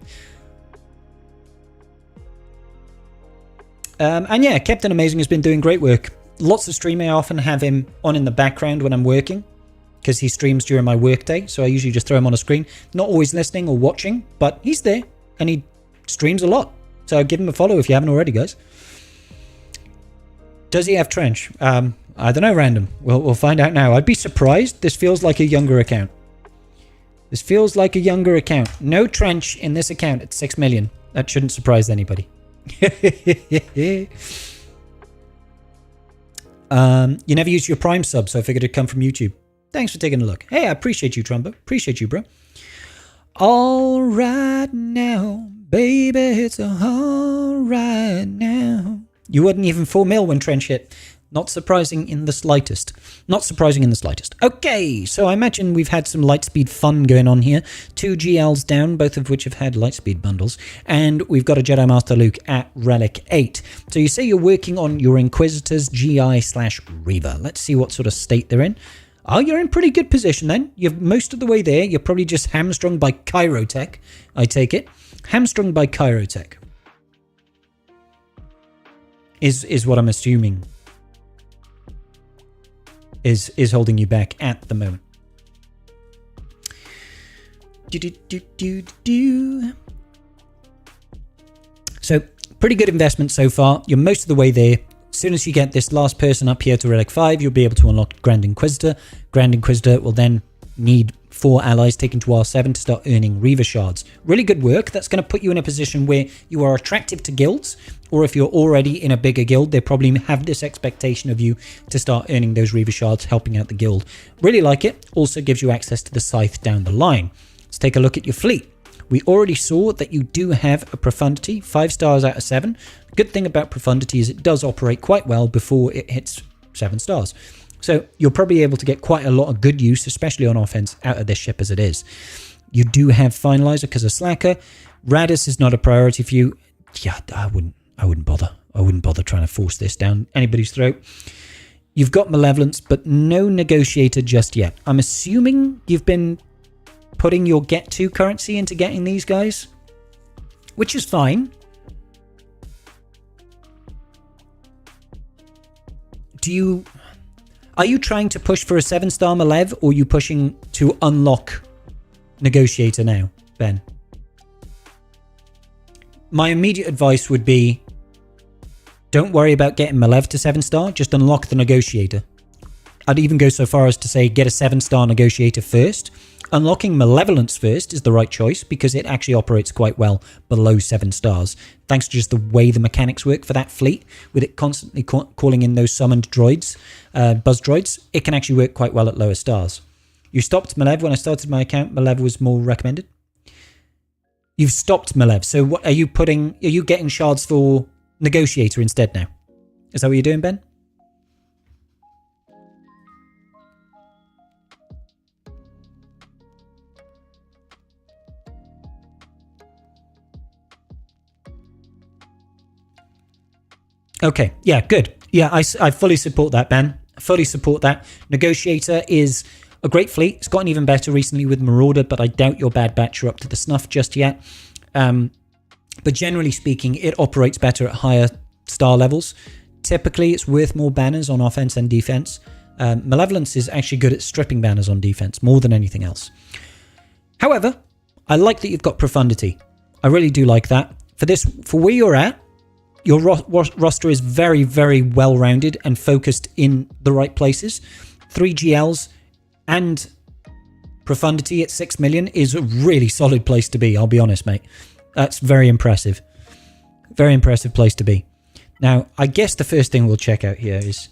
And yeah, Captain Amazing has been doing great work. Lots of streaming. I often have him on in the background when I'm working because he streams during my workday. So I usually just throw him on a screen. Not always listening or watching, but he's there and he streams a lot. So give him a follow if you haven't already, guys. Does he have trench? I don't know, random. We'll find out now. I'd be surprised. This feels like a younger account. This feels like a younger account. No trench in this account at 6 million. That shouldn't surprise anybody. You never use your Prime sub, so I figured it'd come from YouTube. Thanks for taking a look. Hey, I appreciate you, Trumbo. Appreciate you, bro. All right now, baby, it's all right now. You wasn't even 4 mil when trench hit. Not surprising in the slightest. Not surprising in the slightest. Okay, so I imagine we've had some Lightspeed fun going on here. 2 GLs down, both of which have had Lightspeed bundles. And we've got a Jedi Master Luke at Relic 8. So you say you're working on your Inquisitors GI / Reaver. Let's see what sort of state they're in. Oh, you're in pretty good position then. You're most of the way there. You're probably just hamstrung by Chirotech, I take it. Hamstrung by Chirotech. Is what I'm assuming. Is holding you back at the moment. So, pretty good investment so far. You're most of the way there. As soon as you get this last person up here to Relic 5, you'll be able to unlock Grand Inquisitor. Grand Inquisitor will then need 4 allies taken to R7 to start earning Reaver shards. Really good work. That's going to put you in a position where you are attractive to guilds, or if you're already in a bigger guild, they probably have this expectation of you to start earning those Reaver shards, helping out the guild. Really like it. Also gives you access to the scythe down the line. Let's take a look at your fleet. We already saw that you do have a Profundity, 5 stars out of 7. The good thing about Profundity is it does operate quite well before it hits 7 stars. So you're probably able to get quite a lot of good use, especially on offense, out of this ship as it is. You do have Finalizer because of Slacker. Radis is not a priority for you. Yeah, I wouldn't bother. I wouldn't bother trying to force this down anybody's throat. You've got Malevolence, but no Negotiator just yet. I'm assuming you've been putting your Get To currency into getting these guys, which is fine. Are you trying to push for a 7-star Malev, or are you pushing to unlock Negotiator now, Ben? My immediate advice would be, don't worry about getting Malev to 7-star, just unlock the Negotiator. I'd even go so far as to say get a 7-star Negotiator first. Unlocking Malevolence first is the right choice because it actually operates quite well below 7 stars. Thanks to just the way the mechanics work for that fleet, with it constantly calling in those summoned droids, buzz droids, it can actually work quite well at lower stars. You stopped Malev when I started my account. Malev was more recommended. You've stopped Malev. So what are you getting shards for Negotiator instead now? Is that what you're doing, Ben? Okay, yeah, good. Yeah, I fully support that, Ben. Fully support that. Negotiator is a great fleet. It's gotten even better recently with Marauder, but I doubt your Bad Batch are up to the snuff just yet. But generally speaking, it operates better at higher star levels. Typically, it's worth more banners on offense and defense. Malevolence is actually good at stripping banners on defense more than anything else. However, I like that you've got Profundity. I really do like that. For where you're at, your roster is very, very well-rounded and focused in the right places. 3 GLs and Profundity at 6 million is a really solid place to be, I'll be honest, mate. That's very impressive. Very impressive place to be. Now, I guess the first thing we'll check out here is,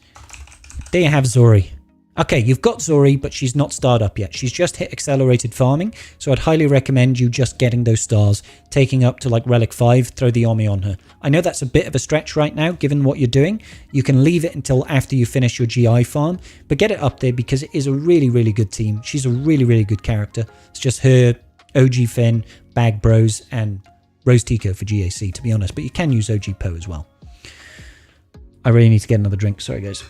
do you have Zori? Okay, you've got Zori, but she's not starred up yet. She's just hit accelerated farming, so I'd highly recommend you just getting those stars, taking up to like Relic 5, throw the Omni on her. I know that's a bit of a stretch right now, given what you're doing. You can leave it until after you finish your GI farm, but get it up there because it is a really, really good team. She's a really, really good character. It's just her, OG Finn, Bag Bros, and Rose Tico for GAC, to be honest, but you can use OG Poe as well. I really need to get another drink. Sorry, guys.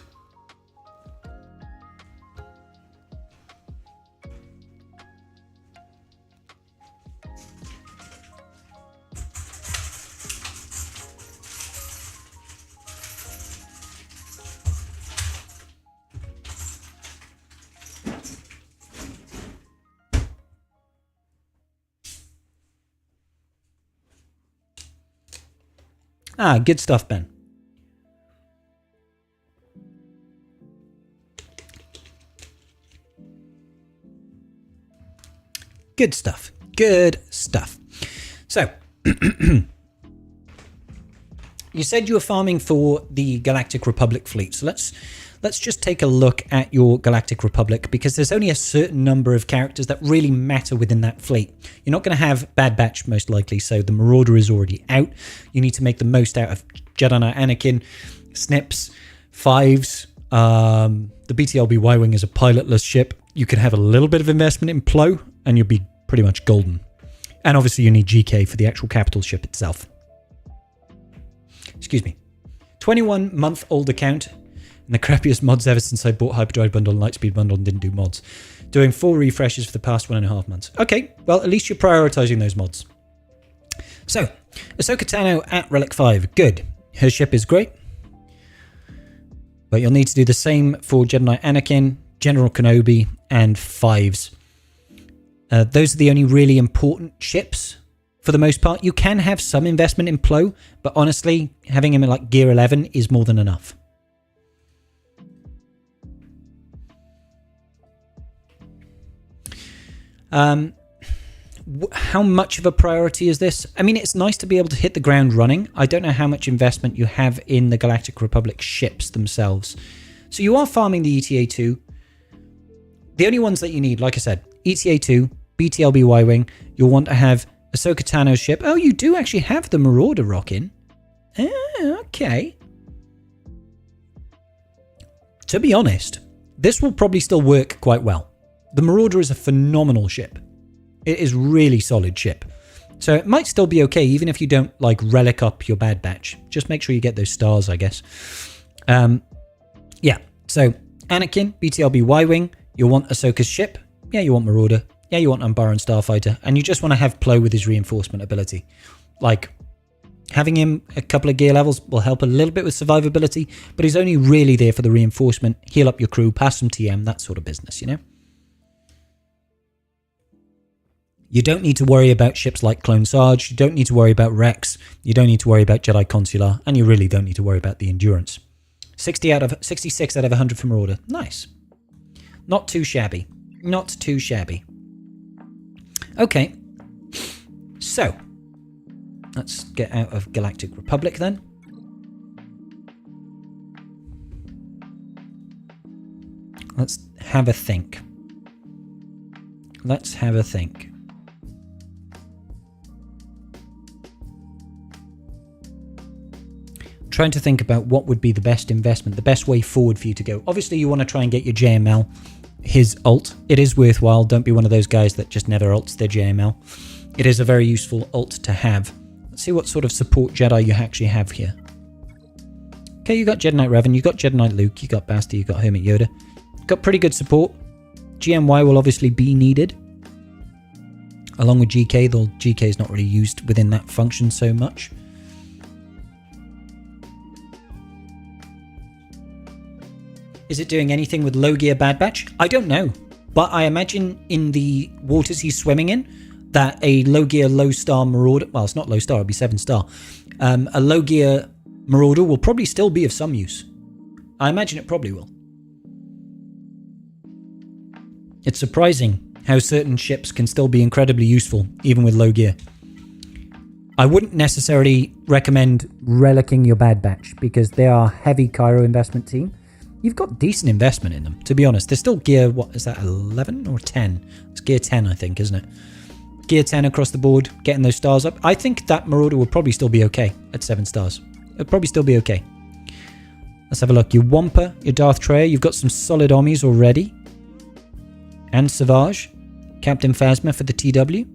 Ah, good stuff, Ben. Good stuff. Good stuff. So, you said you were farming for the Galactic Republic fleet. So let's just take a look at your Galactic Republic, because there's only a certain number of characters that really matter within that fleet. You're not going to have Bad Batch, most likely, so the Marauder is already out. You need to make the most out of Jedi Knight Anakin, Snips, Fives. The BTLB Y-Wing is a pilotless ship. You can have a little bit of investment in Plo, and you'll be pretty much golden. And obviously you need GK for the actual capital ship itself. Excuse me. 21-month-old account. And the crappiest mods ever since I bought Hyperdrive Bundle and Lightspeed Bundle and didn't do mods. Doing 4 refreshes for the past 1.5 months. Okay, well, at least you're prioritizing those mods. So, Ahsoka Tano at Relic 5. Good. Her ship is great. But you'll need to do the same for Jedi Knight Anakin, General Kenobi, and Fives. Those are the only really important ships for the most part. You can have some investment in Plo, but honestly, having him in like Gear 11 is more than enough. How much of a priority is this? I mean, it's nice to be able to hit the ground running. I don't know how much investment you have in the Galactic Republic ships themselves. So you are farming the ETA-2. The only ones that you need, like I said, ETA-2, BTLB Y-Wing. You'll want to have Ahsoka Tano's ship. Oh, you do actually have the Marauder rocking. Okay. To be honest, this will probably still work quite well. The Marauder is a phenomenal ship. It is really solid ship. So it might still be okay, even if you don't like relic up your Bad Batch. Just make sure you get those stars, I guess. Yeah, so Anakin, BTLB Y-Wing. You'll want Ahsoka's ship. Yeah, you want Marauder. Yeah, you want Umbaran Starfighter. And you just want to have Plo with his reinforcement ability. Like, having him a couple of gear levels will help a little bit with survivability, but he's only really there for the reinforcement, heal up your crew, pass some TM, that sort of business, you know? You don't need to worry about ships like Clone Sarge, you don't need to worry about Rex, you don't need to worry about Jedi Consular, and you really don't need to worry about the Endurance. 66 out of 100 for Marauder. Nice. Not too shabby. Not too shabby. Okay. So, let's get out of Galactic Republic then. Let's have a think. Let's have a think. Trying to think about what would be the best investment, the best way forward for you to go. Obviously, you want to try and get your JML, his ult. It is worthwhile. Don't be one of those guys that just never ults their JML. It is a very useful ult to have. Let's see what sort of support Jedi you actually have here. Okay, you got Jedi Knight Revan, you got Jedi Knight Luke, you got Basti, you got Hermit Yoda. Got pretty good support. GMY will obviously be needed. Along with GK, though GK is not really used within that function so much. Is it doing anything with low gear Bad Batch? I don't know. But I imagine in the waters he's swimming in, that a low gear, low star Marauder, well, it's not low star, it'll be 7 star. A low gear Marauder will probably still be of some use. I imagine it probably will. It's surprising how certain ships can still be incredibly useful, even with low gear. I wouldn't necessarily recommend relicking your bad batch because they are a heavy Cairo investment team. You've got decent investment in them, to be honest. They're still gear, what is that, 11 or 10? It's gear 10, I think, isn't it? Gear 10 across the board, getting those stars up. I think that Marauder will probably still be okay at 7 stars. It'll probably still be okay. Let's have a look. Your Wampa, your Darth Treya, you've got some solid Omnis already. And Savage. Captain Phasma for the TW.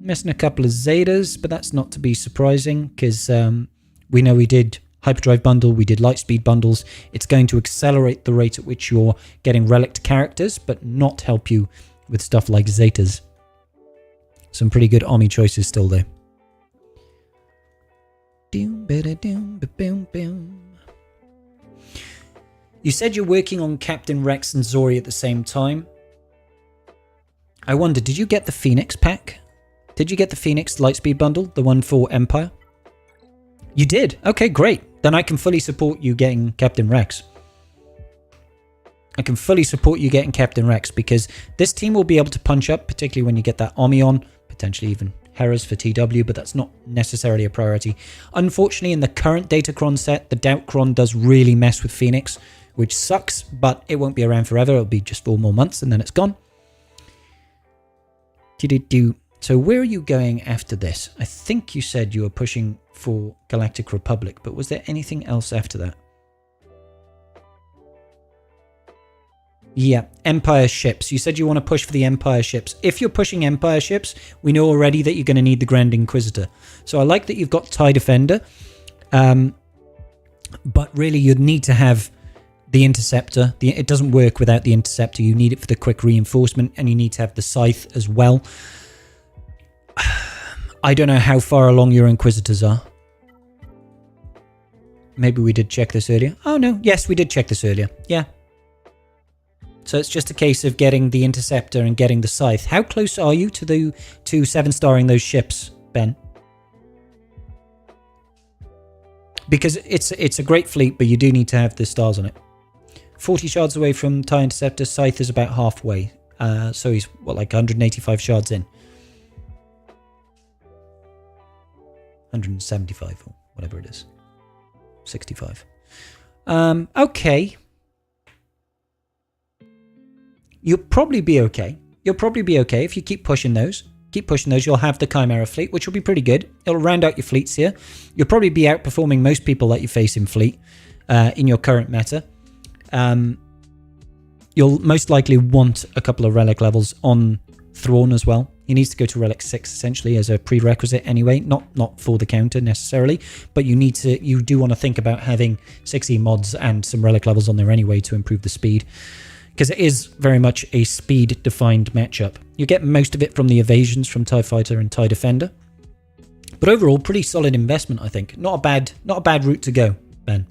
Missing a couple of Zetas, but that's not to be surprising because we know we did Hyperdrive bundle, we did Lightspeed bundles. It's going to accelerate the rate at which you're getting relic characters, but not help you with stuff like Zetas. Some pretty good Omni choices still there. You said you're working on Captain Rex and Zori at the same time. I wonder, did you get the Phoenix pack? Did you get the Phoenix Lightspeed bundle? The one for Empire? You did? Okay, great. Then I can fully support you getting Captain Rex. I can fully support you getting Captain Rex because this team will be able to punch up, particularly when you get that Omni on, potentially even Heras for TW, but that's not necessarily a priority. Unfortunately, in the current Datacron set, the Doubtcron does really mess with Phoenix, which sucks, but it won't be around forever. It'll be just 4 more months and then it's gone. So where are you going after this? I think you said you were pushing for Galactic Republic, but was there anything else after that? Yeah, Empire ships. You said you want to push for the Empire ships. If you're pushing Empire ships, we know already that you're going to need the Grand Inquisitor. So I like that you've got TIE Defender, but really you'd need to have the Interceptor. It doesn't work without the Interceptor. You need it for the quick reinforcement, and you need to have the Scythe as well. I don't know how far along your Inquisitors are. Maybe we did check this earlier. Oh no, yes, we did check this earlier. Yeah. So it's just a case of getting the Interceptor and getting the Scythe. How close are you to 7-starring those ships, Ben? Because it's a great fleet, but you do need to have the stars on it. 40 shards away from TIE Interceptor. Scythe is about halfway. So he's, what, like 185 shards in? 175 or whatever it is. 65. Okay. You'll probably be okay. You'll probably be okay if you keep pushing those. Keep pushing those. You'll have the Chimera fleet, which will be pretty good. It'll round out your fleets here. You'll probably be outperforming most people that you face in fleet in your current meta. You'll most likely want a couple of relic levels on Thrawn as well. He needs to go to Relic 6 essentially as a prerequisite anyway, not for the counter necessarily, but you do want to think about having 6E mods and some relic levels on there anyway to improve the speed, because it is very much a speed defined matchup. You get most of it from the evasions from TIE Fighter and TIE Defender, but overall pretty solid investment, I think. Not a bad route to go, Ben.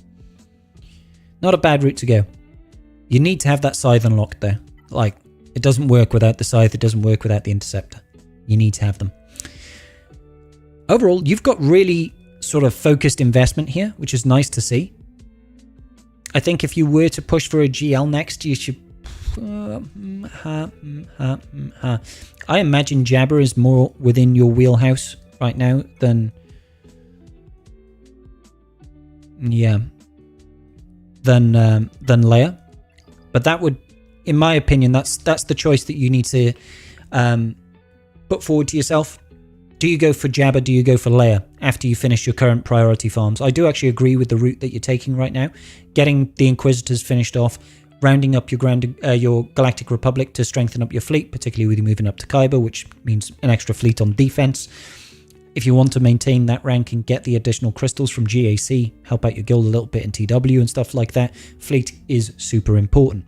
Not a bad route to go. You need to have that Scythe unlocked there. Like, it doesn't work without the Scythe, it doesn't work without the Interceptor. You need to have them. Overall, you've got really sort of focused investment here, which is nice to see. I think if you were to push for a GL next, you should... I imagine Jabba is more within your wheelhouse right now than... Yeah. Than Leia. But that would, in my opinion, that's the choice that you need to... put forward to yourself. Do you go for Jabba? Do you go for Leia after you finish your current priority farms? I do actually agree with the route that you're taking right now. Getting the Inquisitors finished off, rounding up your Galactic Republic to strengthen up your fleet, particularly with you moving up to Kyber, which means an extra fleet on defense. If you want to maintain that rank and get the additional crystals from GAC, help out your guild a little bit in TW and stuff like that, fleet is super important.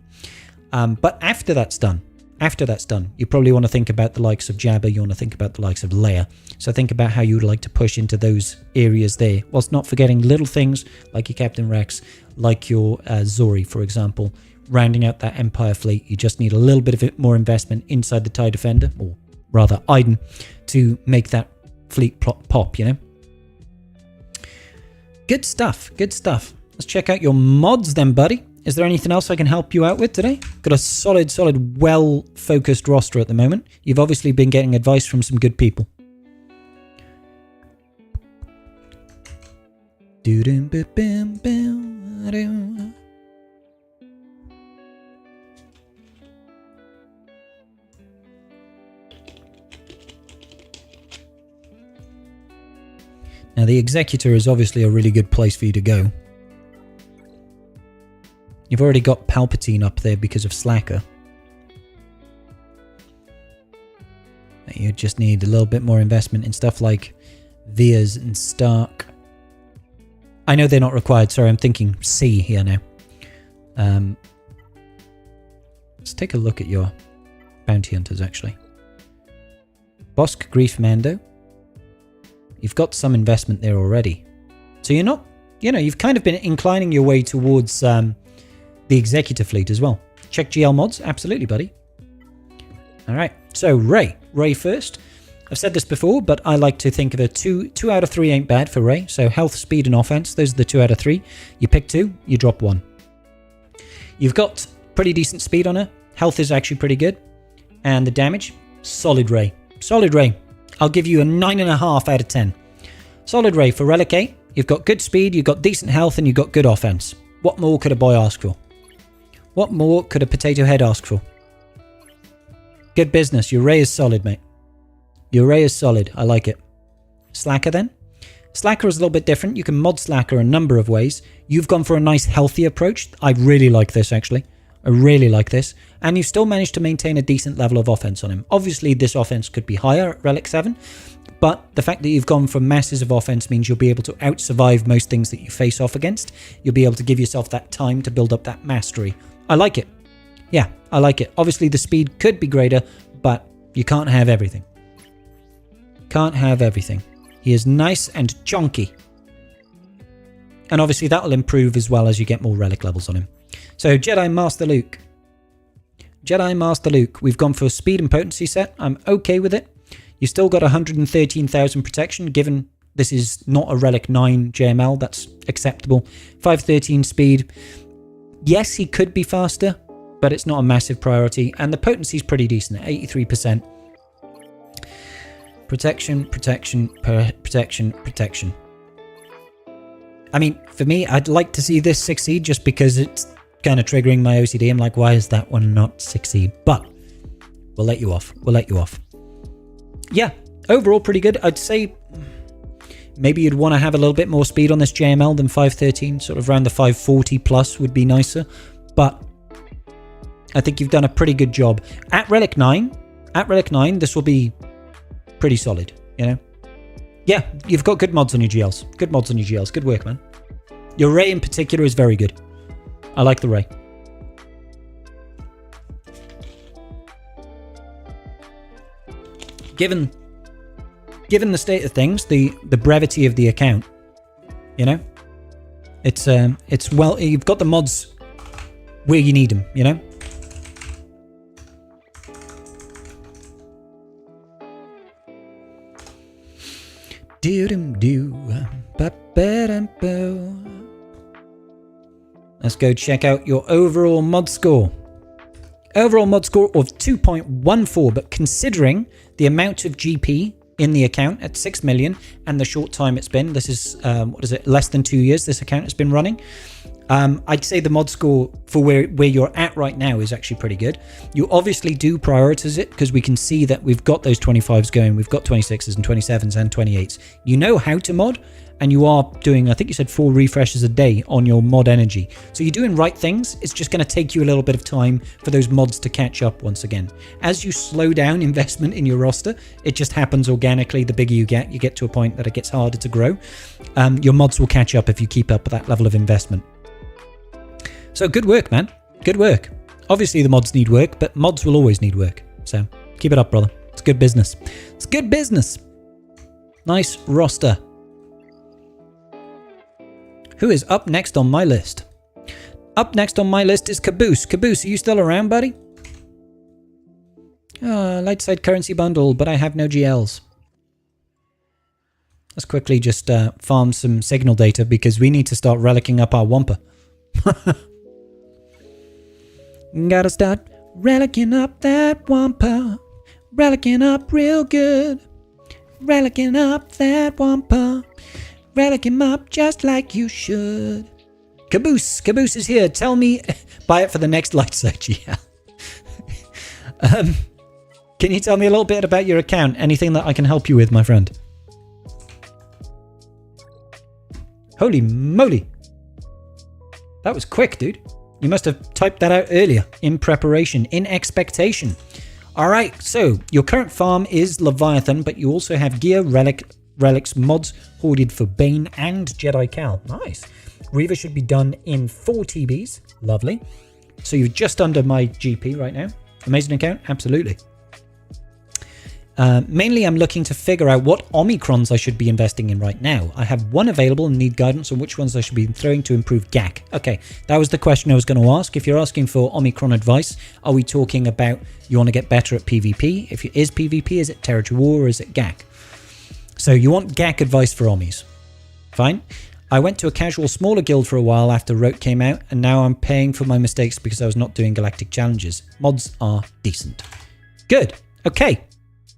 But after that's done, you probably want to think about the likes of Jabba, you want to think about the likes of Leia. So think about how you would like to push into those areas there, whilst not forgetting little things like your Captain Rex, like your Zori, for example. Rounding out that Empire fleet, you just need a little bit of more investment inside the TIE Defender, or rather Iden, to make that fleet pop, you know? Good stuff, good stuff. Let's check out your mods then, buddy. Is there anything else I can help you out with today? Got a solid, well-focused roster at the moment. You've obviously been getting advice from some good people. Now, the Executor is obviously a really good place for you to go. You've already got Palpatine up there because of Slacker. You just need a little bit more investment in stuff like Veers and Stark. I know they're not required. Sorry, I'm thinking C here now. Let's take a look at your bounty hunters, actually. Bosk, Grief, Mando. You've got some investment there already. So you're not, you've kind of been inclining your way towards the Executor fleet as well. Check GL mods. Absolutely, buddy. All right. So Rey. Rey first. I've said this before, but I like to think of a 2 out of 3 ain't bad for Rey. So health, speed, and offense. Those are the 2 out of 3. You pick 2, you drop 1. You've got pretty decent speed on her. Health is actually pretty good. And the damage, solid Rey. Solid Rey. I'll give you a 9.5 out of 10. Solid Rey for Relic 8. You've got good speed, you've got decent health, and you've got good offense. What more could a boy ask for? What more could a potato head ask for? Good business. Your Rey is solid, mate. Your Rey is solid. I like it. Slacker then? Slacker is a little bit different. You can mod Slacker a number of ways. You've gone for a nice healthy approach. I really like this, actually. I really like this. And you've still managed to maintain a decent level of offense on him. Obviously, this offense could be higher at Relic 7. But the fact that you've gone for masses of offense means you'll be able to out-survive most things that you face off against. You'll be able to give yourself that time to build up that mastery. I like it. Yeah, I like it. Obviously, the speed could be greater, but you can't have everything. Can't have everything. He is nice and chunky. And obviously, that will improve as well as you get more Relic levels on him. So, Jedi Master Luke. Jedi Master Luke. We've gone for a speed and potency set. I'm okay with it. You've still got 113,000 protection, given this is not a Relic 9 JML. That's acceptable. 513 speed. Yes, he could be faster, but it's not a massive priority. And the potency is pretty decent at 83%. Protection, protection, protection, protection. I mean, for me, I'd like to see this succeed just because it's kind of triggering my OCD. I'm like, why is that one not succeed? But we'll let you off. We'll let you off. Yeah, overall pretty good. I'd say maybe you'd want to have a little bit more speed on this JML than 513. Sort of around the 540 plus would be nicer. But I think you've done a pretty good job. At Relic 9, this will be pretty solid, Yeah, you've got good mods on your GLs. Good mods on your GLs. Good work, man. Your Rey in particular is very good. I like the Rey. Given the state of things, the brevity of the account, it's well, you've got the mods where you need them, Let's go check out your overall mod score. Overall mod score of 2.14, but considering the amount of GP in the account at 6 million and the short time it's been, this is, less than 2 years this account has been running. I'd say the mod score for where you're at right now is actually pretty good. You obviously do prioritize it because we can see that we've got those 25s going. We've got 26s and 27s and 28s. You know how to mod, and you are doing, I think you said 4 refreshes a day on your mod energy. So you're doing right things. It's just going to take you a little bit of time for those mods to catch up once again. As you slow down investment in your roster, it just happens organically. The bigger you get to a point that it gets harder to grow. Your mods will catch up if you keep up with that level of investment. So good work, man. Good work. Obviously the mods need work, but mods will always need work. So keep it up, brother. It's good business. It's good business. Nice roster. Who is up next on my list? Up next on my list is Caboose. Caboose, are you still around, buddy? Light side currency bundle, but I have no GLs. Let's quickly just farm some signal data because we need to start relicking up our Wampa. Gotta start relicking up that wampa. Relicking up real good. Relicking up that wampa. Relic him up just like you should. Caboose. Caboose is here. Tell me. Buy it for the next light search. Yeah. Can you tell me a little bit about your account? Anything that I can help you with, my friend? Holy moly. That was quick, dude. You must have typed that out earlier. In preparation. In expectation. Alright, so your current farm is Leviathan, but you also have gear, relics, mods, hoarded for Bane and Jedi Cal. Nice. Reaver should be done in 4 TBs. Lovely. So you're just under my GP right now. Amazing account? Absolutely. Mainly I'm looking to figure out what Omicrons I should be investing in right now. I have one available and need guidance on which ones I should be throwing to improve GAC. Okay, that was the question I was going to ask. If you're asking for Omicron advice, are we talking about you want to get better at PvP? If it is PvP, is it Territory War or is it GAC? So you want GAC advice for Omis. Fine. I went to a casual smaller guild for a while after Rote came out, and now I'm paying for my mistakes because I was not doing galactic challenges. Mods are decent. Good. Okay.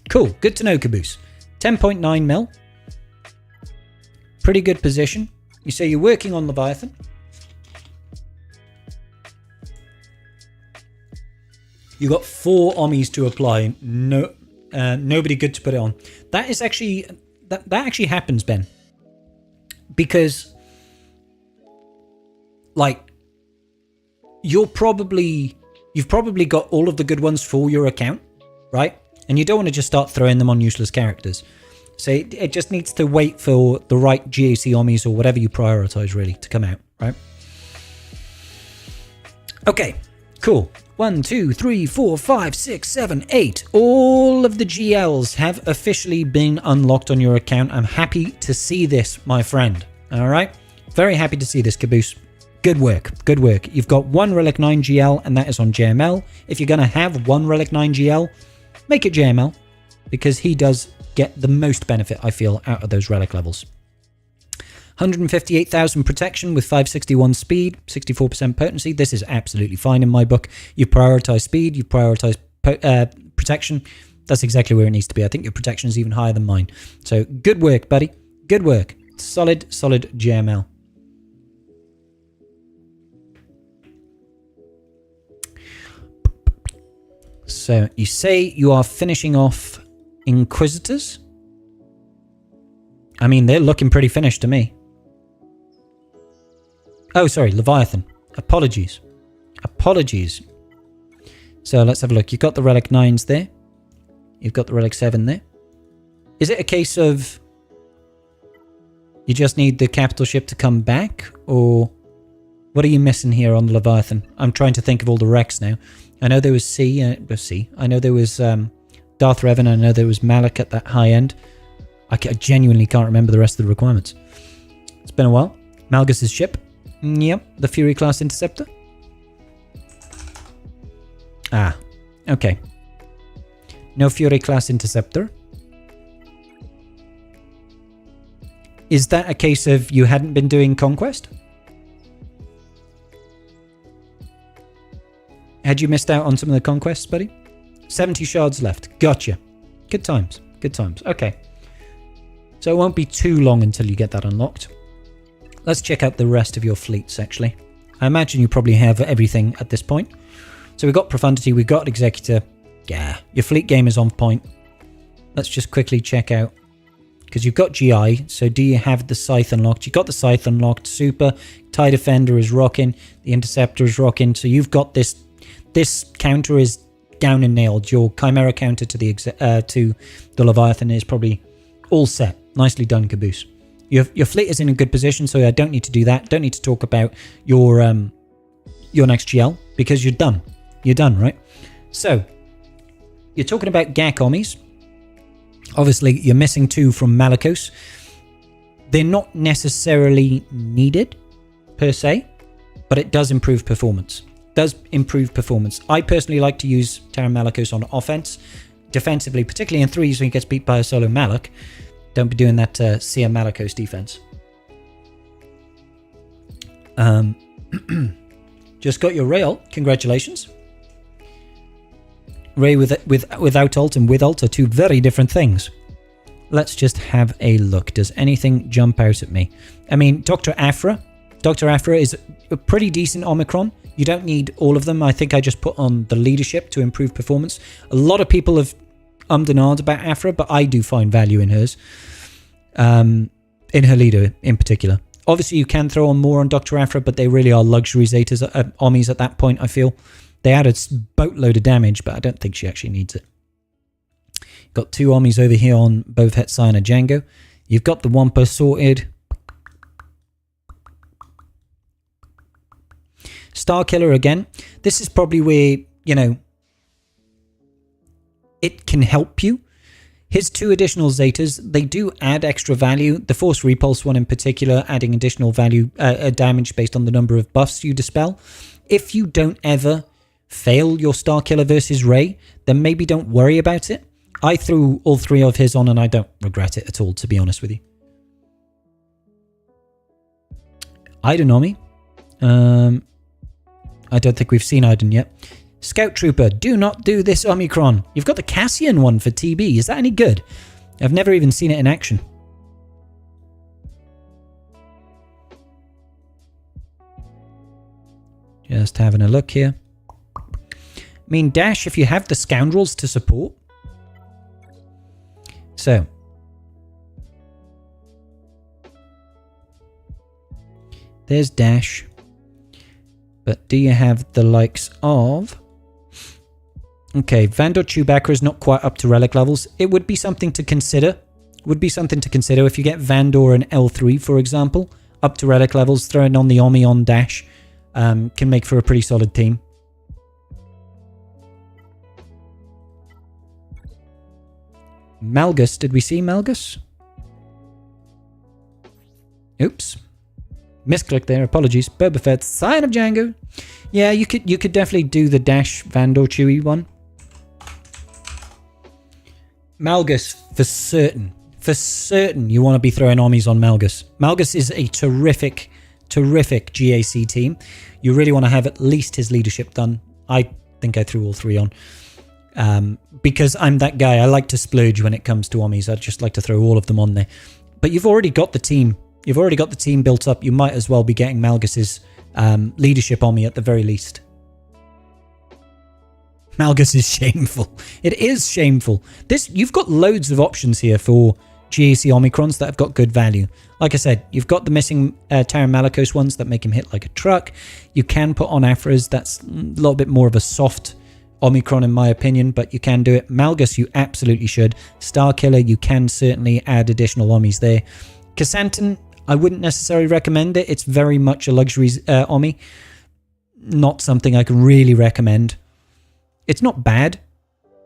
Cool. Good to know, Caboose. 10.9 mil. Pretty good position. You say you're working on Leviathan. You got 4 Omis to apply. No, nobody good to put it on. That is actually that actually happens, Ben. Because, like, you've probably got all of the good ones for your account, right? And you don't want to just start throwing them on useless characters. So it just needs to wait for the right GAC Omis or whatever you prioritize, really, to come out, right? Okay, cool. 1, 2, 3, 4, 5, 6, 7, 8. All of the GLs have officially been unlocked on your account. I'm happy to see this, my friend. All right? Very happy to see this, Caboose. Good work. Good work. You've got 1 Relic 9 GL, and that is on JML. If you're going to have 1 Relic 9 GL, make it JML, because he does get the most benefit, I feel, out of those Relic levels. 158,000 protection with 561 speed, 64% potency. This is absolutely fine in my book. You prioritize speed, you prioritize protection. That's exactly where it needs to be. I think your protection is even higher than mine. So good work, buddy. Good work. Solid JML. So you say you are finishing off Inquisitors? I mean, they're looking pretty finished to me. Oh, sorry, Leviathan. Apologies. So let's have a look. You've got the Relic 9s there. You've got the Relic 7 there. Is it a case of you just need the capital ship to come back? Or what are you missing here on the Leviathan? I'm trying to think of all the wrecks now. I know there was C. I know there was Darth Revan. I know there was Malak at that high end. I genuinely can't remember the rest of the requirements. It's been a while. Malgus's ship. Yep, the Fury class interceptor. Ah, okay. No Fury class interceptor. Is that a case of you hadn't been doing Conquest? Had you missed out on some of the conquests, buddy? 70 shards left. Gotcha. Good times. Good times. Okay. So it won't be too long until you get that unlocked. Let's check out the rest of your fleets, actually. I imagine you probably have everything at this point. So we've got Profundity, we've got Executor. Yeah, your fleet game is on point. Let's just quickly check out. Because you've got GI, so do you have the Scythe unlocked? You've got the Scythe unlocked. Super. TIE Defender is rocking. The Interceptor is rocking. So you've got this. This counter is down and nailed. Your Chimera counter to the Leviathan is probably all set. Nicely done, Caboose. Your fleet is in a good position, so I don't need to do that. Don't need to talk about your next GL, because you're done. You're done, right? So, you're talking about GAC Omis. Obviously, you're missing 2 from Malakos. They're not necessarily needed, per se, but it does improve performance. I personally like to use Terra Malakos on offense. Defensively, particularly in 3s when he gets beat by a solo Malak. Don't be doing that Sia Malakos defense. Just got your rail. Congratulations. Ray without ult and with ult are two very different things. Let's just have a look. Does anything jump out at me? I mean, Dr. Aphra. Dr. Aphra is a pretty decent Omicron. You don't need all of them. I think I just put on the leadership to improve performance. A lot of people have ummed and ahed about Aphra, but I do find value in hers. In her leader in particular. Obviously, you can throw on more on Dr. Aphra, but they really are luxury Zetas, Ommis at that point, I feel. They add a boatload of damage, but I don't think she actually needs it. Got two Ommis over here on both Het'Sai and Django. You've got the Wampa sorted. Star Killer again. This is probably where, you know, it can help you. His two additional Zetas, they do add extra value. The Force Repulse one in particular, adding additional value, damage based on the number of buffs you dispel. If you don't ever fail your Star Killer versus Rey, then maybe don't worry about it. I threw all three of his on and I don't regret it at all, to be honest with you. Iden Ommi. I don't think we've seen Iden yet. Scout Trooper, do not do this Omicron. You've got the Cassian one for TB. Is that any good? I've never even seen it in action. Just having a look here. I mean, Dash, if you have the Scoundrels to support. So. There's Dash. But do you have the likes of... Okay, Vandor Chewbacca is not quite up to Relic levels. It would be something to consider. Would be something to consider if you get Vandor and L3, for example, up to Relic levels, throwing on the Ommi on Dash can make for a pretty solid team. Malgus, did we see Malgus? Oops. Misclick there, apologies. Boba Fett, Sign of Django. Yeah, you could definitely do the Dash Vandor Chewie one. Malgus, for certain you want to be throwing Ommis on Malgus. Malgus is a terrific GAC team. You really want to have at least his leadership done. I think I threw all three on. Because I'm that guy. I like to splurge when it comes to Ommis. I'd just like to throw all of them on there. But you've already got the team. You've already got the team built up. You might as well be getting Malgus's leadership Ommi at the very least. Malgus is shameful. It is shameful. You've got loads of options here for GAC Omicrons that have got good value. Like I said, you've got the missing Taron Malicos ones that make him hit like a truck. You can put on Aphras. That's a little bit more of a soft Omicron in my opinion, but you can do it. Malgus, you absolutely should. Star Killer, you can certainly add additional Ommis there. Kasantan, I wouldn't necessarily recommend it. It's very much a luxury Ommi. Not something I can really recommend. It's not bad,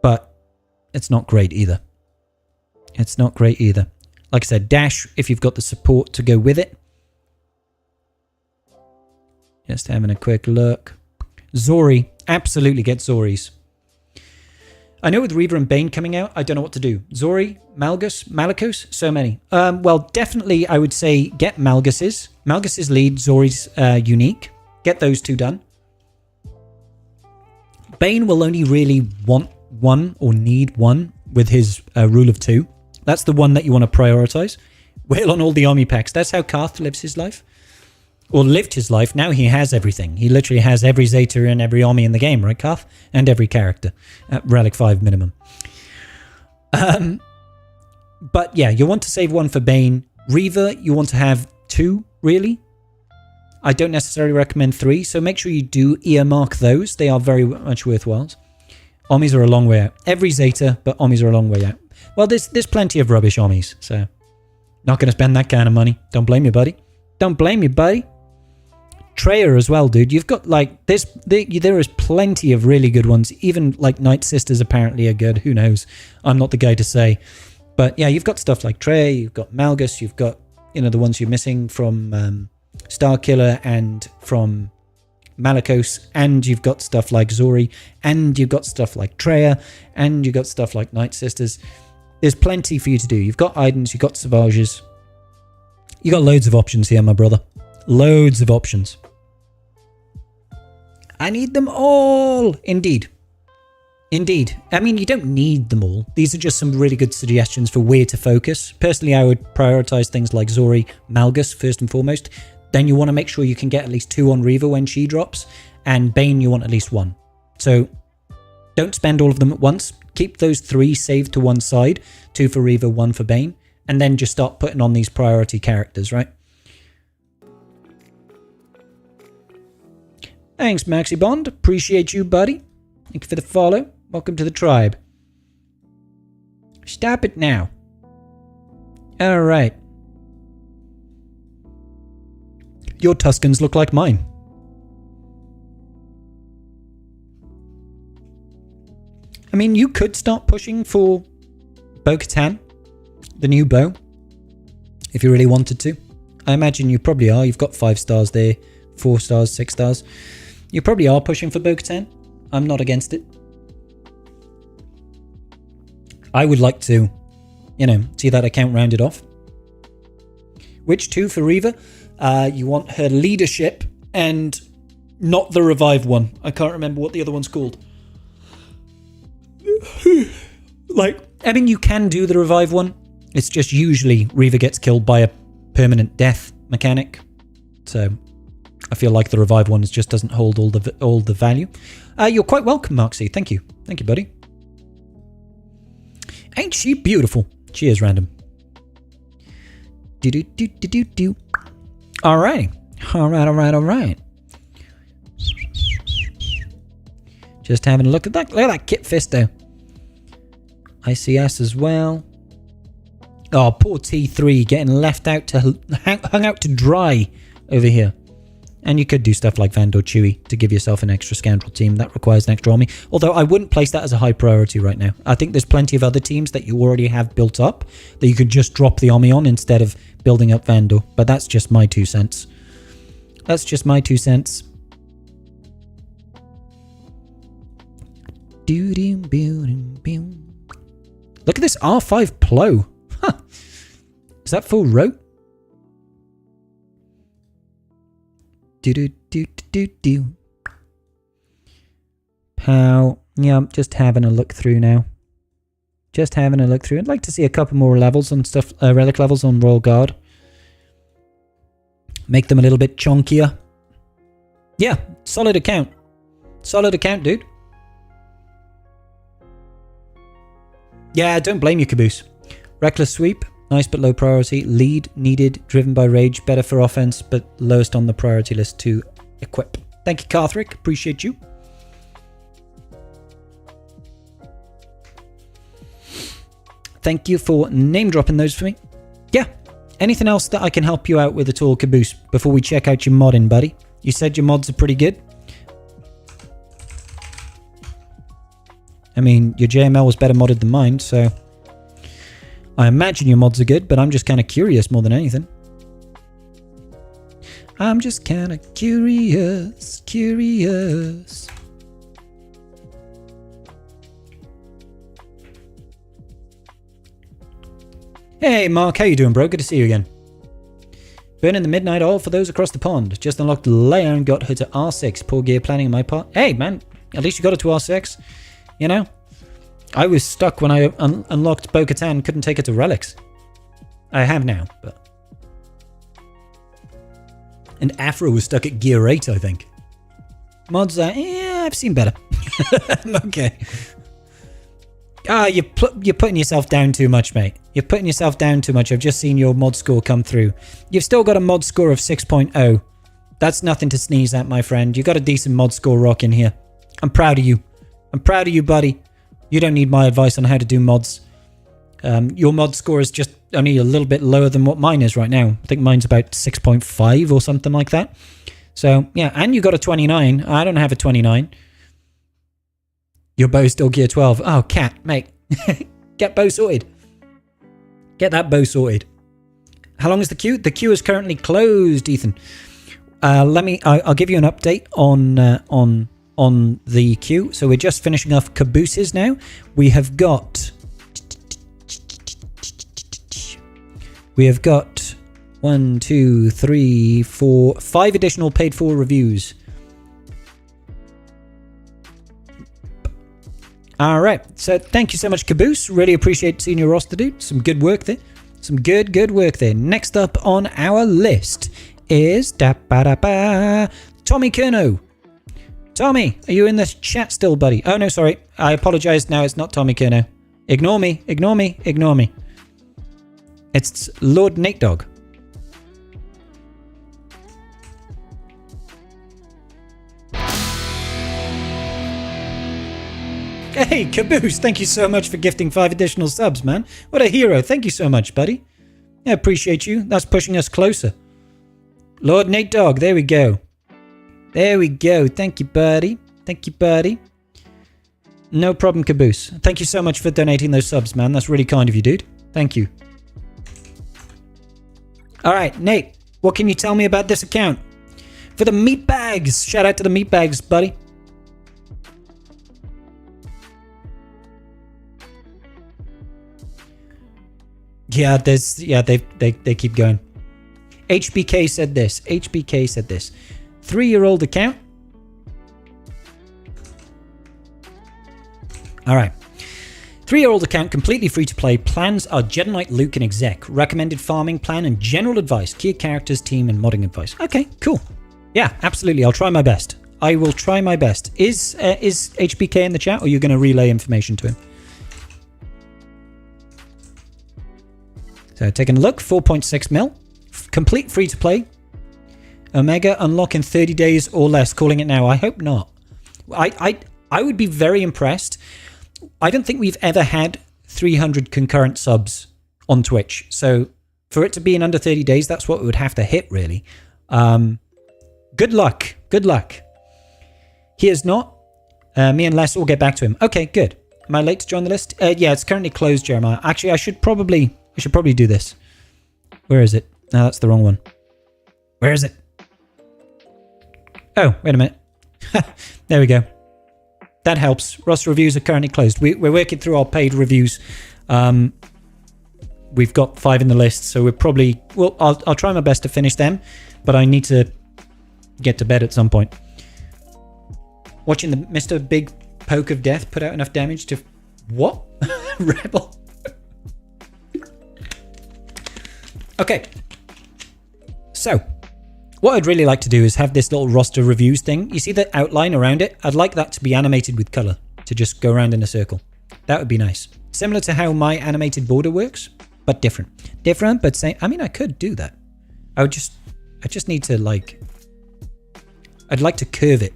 but it's not great either. It's not great either. Like I said, Dash, if you've got the support to go with it. Just having a quick look. Zori, absolutely get Zoris. I know with Reaver and Bane coming out, I don't know what to do. Zori, Malgus, Malicos, so many. Well, definitely I would say get Malgus's. Malgus's lead, Zori's unique. Get those two done. Bane will only really want one or need one with his rule of two. That's the one that you want to prioritize. Wail on all the Omni packs. That's how Karth lives his life. Or lived his life. Now he has everything. He literally has every Zeta and every Omni in the game, right, Karth? And every character. At Relic 5 minimum. But yeah, you want to save one for Bane. Reaver, you want to have two, really. I don't necessarily recommend three, so make sure you do earmark those. They are very much worthwhile. Ommis are a long way out. Every Zeta, but Ommis are a long way out. Well, there's plenty of rubbish Ommis, so not going to spend that kind of money. Don't blame you, buddy. Don't blame you, buddy. Treya as well, dude. You've got like there is plenty of really good ones. Even like Night Sisters apparently are good. Who knows? I'm not the guy to say. But yeah, you've got stuff like Treya, you've got Malgus, you've got, you know, the ones you're missing from Star Killer and from Malicos, and you've got stuff like Zori, and you've got stuff like Treya, and you've got stuff like Night Sisters. There's plenty for you to do. You've got Idens, you've got Savages. You got loads of options here, my brother. Loads of options. I need them all. Indeed. Indeed. I mean, you don't need them all. These are just some really good suggestions for where to focus. Personally, I would prioritize things like Zori, Malgus first and foremost. Then you want to make sure you can get at least 2 on Reaver when she drops. And Bane, you want at least 1. So don't spend all of them at once. Keep those 3 saved to one side. 2 for Reaver, 1 for Bane. And then just start putting on these priority characters, right? Thanks, Maxi Bond. Appreciate you, buddy. Thank you for the follow. Welcome to the tribe. Stop it now. Alright. Your Tuscans look like mine. I mean, you could start pushing for Bo-Katan, the new bow, if you really wanted to. I imagine you probably are. You've got 5 stars there, 4 stars, 6 stars. You probably are pushing for Bo-Katan. I'm not against it. I would like to, see that account rounded off. Which 2 for Reaver? You want her leadership and not the revive one. I can't remember what the other one's called. You can do the revive one. It's just usually Reaver gets killed by a permanent death mechanic. So I feel like the revive one just doesn't hold all the value. You're quite welcome, Marksy. Thank you. Thank you, buddy. Ain't she beautiful? She is random. Do. Alright. Alright. Just having a look at that. Look at that Kit Fisto. ICS as well. Oh, poor T3 getting left out to hung out to dry over here. And you could do stuff like Vandor Chewy to give yourself an extra scoundrel team. That requires an extra army. Although I wouldn't place that as a high priority right now. I think there's plenty of other teams that you already have built up that you could just drop the army on instead of building up Vandor. But that's just my 2 cents. That's just my 2 cents. Look at this R5 Plo. Huh. Is that full rote? Do. Pow. Yeah, I'm just having a look through now. I'd like to see a couple more levels on stuff, relic levels on Royal Guard. Make them a little bit chunkier. Yeah, solid account. Solid account, dude. Yeah, don't blame you, Caboose. Reckless Sweep. Nice but low priority. Lead needed, driven by rage. Better for offense, but lowest on the priority list to equip. Thank you, Carthrick. Appreciate you. Thank you for name dropping those for me. Yeah. Anything else that I can help you out with at all, Caboose, before we check out your modding, buddy? You said your mods are pretty good. I mean, your JML was better modded than mine, so I imagine your mods are good, but I'm just kind of curious more than anything. I'm just kind of curious. Hey, Mark, how you doing, bro? Good to see you again. Burning the midnight oil for those across the pond. Just unlocked Leia and got her to R6. Poor gear planning on my part. Hey, man, at least you got her to R6. You know? I was stuck when I unlocked Bo-Katan, couldn't take her to relics. I have now, but... And Afro was stuck at gear 8, I think. Mods are... yeah, I've seen better. Okay. Ah, you're putting yourself down too much, mate. You're putting yourself down too much. I've just seen your mod score come through. You've still got a mod score of 6.0. That's nothing to sneeze at, my friend. You got a decent mod score rocking here. I'm proud of you. I'm proud of you, buddy. You don't need my advice on how to do mods. Your mod score is just only a little bit lower than what mine is right now. I think mine's about 6.5 or something like that. So, yeah, and you got a 29. I don't have a 29. Your bow's still gear 12. Oh, cat, mate. Get bow sorted. Get that bow sorted. How long is the queue? The queue is currently closed, Ethan. I'll give you an update on the queue. So we're just finishing off cabooses now. We have got 1, 2, 3, 4, 5 additional paid for reviews. All right. So thank you so much, Caboose. Really appreciate seeing your roster, dude. Some good work there. Some good work there. Next up on our list is Tommy Kerno. Tommy, are you in the chat still, buddy? Oh, no, sorry. I apologize. No, it's not Tommy Kerno. Ignore me. It's Lord Nate Dog. Hey, Caboose, thank you so much for gifting 5 additional subs, man. What a hero. Thank you so much, buddy. I appreciate you. That's pushing us closer. Lord Nate Dog, there we go. There we go. Thank you, buddy. No problem, Caboose. Thank you so much for donating those subs, man. That's really kind of you, dude. Thank you. All right, Nate, what can you tell me about this account? For the meat bags. Shout out to the meat bags, buddy. Yeah, they keep going. HBK said this. 3-year-old account. All right. 3-year-old account, completely free to play. Plans are Jedi Knight, Luke, and exec. Recommended farming plan and general advice. Key characters, team, and modding advice. Okay, cool. Yeah, absolutely. I'll try my best. I will try my best. Is HBK in the chat, or are you going to relay information to him? So taking a look, 4.6 mil, complete free to play. Omega unlock in 30 days or less. Calling it now. I hope not. I would be very impressed. I don't think we've ever had 300 concurrent subs on Twitch. So for it to be in under 30 days, that's what we would have to hit, really. Good luck. He is not. Me and Les will get back to him. Okay, good. Am I late to join the list? Yeah, it's currently closed, Jeremiah. Actually, I should probably do this. Where is it? No, that's the wrong one. Where is it? Oh, wait a minute. There we go. That helps. Roster reviews are currently closed. We're working through our paid reviews. We've got 5 in the list, so we're probably... Well, I'll try my best to finish them, but I need to get to bed at some point. Watching the Mr. Big Poke of Death put out enough damage to... What? Rebel? Okay. So, what I'd really like to do is have this little roster reviews thing. You see the outline around it? I'd like that to be animated with color, to just go around in a circle. That would be nice. Similar to how my animated border works, but different. Different, but same. I mean, I could do that. I just need to, like... I'd like to curve it.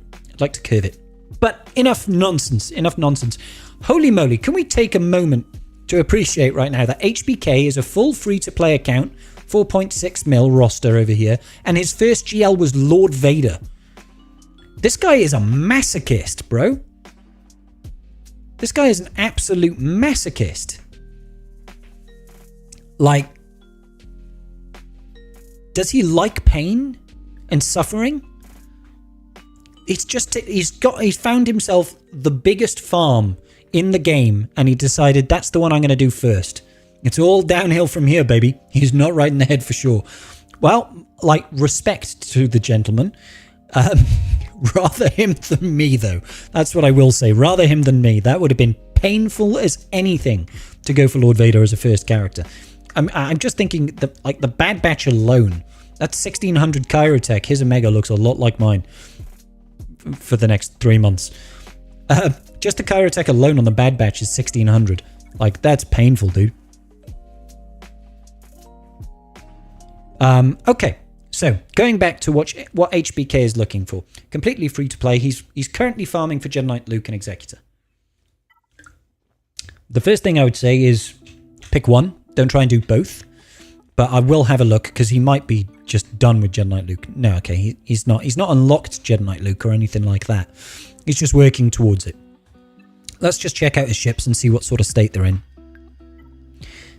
But enough nonsense. Holy moly, can we take a moment to appreciate right now that HBK is a full free-to-play account, 4.6 mil roster over here, and his first GL was Lord Vader. This guy is a masochist, bro. This guy is an absolute masochist. Like, does he like pain and suffering? He's found himself the biggest farm in the game, and he decided that's the one I'm going to do first. It's all downhill from here, baby. He's not right in the head for sure. Well, like, respect to the gentleman. Rather him than me, though. That's what I will say. Rather him than me. That would have been painful as anything to go for Lord Vader as a first character. I'm just thinking that, like, the Bad Batch alone, that's 1600 Chirotech. His Omega looks a lot like mine for the next 3 months. Just the Chirotech alone on the Bad Batch is 1600. Like, that's painful, dude. Okay, so going back to what HBK is looking for. Completely free to play. He's currently farming for Jedi Knight, Luke, and Executor. The first thing I would say is pick one. Don't try and do both. But I will have a look, because he might be just done with Jedi Knight Luke. No, okay, he's not. He's not unlocked Jedi Knight Luke or anything like that. He's just working towards it. Let's just check out his ships and see what sort of state they're in.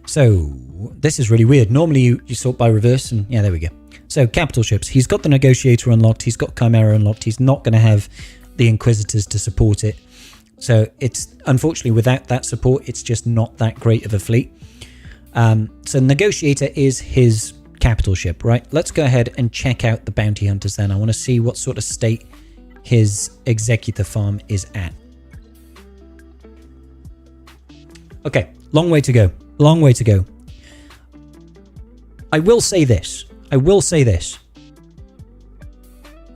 So, this is really weird. Normally you sort by reverse, and yeah, there we go. So, capital ships. He's got the Negotiator unlocked. He's got Chimera unlocked. He's not going to have the Inquisitors to support it. So, it's unfortunately, without that support, it's just not that great of a fleet. So, Negotiator is his capital ship, right? Let's go ahead and check out the Bounty Hunters then. I want to see what sort of state his Executor farm is at. Okay, long way to go. Long way to go. I will say this.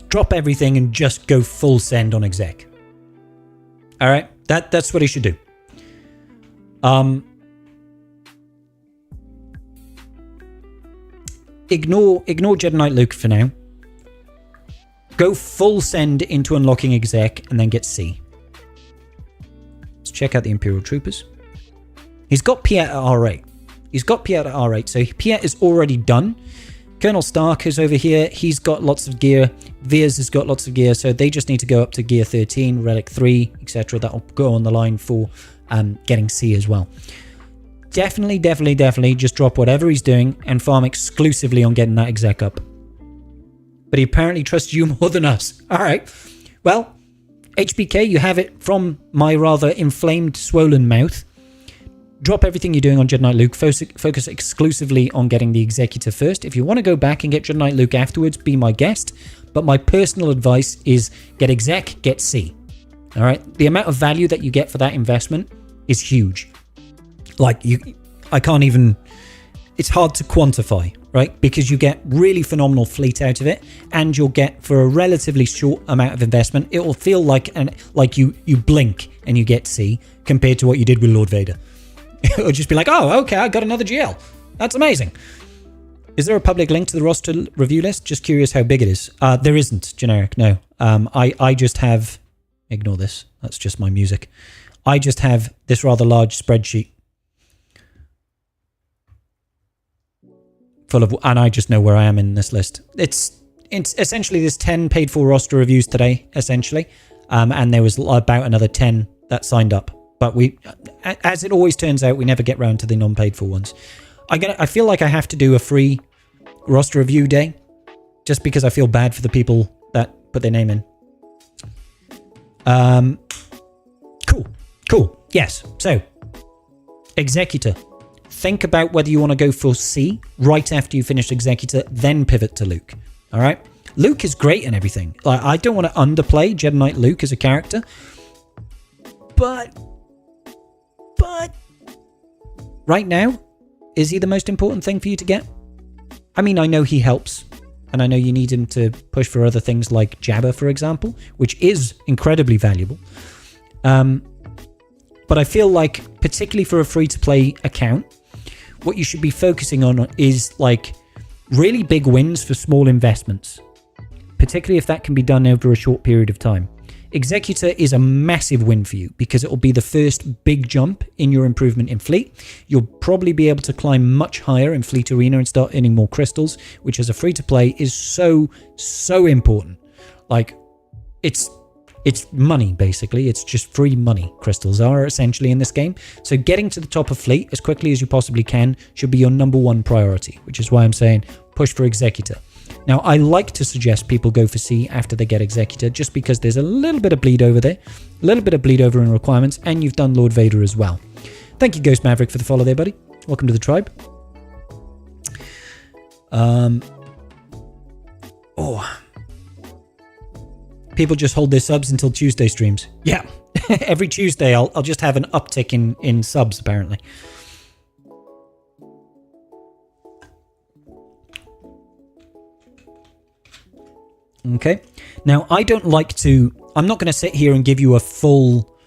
Drop everything and just go full send on exec. All right, that's what he should do. Ignore Jedi Knight Luke for now. Go full send into unlocking exec and then get C. Let's check out the Imperial Troopers. He's got Piet at R8. So Piet is already done. Colonel Stark is over here. He's got lots of gear. Veers has got lots of gear. So they just need to go up to gear 13, Relic 3, etc. That'll go on the line for getting C as well. Definitely just drop whatever he's doing and farm exclusively on getting that exec up. But he apparently trusts you more than us. All right. Well, HBK, you have it from my rather inflamed, swollen mouth. Drop everything you're doing on Jedi Knight Luke. Focus exclusively on getting the Executor first. If you want to go back and get Jedi Knight Luke afterwards, be my guest. But my personal advice is get exec, get C. All right. The amount of value that you get for that investment is huge. I can't even... It's hard to quantify, right? Because you get really phenomenal fleet out of it, and you'll get, for a relatively short amount of investment, it will feel like you blink and you get C compared to what you did with Lord Vader. It'll just be like, oh, okay, I got another GL. That's amazing. Is there a public link to the roster review list? Just curious how big it is. There isn't, generic, no. I just have... Ignore this. That's just my music. I just have this rather large spreadsheet full of... And I just know where I am in this list. It's essentially there's 10 paid for roster reviews today, essentially. And there was about another 10 that signed up. But we, as it always turns out, we never get round to the non-paid for ones. I feel like I have to do a free roster review day, just because I feel bad for the people that put their name in. Cool. Yes. So, Executor. Think about whether you want to go for C right after you finish Executor, then pivot to Luke. All right. Luke is great and everything. I don't want to underplay Jedi Knight Luke as a character, but right now, is he the most important thing for you to get? I mean, I know he helps, and I know you need him to push for other things like Jabba, for example, which is incredibly valuable. But I feel like, particularly for a free-to-play account, what you should be focusing on is like really big wins for small investments, particularly if that can be done over a short period of time. Executor is a massive win for you because it will be the first big jump in your improvement in fleet. You'll probably be able to climb much higher in Fleet Arena and start earning more crystals, which as a free-to-play is so important. Like, it's money, basically. It's just free money. Crystals are essentially in this game. So getting to the top of fleet as quickly as you possibly can should be your number one priority, which is why I'm saying push for Executor. Now, I like to suggest people go for C after they get Executor, just because there's a little bit of bleed over there, a little bit of bleed over in requirements, and you've done Lord Vader as well. Thank you, Ghost Maverick, for the follow there, buddy. Welcome to the tribe. People just hold their subs until Tuesday streams. Yeah, every Tuesday I'll just have an uptick in subs, apparently. Okay, now I don't like to... I'm not going to sit here and give you a full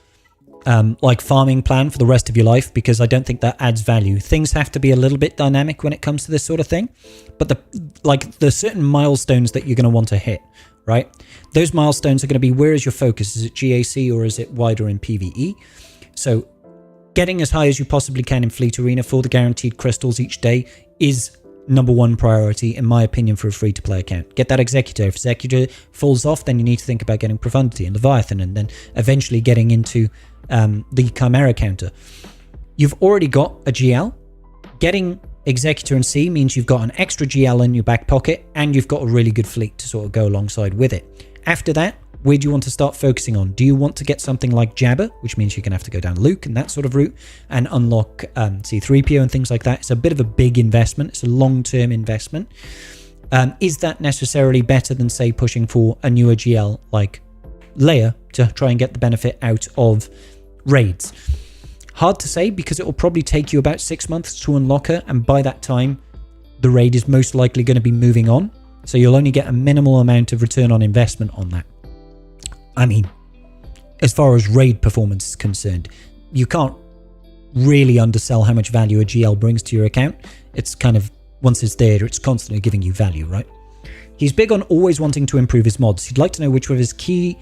farming plan for the rest of your life, because I don't think that adds value. Things have to be a little bit dynamic when it comes to this sort of thing, but the certain milestones that you're going to want to hit, right? Those milestones are going to be, where is your focus? Is it GAC or is it wider in PvE? So getting as high as you possibly can in Fleet Arena for the guaranteed crystals each day is number one priority, in my opinion, for a free-to-play account. Get that Executor. If Executor falls off, then you need to think about getting Profundity and Leviathan, and then eventually getting into the Chimera counter. You've already got a GL. Getting Executor and C means you've got an extra GL in your back pocket, and you've got a really good fleet to sort of go alongside with it. After that, where do you want to start focusing on? Do you want to get something like Jabba, which means you're going to have to go down Luke and that sort of route, and unlock C-3PO and things like that? It's a bit of a big investment. It's a long-term investment. Is that necessarily better than, say, pushing for a newer GL like Leia to try and get the benefit out of raids? Hard to say because it will probably take you about 6 months to unlock her, and by that time, the raid is most likely going to be moving on. So you'll only get a minimal amount of return on investment on that. I mean, as far as raid performance is concerned, you can't really undersell how much value a GL brings to your account. It's kind of, once it's there, it's constantly giving you value, right? He's big on always wanting to improve his mods. He'd like to know which of his key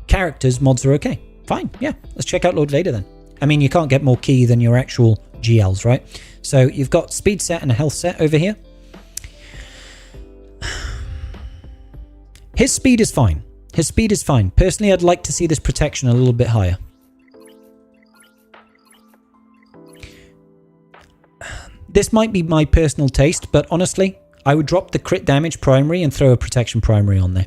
characters mods are okay. Fine, yeah. Let's check out Lord Vader then. I mean, you can't get more key than your actual GLs, right? So you've got speed set and a health set over here. His speed is fine. His speed is fine. Personally, I'd like to see this protection a little bit higher. This might be my personal taste, but honestly, I would drop the crit damage primary and throw a protection primary on there.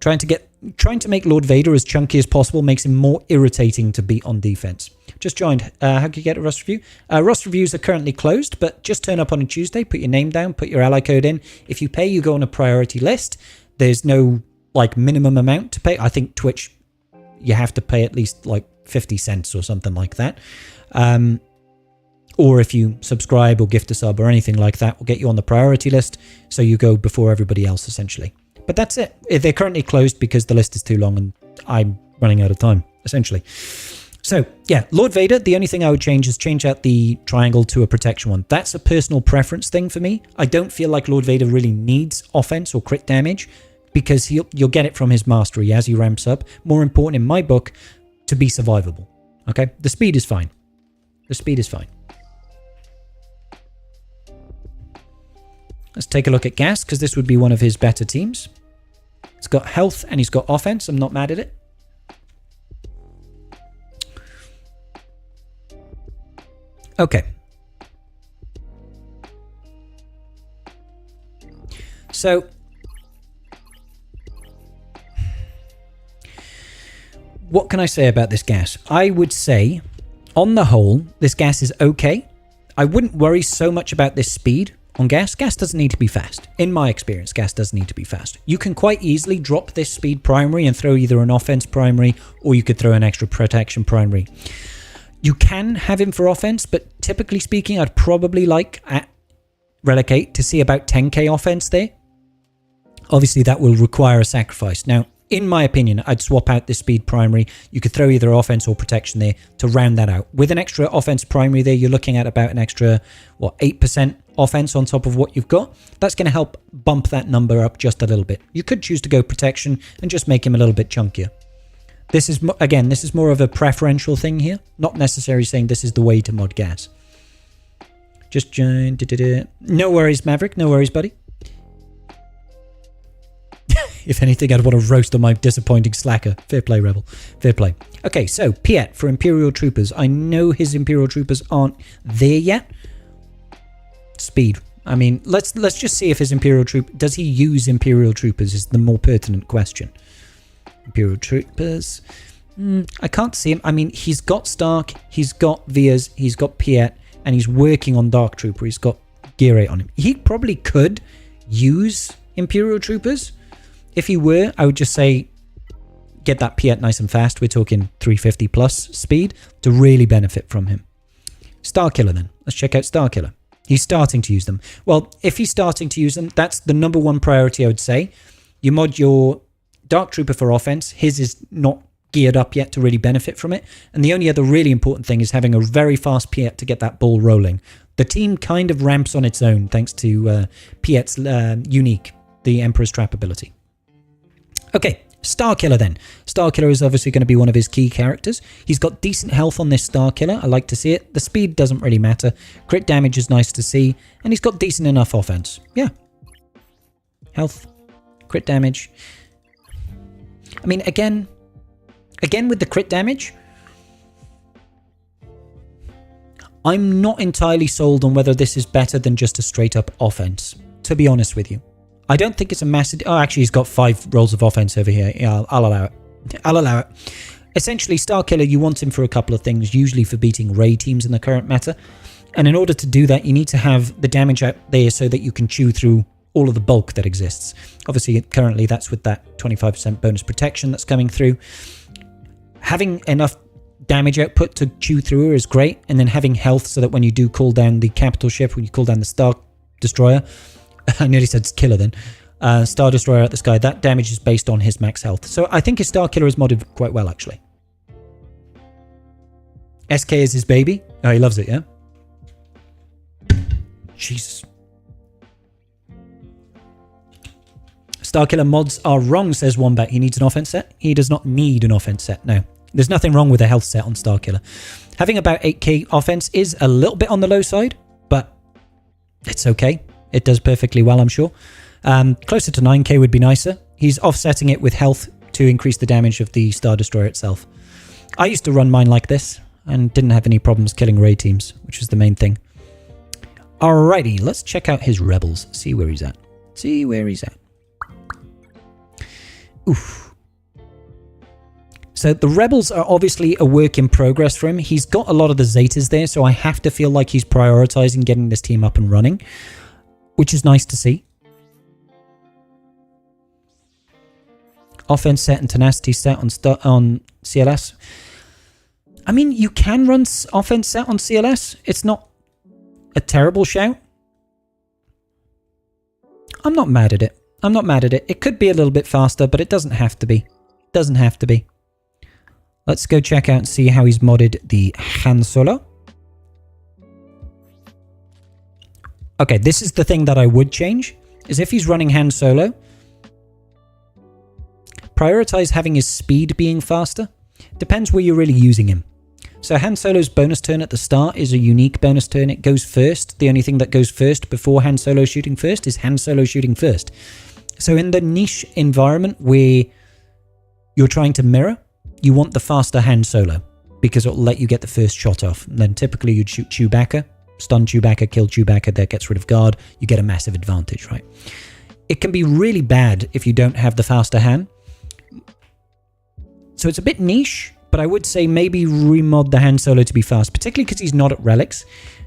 Trying to make Lord Vader as chunky as possible makes him more irritating to beat on defense. Just joined. How can you get a Rust review? Rust reviews are currently closed, but just turn up on a Tuesday, put your name down, put your ally code in. If you pay, you go on a priority list. There's no like minimum amount to pay. I think Twitch, you have to pay at least like 50 cents or something like that. Or if you subscribe or gift a sub or anything like that, we'll get you on the priority list. So you go before everybody else, essentially. But that's it. They're currently closed because the list is too long and I'm running out of time, essentially. So, yeah, Lord Vader, the only thing I would change is change out the triangle to a protection one. That's a personal preference thing for me. I don't feel like Lord Vader really needs offense or crit damage because you'll get it from his mastery as he ramps up. More important in my book, to be survivable. Okay? The speed is fine. The speed is fine. Let's take a look at Gas, because this would be one of his better teams. He's got health and he's got offense. I'm not mad at it. Okay. So, what can I say about this Gas? I would say, on the whole, this Gas is okay. I wouldn't worry so much about this speed. On Gas, Gas doesn't need to be fast. In my experience, Gas doesn't need to be fast. You can quite easily drop this speed primary and throw either an offense primary or you could throw an extra protection primary. You can have him for offense, but typically speaking, I'd probably like at Relic 8 to see about 10k offense there. Obviously, that will require a sacrifice. Now, in my opinion, I'd swap out this speed primary. You could throw either offense or protection there to round that out. With an extra offense primary there, you're looking at about an extra, 8% offense on top of what you've got. That's going to help bump that number up just a little bit. You could choose to go protection and just make him a little bit chunkier. This is, again, this is more of a preferential thing here. Not necessarily saying this is the way to mod Gas. Just join. No worries, Maverick. No worries, buddy. If anything, I'd want to roast on my disappointing slacker. Fair play, Rebel. Fair play. Okay, so Piet for Imperial Troopers. I know his Imperial Troopers aren't there yet. Speed. I mean, let's just see if his Imperial Troop... Does he use Imperial Troopers is the more pertinent question. Imperial Troopers. I can't see him. I mean, he's got Stark, he's got Vias, he's got Piet, and he's working on Dark Trooper. He's got Gear 8 on him. He probably could use Imperial Troopers. If he were, I would just say, get that Piet nice and fast. We're talking 350 plus speed to really benefit from him. Starkiller then. Let's check out Starkiller. He's starting to use them. Well, if he's starting to use them, that's the number one priority, I would say. You mod your Dark Trooper for offense. His is not geared up yet to really benefit from it. And the only other really important thing is having a very fast Piet to get that ball rolling. The team kind of ramps on its own thanks to Piet's unique, the Emperor's Trap ability. Okay, Starkiller then. Starkiller is obviously going to be one of his key characters. He's got decent health on this Starkiller. I like to see it. The speed doesn't really matter. Crit damage is nice to see. And he's got decent enough offense. Yeah. Health. Crit damage. I mean, again with the crit damage, I'm not entirely sold on whether this is better than just a straight up offense, to be honest with you. I don't think it's a massive... Oh, actually, he's got 5 rolls of offense over here. Yeah, I'll allow it. I'll allow it. Essentially, Starkiller, you want him for a couple of things, usually for beating raid teams in the current meta. And in order to do that, you need to have the damage out there so that you can chew through all of the bulk that exists. Obviously, currently, that's with that 25% bonus protection that's coming through. Having enough damage output to chew through her is great, and then having health so that when you do cool down the capital ship, when you cool down the Star Destroyer, I nearly said killer then, Star Destroyer at the sky, that damage is based on his max health. So I think his Star Killer is modded quite well, actually. SK is his baby. Oh, he loves it, yeah? Jesus. Starkiller mods are wrong, says Wombat. He needs an offense set. He does not need an offense set, no. There's nothing wrong with a health set on Starkiller. Having about 8k offense is a little bit on the low side, but it's okay. It does perfectly well, I'm sure. Closer to 9k would be nicer. He's offsetting it with health to increase the damage of the Star Destroyer itself. I used to run mine like this and didn't have any problems killing raid teams, which was the main thing. Alrighty, let's check out his rebels. See where he's at. See where he's at. Oof. So the rebels are obviously a work in progress for him. He's got a lot of the Zetas there, so I have to feel like he's prioritizing getting this team up and running, which is nice to see. Offense set and tenacity set on CLS. I mean, you can run offense set on CLS. It's not a terrible shout. I'm not mad at it. I'm not mad at it. It could be a little bit faster, but it doesn't have to be. Doesn't have to be. Let's go check out and see how he's modded the Han Solo. Okay, this is the thing that I would change, is if he's running Han Solo, prioritize having his speed being faster. Depends where you're really using him. So Han Solo's bonus turn at the start is a unique bonus turn. It goes first. The only thing that goes first before Han Solo shooting first is Han Solo shooting first. So in the niche environment where you're trying to mirror, you want the faster Han Solo because it'll let you get the first shot off. And then typically you'd shoot Chewbacca, stun Chewbacca, kill Chewbacca, that gets rid of guard. You get a massive advantage, right? It can be really bad if you don't have the faster Han. So it's a bit niche, but I would say maybe remod the Han Solo to be fast, particularly because he's not at relics.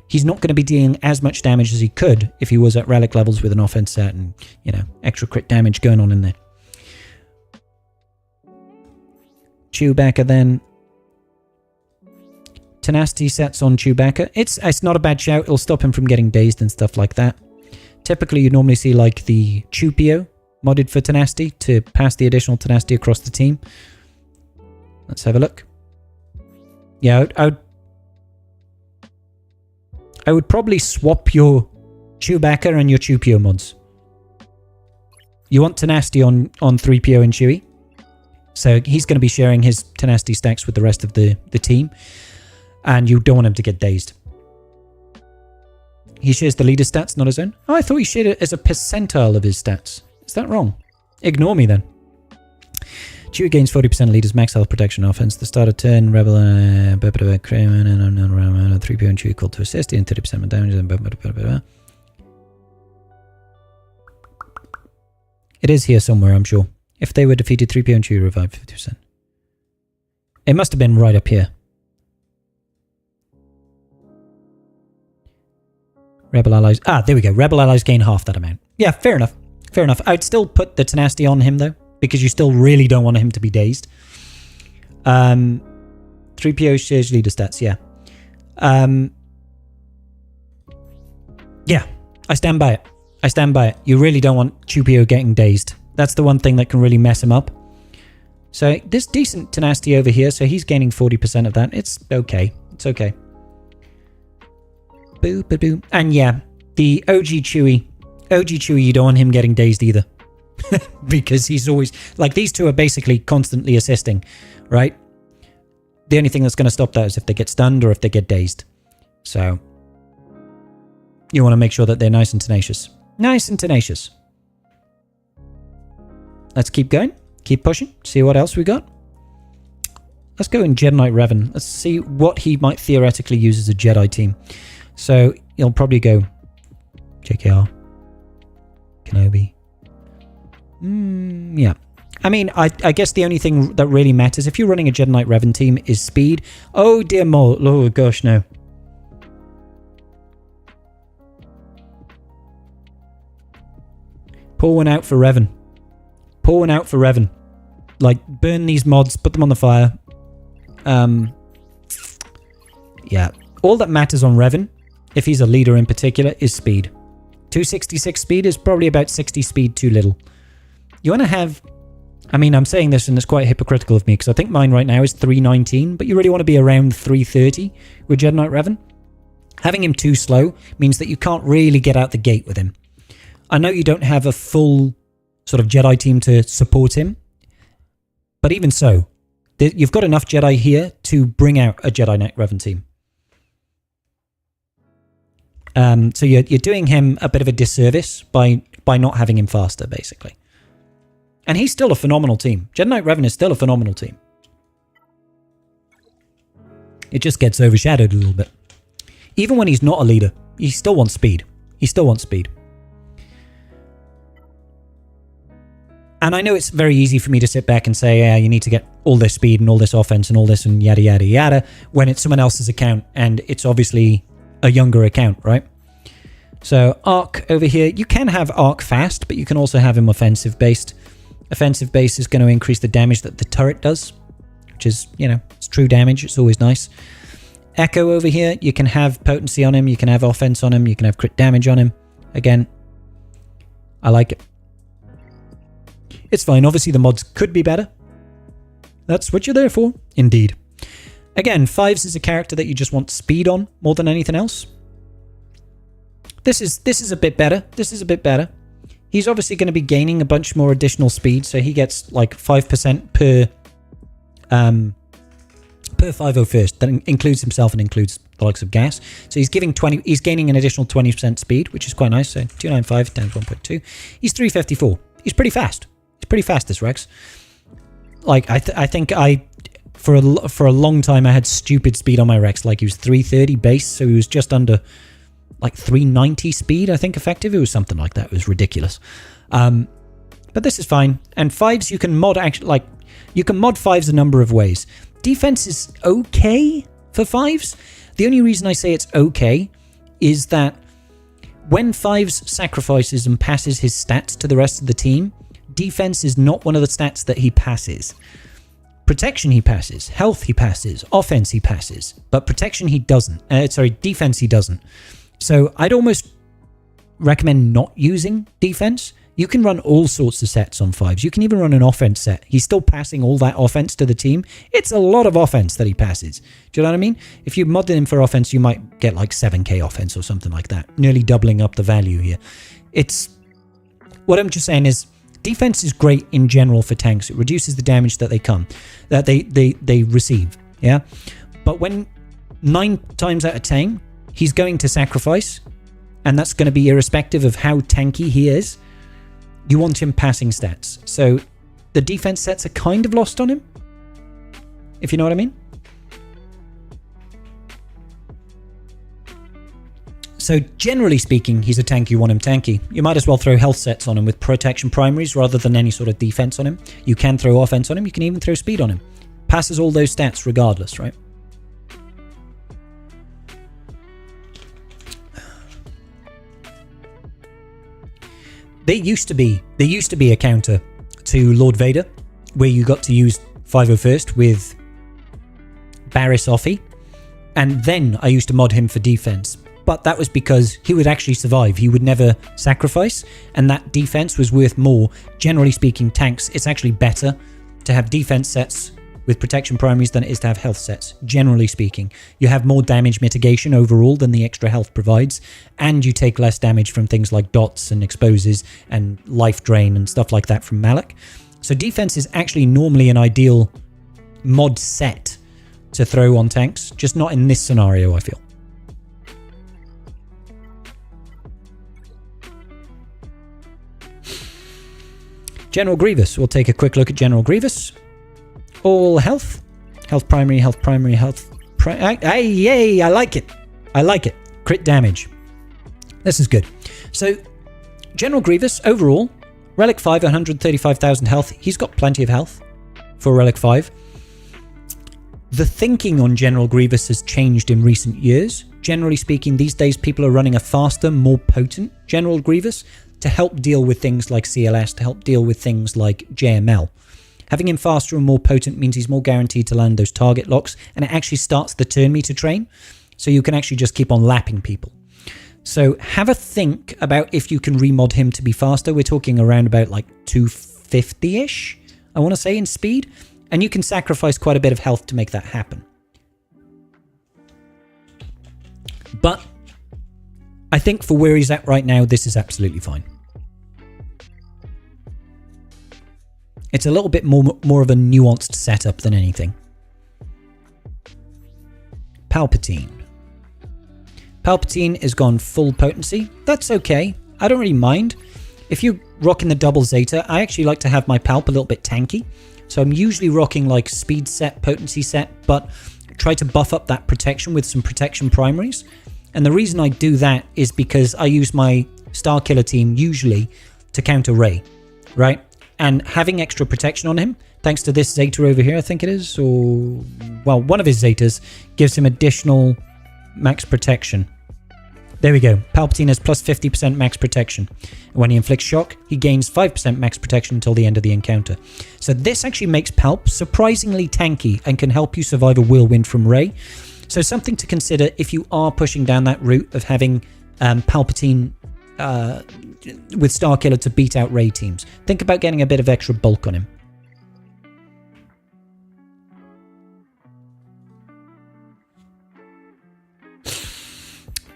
He's not going to be dealing as much damage as he could if he was at relic levels with an offense set and, you know, extra crit damage going on in there. Chewbacca then. Tenacity sets on Chewbacca. It's not a bad shout. It'll stop him from getting dazed and stuff like that. Typically, you'd normally see like the Chewpio modded for Tenacity to pass the additional Tenacity across the team. Let's have a look. Yeah, I would probably swap your Chewbacca and your Chewpio mods. You want Tenacity on 3PO and Chewie. So he's going to be sharing his Tenacity stacks with the rest of the team. And you don't want him to get dazed. He shares the leader stats, not his own. Oh, I thought he shared it as a percentile of his stats. Is that wrong? Ignore me then. Chewie gains 40% leaders max health protection offense. The start of turn, Rebel, Kramer, and 3PO and Chewie called to assist, and 30% more damage. It is here somewhere, I'm sure. If they were defeated, 3PO and Chewie revived 50%. It must have been right up here. Rebel allies. Ah, there we go. Rebel allies gain half that amount. Yeah, fair enough. Fair enough. I'd still put the tenacity on him, though, because you still really don't want him to be dazed. 3PO shares leader stats, yeah. Yeah, I stand by it. I stand by it. You really don't want Chewpio getting dazed. That's the one thing that can really mess him up. So there's decent tenacity over here, so he's gaining 40% of that. It's okay. It's okay. Boo, boo, boo. And yeah, the OG Chewie, you don't want him getting dazed either. Because he's always... Like, these two are basically constantly assisting, right? The only thing that's going to stop that is if they get stunned or if they get dazed. So, you want to make sure that they're nice and tenacious. Nice and tenacious. Let's keep going. Keep pushing. See what else we got. Let's go in Jedi Knight Revan. Let's see what he might theoretically use as a Jedi team. So, he'll probably go JKR, Kenobi. Yeah. I mean, I guess the only thing that really matters if you're running a Jedi Knight Revan team is speed. Oh, dear Mole. Oh, gosh, no. Pour one out for Revan. Pour one out for Revan. Like, burn these mods, put them on the fire. Yeah. All that matters on Revan, if he's a leader in particular, is speed. 266 speed is probably about 60 speed too little. You want to have... I mean, I'm saying this and it's quite hypocritical of me because I think mine right now is 319, but you really want to be around 330 with Jedi Knight Revan. Having him too slow means that you can't really get out the gate with him. I know you don't have a full sort of Jedi team to support him, but even so, you've got enough Jedi here to bring out a Jedi Knight Revan team. So you're doing him a bit of a disservice by not having him faster, basically. And he's still a phenomenal team. Jedi Knight Revan is still a phenomenal team. It just gets overshadowed a little bit. Even when he's not a leader, he still wants speed. He still wants speed. And I know it's very easy for me to sit back and say, yeah, you need to get all this speed and all this offense and all this and yada, yada, yada, when it's someone else's account and it's obviously a younger account, right? So Arc over here, you can have Arc fast, but you can also have him offensive based. Offensive base is going to increase the damage that the turret does, which is, you know, it's true damage. It's always nice. Echo over here, you can have potency on him. You can have offense on him. You can have crit damage on him. Again, I like it. It's fine. Obviously, the mods could be better. That's what you're there for. Indeed. Again, Fives is a character that you just want speed on more than anything else. This is a bit better. This is a bit better. He's obviously going to be gaining a bunch more additional speed, so he gets like 5% per 501st. That includes himself and includes the likes of gas. So he's gaining an additional 20% speed, which is quite nice. So 295 times 1.2. He's 354. He's pretty fast. He's pretty fast, this Rex. Like I think for a long time I had stupid speed on my Rex. Like he was 330 base, so he was just under like 390 speed, I think, effective. It was something like that. It was ridiculous. But this is fine. And Fives, you can mod you can mod Fives a number of ways. Defense is okay for Fives. The only reason I say it's okay is that when Fives sacrifices and passes his stats to the rest of the team, defense is not one of the stats that he passes. Protection he passes, health he passes, offense he passes, but protection he doesn't. Defense he doesn't. So I'd almost recommend not using defense. You can run all sorts of sets on Fives. You can even run an offense set. He's still passing all that offense to the team. It's a lot of offense that he passes. Do you know what I mean? If you modded him for offense, you might get like 7k offense or something like that, nearly doubling up the value here. What I'm just saying is defense is great in general for tanks. It reduces the damage that they receive. Yeah. But when 9 times out of 10, he's going to sacrifice, and that's going to be irrespective of how tanky he is. You want him passing stats. So the defense sets are kind of lost on him, if you know what I mean. So generally speaking, he's a tank. You want him tanky. You might as well throw health sets on him with protection primaries rather than any sort of defense on him. You can throw offense on him. You can even throw speed on him. Passes all those stats regardless, right? There used to be a counter to Lord Vader where you got to use 501st with Barriss Offee, and then I used to mod him for defense. But that was because he would actually survive. He would never sacrifice, and that defense was worth more. Generally speaking, tanks, it's actually better to have defense sets with protection primaries than it is to have health sets. Generally speaking, you have more damage mitigation overall than the extra health provides, and you take less damage from things like dots and exposes and life drain and stuff like that from Malak. So defense is actually normally an ideal mod set to throw on tanks, just not in this scenario, I feel. General Grievous. We'll take a quick look at General Grievous. All health. Health primary, health primary, health... Yay! I like it. I like it. Crit damage. This is good. So, General Grievous, overall, Relic 5, 135,000 health. He's got plenty of health for Relic 5. The thinking on General Grievous has changed in recent years. Generally speaking, these days people are running a faster, more potent General Grievous to help deal with things like CLS, to help deal with things like JML. Having him faster and more potent means he's more guaranteed to land those target locks, and it actually starts the turn meter train, so you can actually just keep on lapping people. So have a think about if you can remod him to be faster. We're talking around about like 250-ish, I want to say, in speed, and you can sacrifice quite a bit of health to make that happen. But I think for where he's at right now, this is absolutely fine. It's a little bit more of a nuanced setup than anything. Palpatine. Palpatine has gone full potency. That's okay. I don't really mind. If you're rocking the double Zeta, I actually like to have my Palp a little bit tanky. So I'm usually rocking like speed set, potency set, but try to buff up that protection with some protection primaries. And the reason I do that is because I use my Star Killer team usually to counter Rey, right? And having extra protection on him, thanks to this Zeta over here, I think it is, or, well, one of his Zetas gives him additional max protection. There we go. Palpatine has plus 50% max protection. And when he inflicts shock, he gains 5% max protection until the end of the encounter. So this actually makes Palp surprisingly tanky and can help you survive a whirlwind from Rey. So something to consider if you are pushing down that route of having Palpatine with Starkiller to beat out Rey teams. Think about getting a bit of extra bulk on him.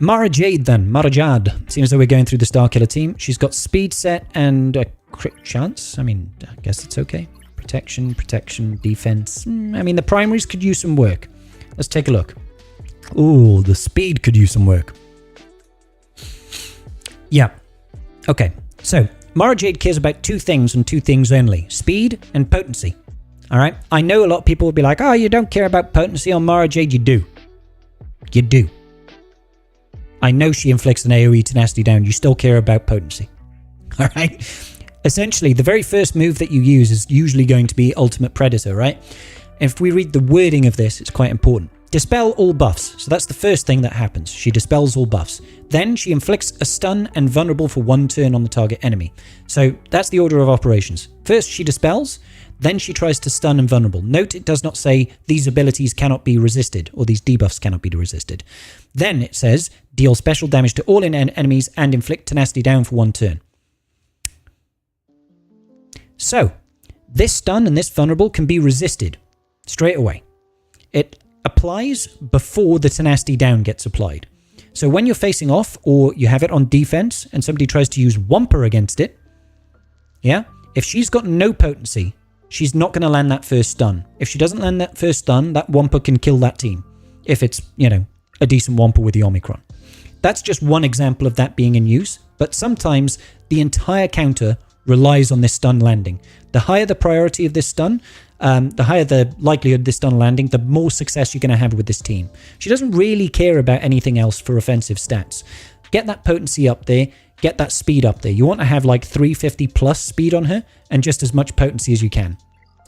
Mara Jade then. Mara Jade. Seems as though we're going through the Starkiller team. She's got speed set and a crit chance. I mean, I guess it's okay. Protection, defense. I mean, the primaries could use some work. Let's take a look. Ooh, the speed could use some work. Yeah. Okay. So, Mara Jade cares about two things and two things only. Speed and potency. Alright? I know a lot of people will be like, oh, you don't care about potency on Mara Jade. You do. You do. I know she inflicts an AoE tenacity down. You still care about potency. Alright? Essentially, the very first move that you use is usually going to be Ultimate Predator, right? And if we read the wording of this, it's quite important. Dispel all buffs. So that's the first thing that happens. She dispels all buffs. Then she inflicts a stun and vulnerable for one turn on the target enemy. So that's the order of operations. First she dispels, then she tries to stun and vulnerable. Note it does not say these abilities cannot be resisted or these debuffs cannot be resisted. Then it says deal special damage to all enemies and inflict tenacity down for one turn. So this stun and this vulnerable can be resisted straight away. It applies before the tenacity down gets applied. So when you're facing off or you have it on defense and somebody tries to use Wumper against it, yeah, if she's got no potency, she's not going to land that first stun. If she doesn't land that first stun, that Wumper can kill that team. If it's, you know, a decent Wumper with the Omicron. That's just one example of that being in use, but sometimes the entire counter relies on this stun landing. The higher the priority of this stun, the higher the likelihood of this stun landing, the more success you're going to have with this team. She doesn't really care about anything else for offensive stats. Get that potency up there, get that speed up there. You want to have like 350 plus speed on her and just as much potency as you can.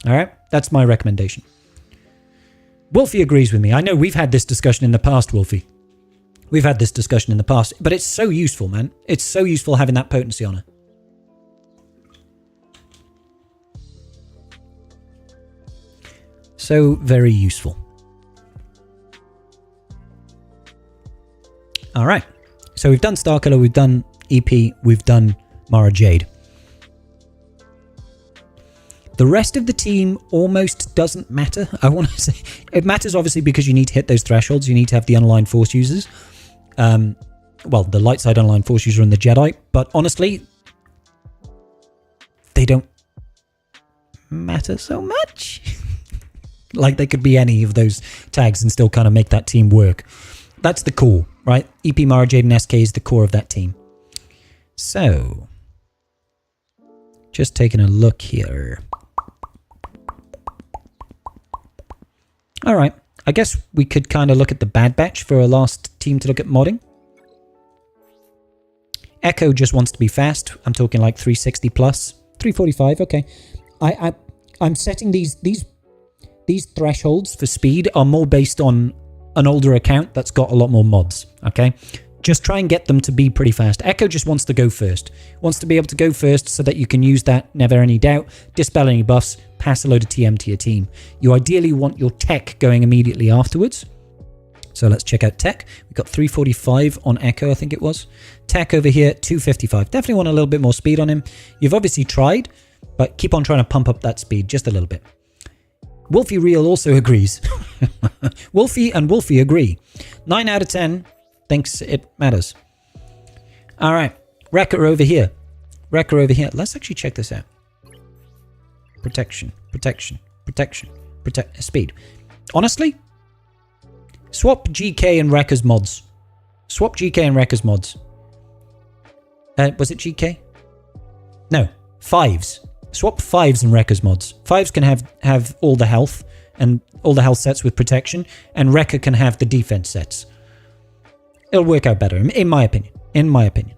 Alright, that's my recommendation. Wolfie agrees with me. I know we've had this discussion in the past, Wolfie. We've had this discussion in the past, but it's so useful, man. It's so useful having that potency on her. So very useful. All right. So we've done Starkiller, we've done EP, we've done Mara Jade. The rest of the team almost doesn't matter. I want to say it matters obviously because you need to hit those thresholds. You need to have the unaligned force users. Well, the light side unaligned force user and the Jedi. But honestly, they don't matter so much. Like they could be any of those tags and still kind of make that team work. That's the core, right? EP, Mara Jade, and SK is the core of that team. So, just taking a look here. All right, I guess we could kind of look at the Bad Batch for a last team to look at modding. Echo just wants to be fast. I'm talking like 360 plus, 345. Okay, I'm setting these thresholds for speed are more based on an older account that's got a lot more mods. Okay, Just try and get them to be pretty fast. Echo just wants to go first. Wants to be able to go first so that you can use that, never any doubt, dispel any buffs, pass a load of TM to your team. You ideally want your tech going immediately afterwards. So let's check out tech. We've got 345 on Echo, I think it was. Tech over here, 255. Definitely want a little bit more speed on him. You've obviously tried, but keep on trying to pump up that speed just a little bit. Wolfie Real also agrees. Wolfie and Wolfie agree. 9 out of 10 thinks it matters. All right. Wrecker over here. Wrecker over here. Let's actually check this out. Protection. Protection. Protection. Speed. Honestly, swap GK and Wrecker's mods. Swap GK and Wrecker's mods. Was it GK? No. 5s. Swap 5s and Wrecker's mods. 5s can have all the health and all the health sets with protection, and Wrecker can have the defense sets. It'll work out better, in my opinion. In my opinion.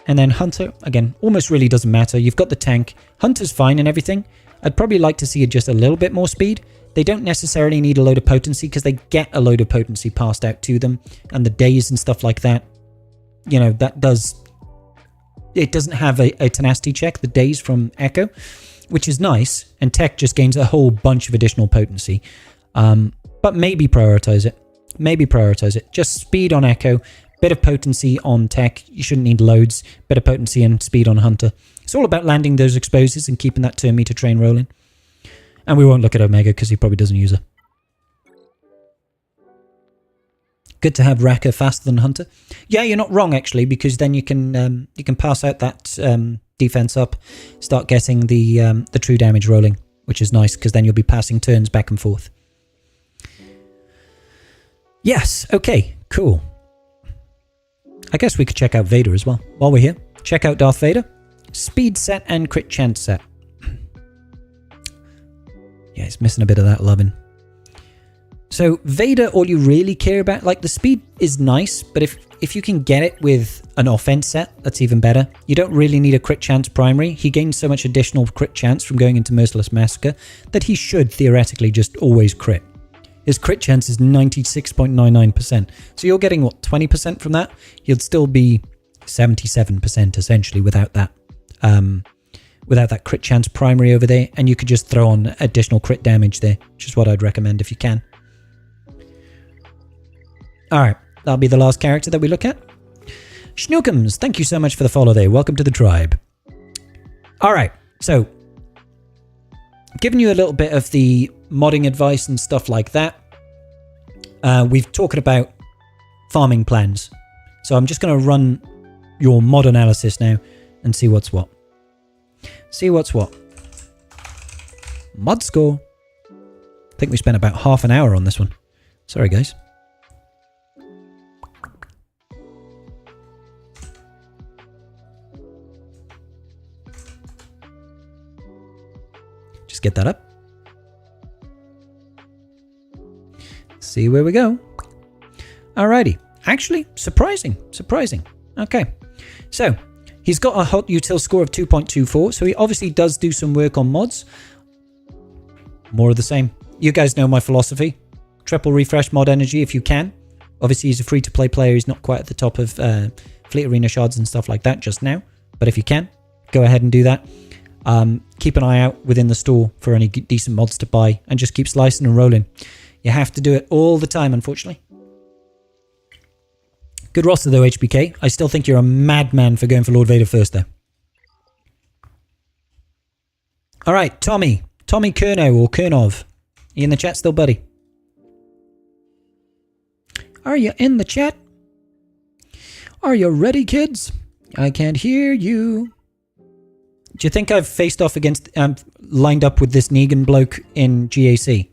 And then Hunter, again, almost really doesn't matter. You've got the tank. Hunter's fine and everything. I'd probably like to see just a little bit more speed. They don't necessarily need a load of potency because they get a load of potency passed out to them. And the days and stuff like that, you know, that does... It doesn't have a tenacity check, the days from Echo, which is nice. And tech just gains a whole bunch of additional potency. But maybe prioritize it. Maybe prioritize it. Just speed on Echo, bit of potency on tech. You shouldn't need loads. Bit of potency and speed on Hunter. It's all about landing those exposes and keeping that turn meter train rolling. And we won't look at Omega because he probably doesn't use her. Good to have Wrecker faster than Hunter. Yeah, you're not wrong actually, because then you can pass out that defense up, start getting the true damage rolling, which is nice because then you'll be passing turns back and forth. Yes, okay, cool. I guess we could check out Vader as well. While we're here, check out Darth Vader. Speed set and crit chance set. Yeah, he's missing a bit of that loving. So Vader, all you really care about, like the speed is nice, but if you can get it with an offense set, that's even better. You don't really need a crit chance primary. He gains so much additional crit chance from going into Merciless Massacre that he should theoretically just always crit. His crit chance is 96.99%. So you're getting, what, 20% from that? He'll still be 77% essentially without that crit chance primary over there. And you could just throw on additional crit damage there, which is what I'd recommend if you can. Alright, that'll be the last character that we look at. Schnookums, thank you so much for the follow there. Welcome to the tribe. Alright, so giving you a little bit of the modding advice and stuff like that. We've talked about farming plans. So I'm just going to run your mod analysis now and see what's what. See what's what. Mod score. I think we spent about half an hour on this one. Sorry, guys. Just get that up. See where we go. Alrighty. Actually, surprising. Okay. So, he's got a hot util score of 2.24, so he obviously does do some work on mods. More of the same. You guys know my philosophy. Triple refresh mod energy if you can. Obviously, he's a free-to-play player. He's not quite at the top of Fleet Arena shards and stuff like that just now. But if you can, go ahead and do that. Keep an eye out within the store for any decent mods to buy and just keep slicing and rolling. You have to do it all the time, unfortunately. Good roster though, HBK. I still think you're a madman for going for Lord Vader first there. Alright, Tommy. Tommy Kerno or Kernov. You in the chat still, buddy? Are you in the chat? Are you ready, kids? I can't hear you. Do you think I've faced off against... lined up with this Negan bloke in GAC?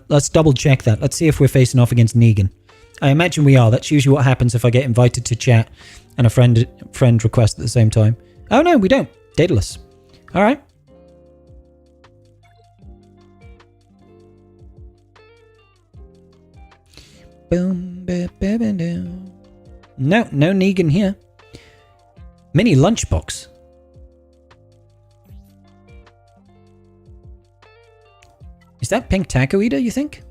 Let's double check that. Let's see if we're facing off against Negan. I imagine we are. That's usually what happens if I get invited to chat and a friend request at the same time. Oh no, we don't. Daedalus. Alright. Boom, no Negan here. Mini lunchbox. Is that Pink Taco Eater, you think?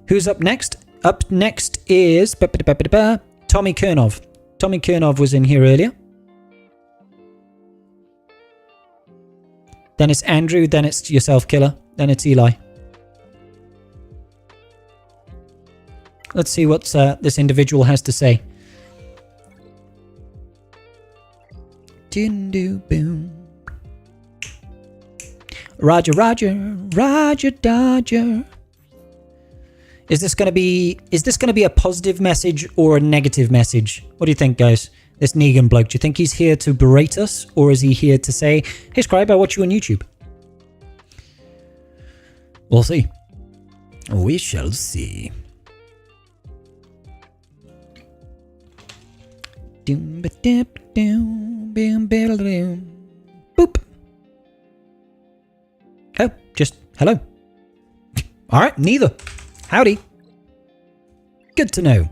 Who's up next? Up next is Tommy Kernov. Tommy Kernov was in here earlier. Then it's Andrew, then it's yourself, Killer, then it's Eli. Let's see what this individual has to say. Roger, Roger, Roger, Dodger. Is this gonna be a positive message or a negative message? What do you think, guys? This Negan bloke, do you think he's here to berate us, or is he here to say, "Hey, Scribe, I watch you on YouTube"? We'll see. We shall see. Boop. Oh, just hello. All right, neither. Howdy. Good to know.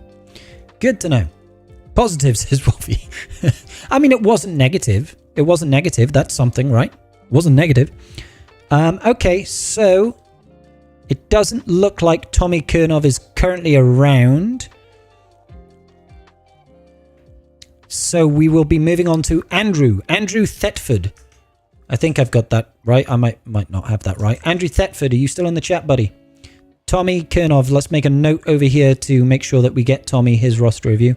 Good to know. Positive, says Wolfie. I mean, it wasn't negative. It wasn't negative. That's something, right? It wasn't negative. Okay, so it doesn't look like Tommy Kernov is currently around. So we will be moving on to Andrew. Andrew Thetford. I think I've got that right. I might not have that right. Andrew Thetford, are you still in the chat, buddy? Tommy Kernov, let's make a note over here to make sure that we get Tommy his roster review.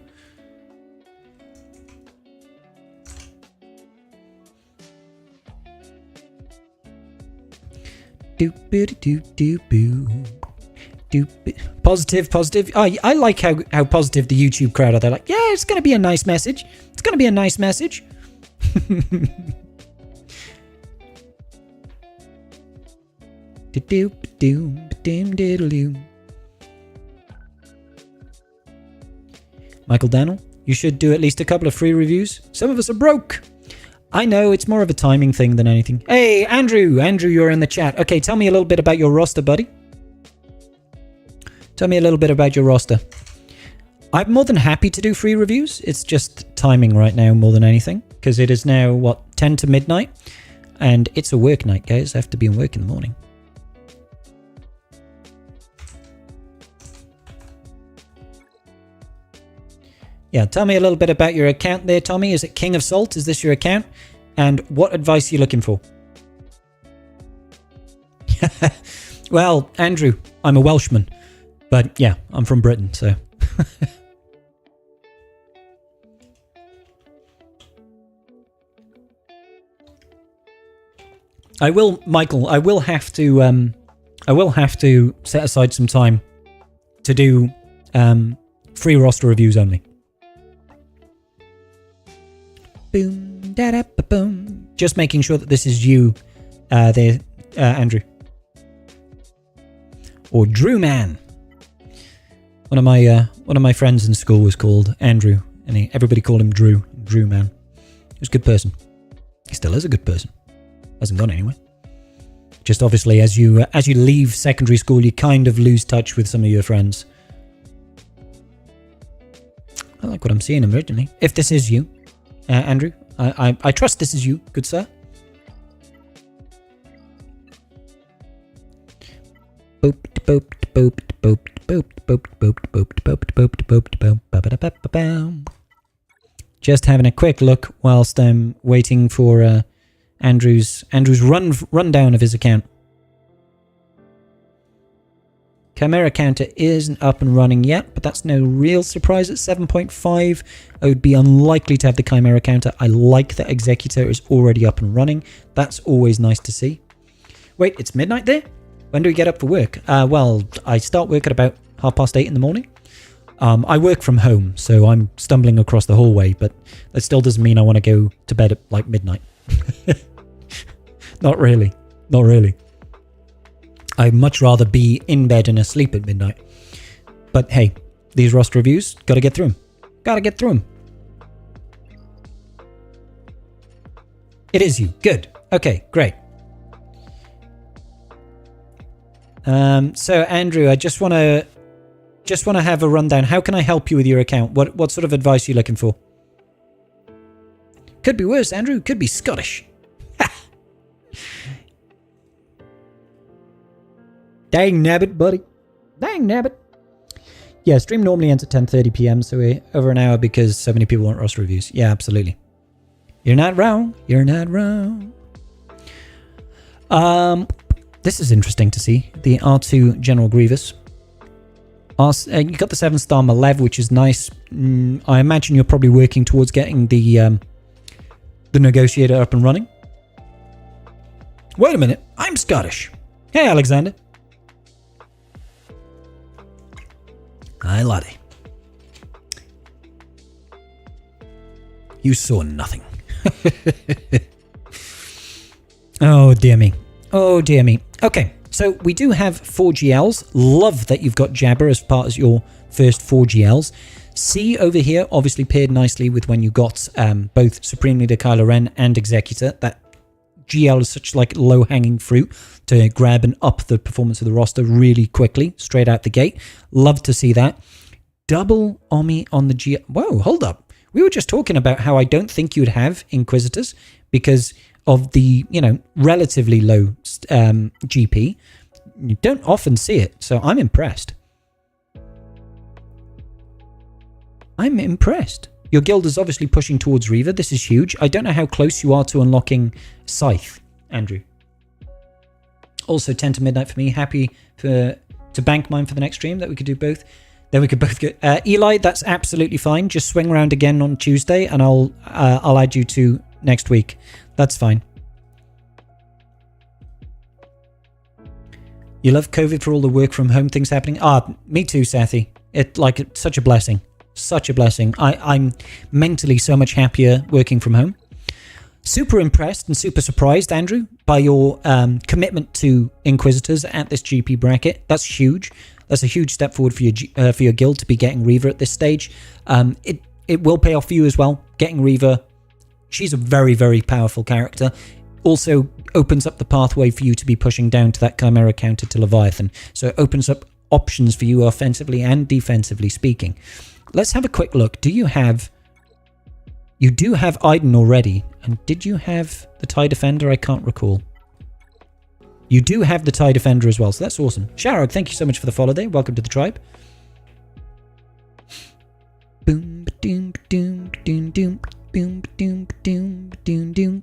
Positive, positive. Oh, I like how positive the YouTube crowd are. They're like, yeah, it's going to be a nice message. It's going to be a nice message. Michael Daniel, you should do at least a couple of free reviews. Some of us are broke. I know, it's more of a timing thing than anything. Hey, Andrew, you're in the chat. Okay, tell me a little bit about your roster, buddy. Tell me a little bit about your roster. I'm more than happy to do free reviews. It's just timing right now more than anything. Because it is now, what, 10 to midnight? And it's a work night, guys. I have to be in work in the morning. Yeah, tell me a little bit about your account there, Tommy. Is it King of Salt? Is this your account? And what advice are you looking for? Well, Andrew, I'm a Welshman. But yeah, I'm from Britain, so... I will, Michael, I will have to set aside some time to do free roster reviews only. Boom, da da ba boom. Just making sure that this is you, there, Andrew, or Drew Man. One of my friends in school was called Andrew, and everybody called him Drew. Drew Man. He was a good person. He still is a good person. Hasn't gone anywhere. Just obviously, as you leave secondary school, you kind of lose touch with some of your friends. I like what I'm seeing originally. If this is you, Andrew, I trust this is you, good sir. Just having a quick look whilst I'm waiting for Andrew's rundown of his account. Chimera counter isn't up and running yet, but that's no real surprise at 7.5. I would be unlikely to have the Chimera counter. I like that Executor is already up and running. That's always nice to see. Wait, it's midnight there? When do we get up for work? Well, I start work at about 8:30 in the morning. I work from home, so I'm stumbling across the hallway, but that still doesn't mean I want to go to bed at like midnight. Not really. Not really. I'd much rather be in bed and asleep at midnight. But hey, these roster reviews, gotta get through them. Gotta get through them. It is you. Good. Okay, great. So Andrew, I just want to have a rundown. How can I help you with your account? What sort of advice are you looking for? Could be worse, Andrew. Could be Scottish. Dang nabbit, buddy. Dang nabbit. Yeah, stream normally ends at 10:30 p.m. So we're over an hour because so many people want roster reviews. Yeah, absolutely. You're not wrong. You're not wrong. This is interesting to see. The R2 General Grievous. You got the 7-star Malev, which is nice. I imagine you're probably working towards getting the Negotiator up and running. Wait a minute. I'm Scottish. Hey, Alexander. Hi, laddie. You saw nothing. Oh, dear me. Oh, dear me. Okay, so we do have 4 GLs. Love that you've got Jabber as part of your first 4 GLs. C over here obviously paired nicely with when you got both Supreme Leader Kylo Ren and Executor. That GL is such like low-hanging fruit to grab and up the performance of the roster really quickly, straight out the gate. Love to see that. Double Omi on the GL. Whoa, hold up. We were just talking about how I don't think you'd have Inquisitors because of the, relatively low GP. You don't often see it, so I'm impressed. I'm impressed. Your guild is obviously pushing towards Reaver. This is huge. I don't know how close you are to unlocking Scythe, Andrew. Also, 10 to midnight for me. Happy to bank mine for the next stream that we could do both. Then we could both get Eli. That's absolutely fine. Just swing around again on Tuesday, and I'll add you to next week. That's fine. You love COVID for all the work from home things happening? Me too, Sathi. It's such a blessing. Such a blessing. I'm mentally so much happier working from home. Super impressed and super surprised, Andrew, by your commitment to Inquisitors at this GP bracket. That's huge. That's a huge step forward for your guild to be getting Reaver at this stage. It will pay off for you as well. Getting Reaver, she's a very, very powerful character. Also opens up the pathway for you to be pushing down to that Chimera counter to Leviathan. So it opens up options for you offensively and defensively speaking. Let's have a quick look. You do have Iden already. And did you have the TIE Defender? I can't recall. You do have the TIE Defender as well, so that's awesome. Sharog, thank you so much for the follow there. Welcome to the tribe. Boom, doom, doom, doom, doom, boom, doom, doom, doom, doom.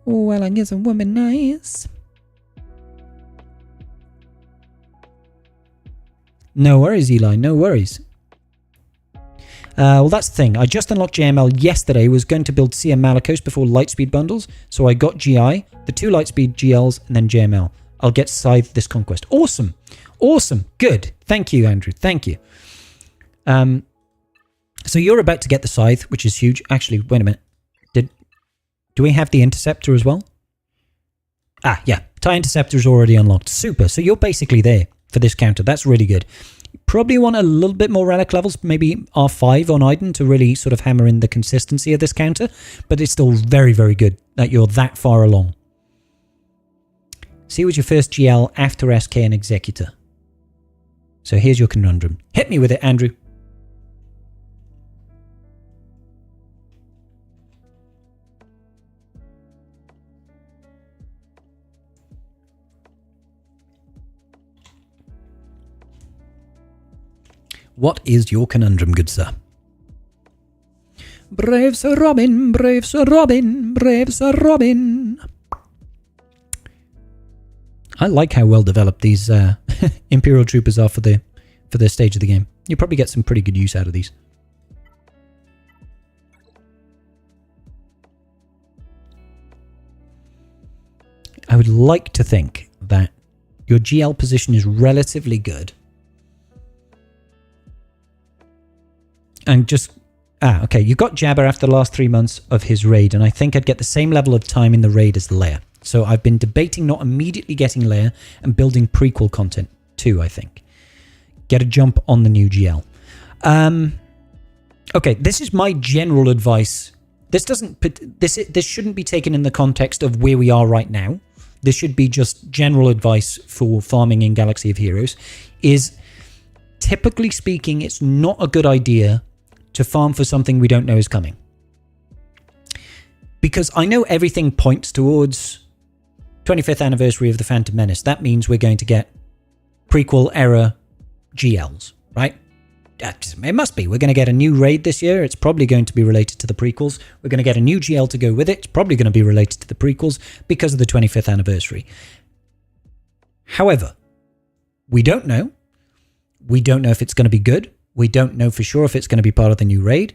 Well, I guess a woman nice. No worries, Eli. No worries. Well, that's the thing. I just unlocked JML yesterday. Was going to build CM Malakos before Lightspeed bundles. So I got GI, the 2 Lightspeed GLs, and then JML. I'll get Scythe this conquest. Awesome. Awesome. Good. Thank you, Andrew. Thank you. So you're about to get the Scythe, which is huge. Actually, wait a minute. Do we have the Interceptor as well? Yeah. TIE Interceptor is already unlocked. Super. So you're basically there for this counter. That's really good. Probably want a little bit more relic levels, maybe R5 on Iden to really sort of hammer in the consistency of this counter, but it's still very, very good that you're that far along. See with your first GL after SK and Executor. So here's your conundrum. Hit me with it, Andrew. What is your conundrum, good sir? Brave Sir Robin, brave Sir Robin, brave Sir Robin. I like how well developed these Imperial Troopers are for the stage of the game. You probably get some pretty good use out of these. I would like to think that your GL position is relatively good. And just... okay, you got Jabba after the last 3 months of his raid, and I think I'd get the same level of time in the raid as Leia. So I've been debating not immediately getting Leia and building prequel content too, I think. Get a jump on the new GL. Okay, this is my general advice. This shouldn't be taken in the context of where we are right now. This should be just general advice for farming in Galaxy of Heroes. Is, typically speaking, it's not a good idea to farm for something we don't know is coming. Because I know everything points towards 25th anniversary of the Phantom Menace. That means we're going to get prequel era GLs, right? it must be. We're going to get a new raid this year. It's probably going to be related to the prequels. We're going to get a new GL to go with it. It's probably going to be related to the prequels because of the 25th anniversary. However, we don't know. We don't know if it's going to be good. We don't know for sure if it's going to be part of the new raid.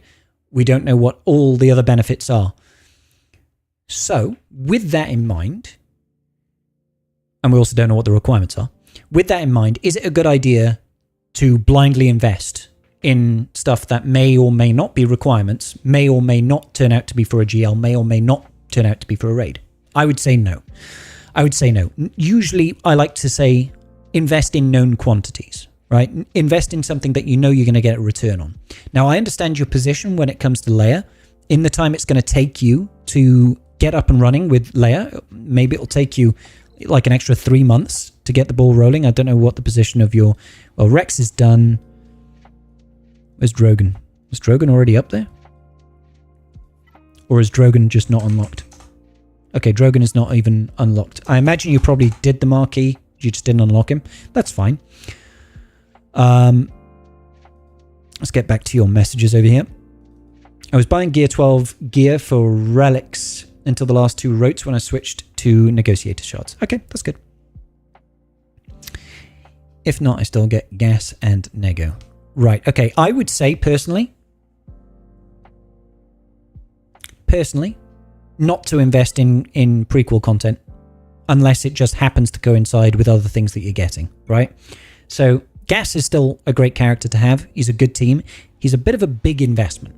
We don't know what all the other benefits are. So, with that in mind, and we also don't know what the requirements are, with that in mind, is it a good idea to blindly invest in stuff that may or may not be requirements, may or may not turn out to be for a GL, may or may not turn out to be for a raid? I would say no. Usually, I like to say invest in known quantities, right? Invest in something that you know you're going to get a return on. Now, I understand your position when it comes to Leia. In the time it's going to take you to get up and running with Leia, maybe it'll take you like an extra 3 months to get the ball rolling. I don't know what the position of your... Well, Rex is done. Where's Drogon? Was Drogon already up there? Or is Drogon just not unlocked? Okay, Drogon is not even unlocked. I imagine you probably did the marquee. You just didn't unlock him. That's fine. Let's get back to your messages over here. I was buying Gear 12 gear for relics until the last 2 rotes when I switched to negotiator shards. Okay, that's good. If not, I still get gas and nego. Right, okay. I would say personally, not to invest in prequel content unless it just happens to coincide with other things that you're getting, right? So Gas is still a great character to have. He's a good team. He's a bit of a big investment.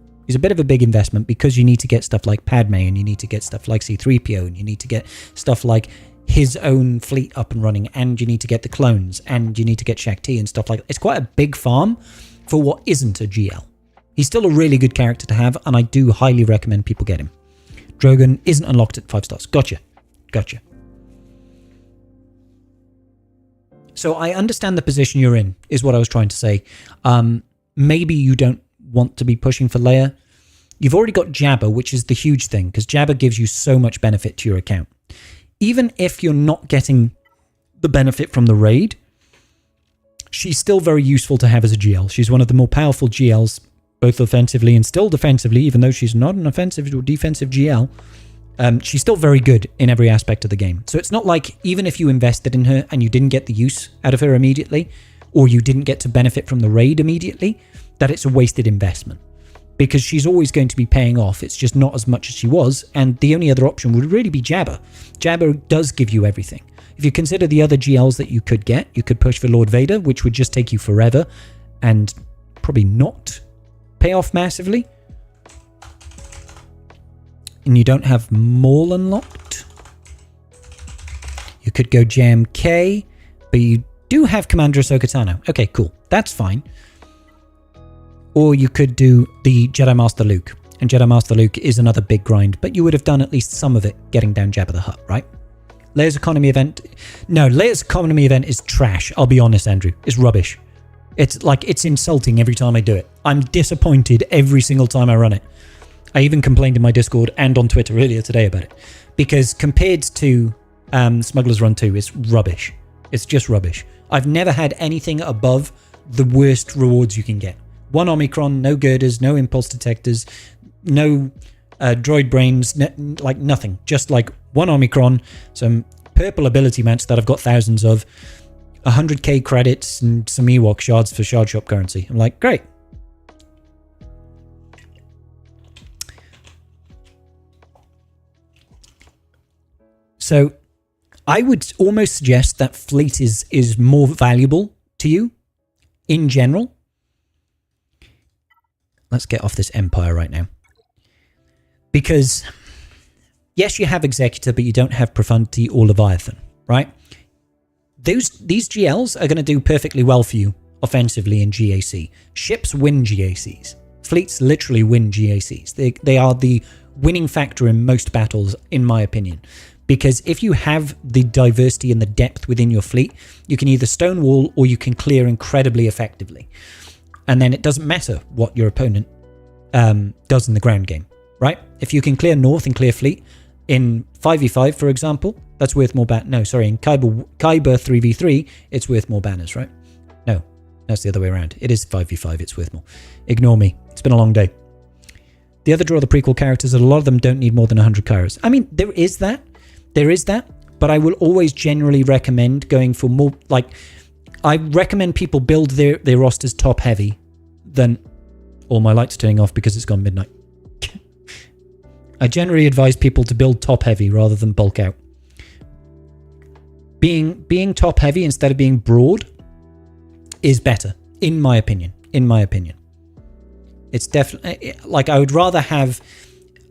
Because you need to get stuff like Padme, and you need to get stuff like C-3PO, and you need to get stuff like his own fleet up and running, and you need to get the clones, and you need to get Shakti and stuff like that. It's quite a big farm for what isn't a GL. He's still a really good character to have, and I do highly recommend people get him. Drogon isn't unlocked at 5 stars. Gotcha. So I understand the position you're in, is what I was trying to say. Maybe you don't want to be pushing for Leia. You've already got Jabba, which is the huge thing, because Jabba gives you so much benefit to your account. Even if you're not getting the benefit from the raid, she's still very useful to have as a GL. She's one of the more powerful GLs, both offensively and still defensively, even though she's not an offensive or defensive GL. She's still very good in every aspect of the game. So it's not like even if you invested in her and you didn't get the use out of her immediately, or you didn't get to benefit from the raid immediately, that it's a wasted investment. Because she's always going to be paying off. It's just not as much as she was. And the only other option would really be Jabba. Jabba does give you everything. If you consider the other GLs that you could get, you could push for Lord Vader, which would just take you forever and probably not pay off massively. And you don't have Maul unlocked. You could go JMK, but you do have Commander Ahsoka Tano. Okay, cool. That's fine. Or you could do the Jedi Master Luke. And Jedi Master Luke is another big grind, but you would have done at least some of it getting down Jabba the Hutt, right? Leia's economy event... No, Leia's economy event is trash. I'll be honest, Andrew. It's rubbish. It's insulting every time I do it. I'm disappointed every single time I run it. I even complained in my Discord and on Twitter earlier today about it. Because compared to Smuggler's Run 2, it's rubbish. It's just rubbish. I've never had anything above the worst rewards you can get. 1 Omicron, no girders, no impulse detectors, no droid brains, nothing. Just like 1 Omicron, some purple ability mats that I've got thousands of, 100k credits, and some Ewok shards for shard shop currency. I'm like, great. So I would almost suggest that fleet is more valuable to you in general. Let's get off this Empire right now. Because, yes, you have Executor, but you don't have Profundity or Leviathan, right? These GLs are going to do perfectly well for you offensively in GAC. Ships win GACs. Fleets literally win GACs. They are the winning factor in most battles, in my opinion. Because if you have the diversity and the depth within your fleet, you can either stonewall or you can clear incredibly effectively. And then it doesn't matter what your opponent does in the ground game, right? If you can clear north and clear fleet in 5v5, for example, that's worth more in Kyber 3v3, it's worth more banners, right? No, That's the other way around. It is 5v5. It's worth more. Ignore me. It's been a long day. The other draw the prequel characters, a lot of them don't need more than 100 Kairos. I mean, there is that. There is that. But I will always generally recommend going for more... Like, I recommend people build their rosters top heavy than... All my lights turning off because it's gone midnight. I generally advise people to build top heavy rather than bulk out. Being top heavy instead of being broad is better, in my opinion. In my opinion. It's definitely... Like, I would rather have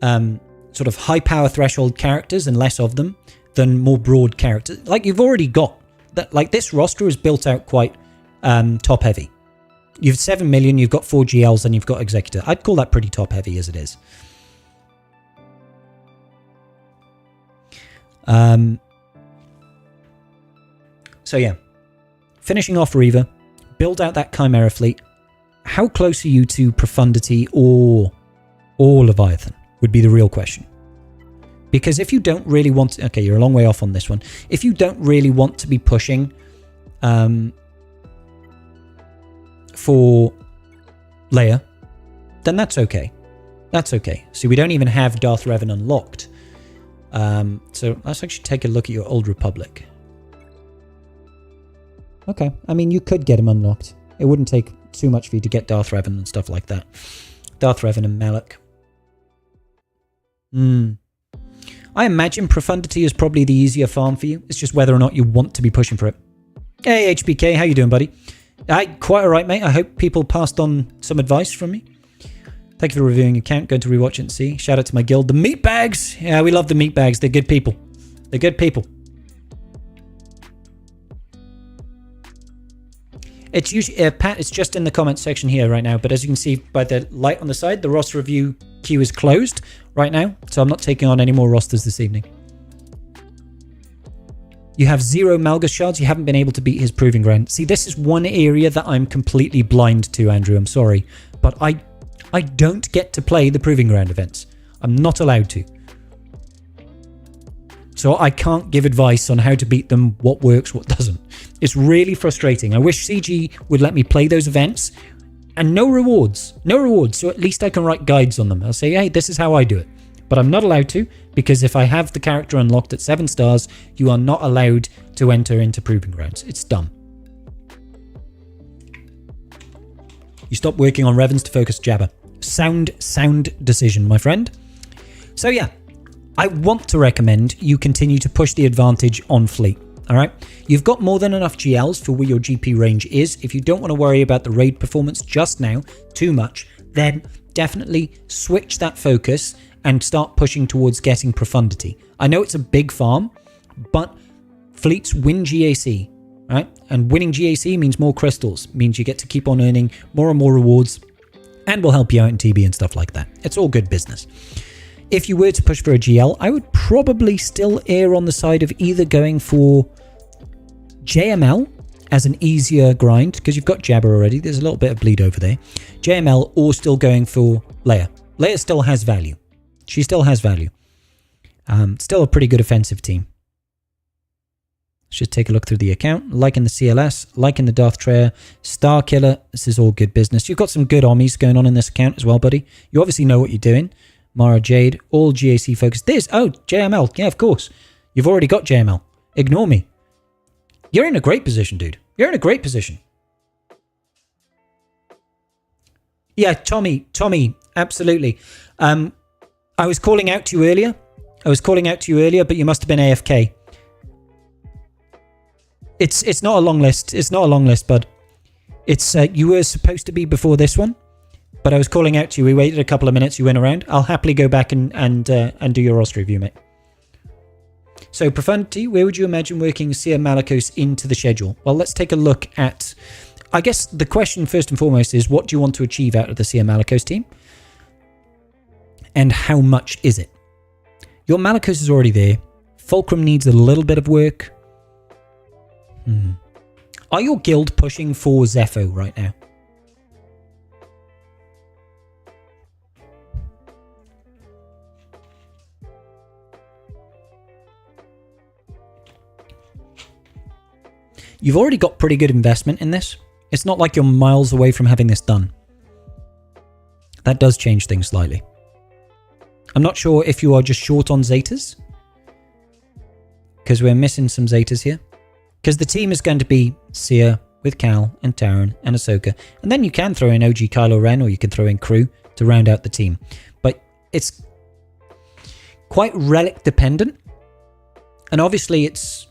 sort of high power threshold characters and less of them than more broad characters. Like, you've already got... that. Like, this roster is built out quite top heavy. You've 7 million, you've got 4 GLs, and you've got Executor. I'd call that pretty top heavy as it is. So yeah, finishing off Reaver, build out that Chimera fleet. How close are you to Profundity or Leviathan would be the real question. Because if you don't really want to, okay, you're a long way off on this one. If you don't really want to be pushing for Leia, then that's okay. That's okay. See, we don't even have Darth Revan unlocked. So let's actually take a look at your Old Republic. Okay, I mean, you could get him unlocked. It wouldn't take too much for you to get Darth Revan and stuff like that. Darth Revan and Malak. I imagine Profundity is probably the easier farm for you. It's just whether or not you want to be pushing for it. Hey, HBK, how you doing, buddy? Quite alright, mate. I hope people passed on some advice from me. Thank you for reviewing your account. Going to rewatch it and see. Shout out to my guild, the Meatbags. Yeah, we love the Meatbags. They're good people. They're good people. It's usually Pat. It's just in the comments section here right now. But as you can see by the light on the side, the roster review queue is closed right now. So I'm not taking on any more rosters this evening. You have 0 Malgus shards. You haven't been able to beat his proving ground. See, this is one area that I'm completely blind to, Andrew. I'm sorry, but I don't get to play the proving ground events. I'm not allowed to. So I can't give advice on how to beat them, what works, what doesn't. It's really frustrating. I wish CG would let me play those events and no rewards. No rewards. So at least I can write guides on them. I'll say, hey, this is how I do it. But I'm not allowed to, because if I have the character unlocked at 7 stars, you are not allowed to enter into proving grounds. It's dumb. You stop working on Revens to focus Jabba. Sound decision, my friend. So yeah, I want to recommend you continue to push the advantage on fleet. All right, you've got more than enough GLs for where your GP range is. If you don't want to worry about the raid performance just now too much, then definitely switch that focus and start pushing towards getting Profundity. I know it's a big farm, but fleets win GAC, right? And winning GAC means more crystals, means you get to keep on earning more and more rewards, and will help you out in TB and stuff like that. It's all good business. If you were to push for a GL, I would probably still err on the side of either going for JML as an easier grind, because you've got Jabba already. There's a little bit of bleed over there. JML, or still going for Leia. Leia still has value. She still has value. Still a pretty good offensive team. Let's just take a look through the account. Liking the CLS, liking the Darth Treyer, Star Killer. This is all good business. You've got some good Ommis going on in this account as well, buddy. You obviously know what you're doing. Mara Jade, all GAC focused. JML. Yeah, of course. You've already got JML. Ignore me. You're in a great position, dude. You're in a great position. Yeah, Tommy, absolutely. I was calling out to you earlier. But you must have been AFK. It's not a long list. It's not a long list, bud. It's you were supposed to be before this one, but I was calling out to you. We waited a couple of minutes. You went around. I'll happily go back and do your roster review, mate. So Profundity, where would you imagine working Seer Malakos into the schedule? Well, let's take a look at... I guess the question first and foremost is, what do you want to achieve out of the Seer Malakos team? And how much is it? Your Malakos is already there. Fulcrum needs a little bit of work. Are your guild pushing for Zepho right now? You've already got pretty good investment in this. It's not like you're miles away from having this done. That does change things slightly. I'm not sure if you are just short on Zetas, because we're missing some Zetas here. Because the team is going to be Seer with Cal and Taran and Ahsoka. And then you can throw in OG Kylo Ren, or you can throw in Crew to round out the team. But it's quite Relic dependent. And obviously it's,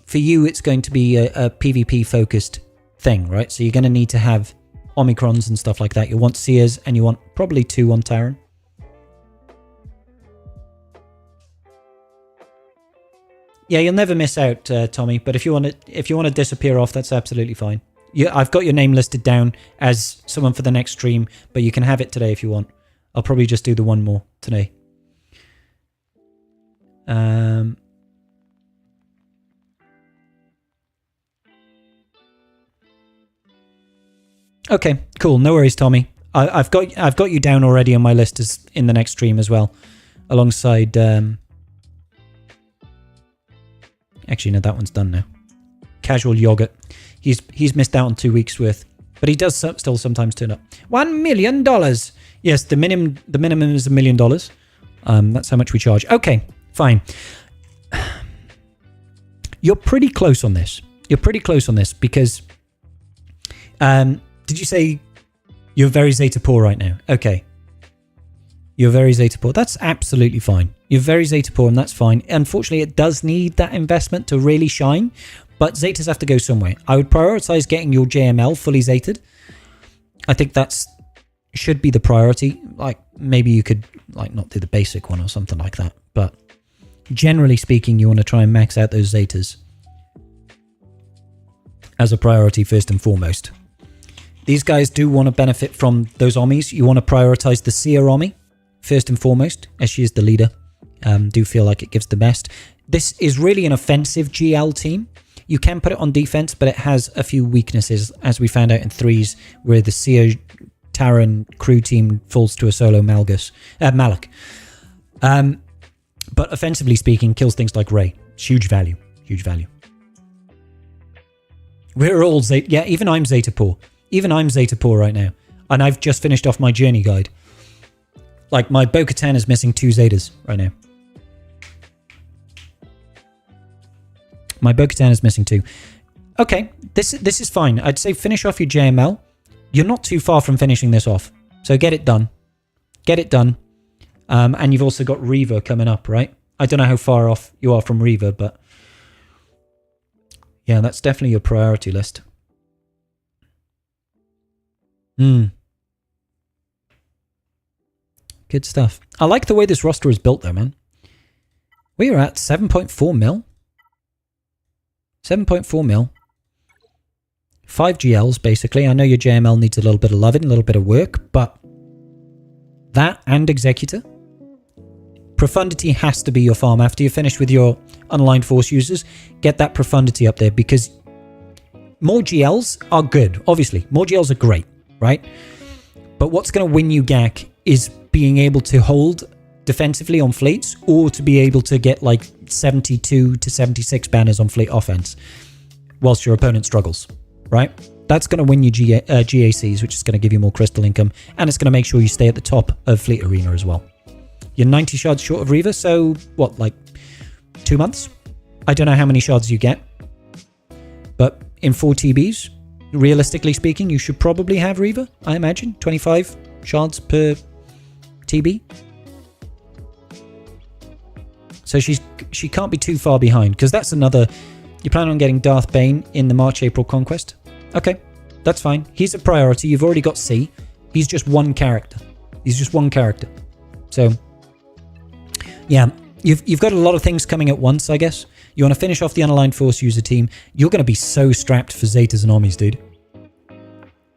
for you, it's going to be a PvP focused thing, right? So you're going to need to have Omicrons and stuff like that. You want Seers, and you want probably 2 on Taran. Yeah, you'll never miss out, Tommy. But if you want to disappear off, that's absolutely fine. I've got your name listed down as someone for the next stream, but you can have it today if you want. I'll probably just do the one more today. Okay, cool. No worries, Tommy. I've got you down already on my list as in the next stream as well, alongside. Actually, no, that one's done now. Casual Yogurt. He's missed out on 2 weeks worth, but he does still sometimes turn up. $1 million. Yes, the minimum is $1 million. That's how much we charge. Okay, fine. You're pretty close on this. Because did you say you're very Zeta poor right now? Okay. You're very Zeta poor. That's absolutely fine. You're very Zeta poor, and that's fine. Unfortunately, it does need that investment to really shine, but Zetas have to go somewhere. I would prioritize getting your JML fully Zeted. I think that's should be the priority. Like, maybe you could like not do the basic one or something like that, but generally speaking, you want to try and max out those Zetas as a priority first and foremost. These guys do want to benefit from those Ommis. You want to prioritize the Seer Ommi first and foremost, as she is the leader. Do feel like it gives the best. This is really an offensive GL team. You can put it on defense, but it has a few weaknesses, as we found out in 3s, where the Seer Taran crew team falls to a solo Malak. But offensively speaking, kills things like Rey. It's huge value. Huge value. We're all Zeta. Yeah, even I'm Zeta poor. Even I'm Zeta poor right now. And I've just finished off my journey guide. Like, my Bo-Katan is missing 2 Zetas right now. My Bo-Katan is missing 2. Okay, this is fine. I'd say finish off your JML. You're not too far from finishing this off. So get it done. Get it done. And you've also got Reva coming up, right? I don't know how far off you are from Reva, but yeah, that's definitely your priority list. Good stuff. I like the way this roster is built though, man. We are at 7.4 mil. 7.4 mil. 5 GLs, basically. I know your JML needs a little bit of loving, a little bit of work, but that and Executor. Profundity has to be your farm. After you're finished with your unaligned force users, get that Profundity up there, because more GLs are good, obviously. More GLs are great, right? But what's going to win you GAC is being able to hold defensively on fleets, or to be able to get like 72 to 76 banners on fleet offense whilst your opponent struggles, right? That's going to win you GACs, which is going to give you more crystal income, and it's going to make sure you stay at the top of Fleet Arena as well. You're 90 shards short of Reva, so what, like 2 months? I don't know how many shards you get, but in 4 TBs, realistically speaking, you should probably have Reva, I imagine. 25 shards per TB. So she can't be too far behind, because that's another... You plan on getting Darth Bane in the March-April Conquest? Okay, that's fine. He's a priority. You've already got C. He's just one character. So, yeah, you've got a lot of things coming at once, I guess. You want to finish off the unaligned force user team. You're going to be so strapped for Zetas and Ommis, dude.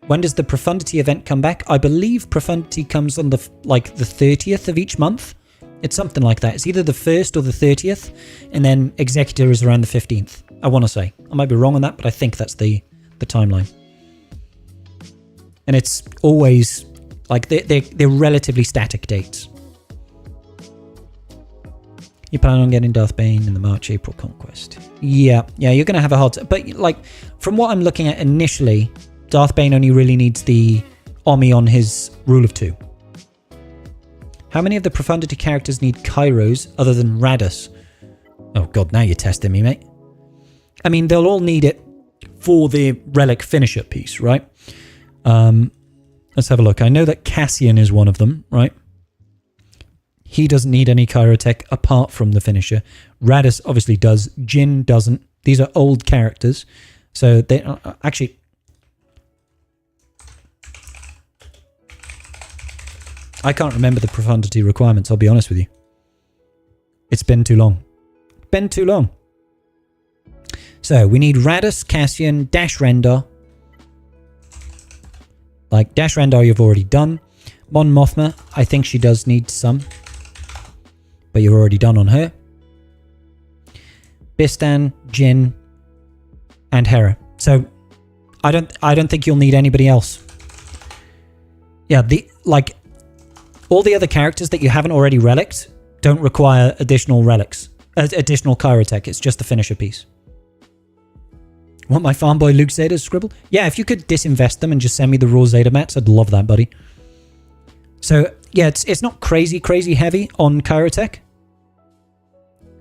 When does the Profundity event come back? I believe Profundity comes on the 30th of each month. It's something like that. It's either the 1st or the 30th, and then Executor is around the 15th. I want to say. I might be wrong on that, but I think that's the timeline. And it's always like they're relatively static dates. You plan on getting Darth Bane in the March-April Conquest? Yeah, you're going to have a hard time. But like, from what I'm looking at initially, Darth Bane only really needs the Omni on his rule of 2. How many of the Profundity characters need Kairos other than Radus? Oh god, now you're testing me, mate. I mean, they'll all need it for the Relic finisher piece, right? Let's have a look. I know that Cassian is one of them, right? He doesn't need any Kyrotech apart from the finisher. Radus obviously does. Jin doesn't. These are old characters. So they actually... I can't remember the Profundity requirements, I'll be honest with you. It's been too long. Been too long. So, we need Radus, Cassian, Dash Rendar. Like, Dash Rendar you've already done. Mon Mothma, I think she does need some. But you're already done on her. Bistan, Jin, and Hera. So, I don't think you'll need anybody else. Yeah, all the other characters that you haven't already relicked don't require additional relics. Additional Kyrotech. It's just the finisher piece. Want my farm boy Luke Zeta's scribble? Yeah, if you could disinvest them and just send me the raw Zeta mats, I'd love that, buddy. So, yeah, it's not crazy heavy on Kyrotech.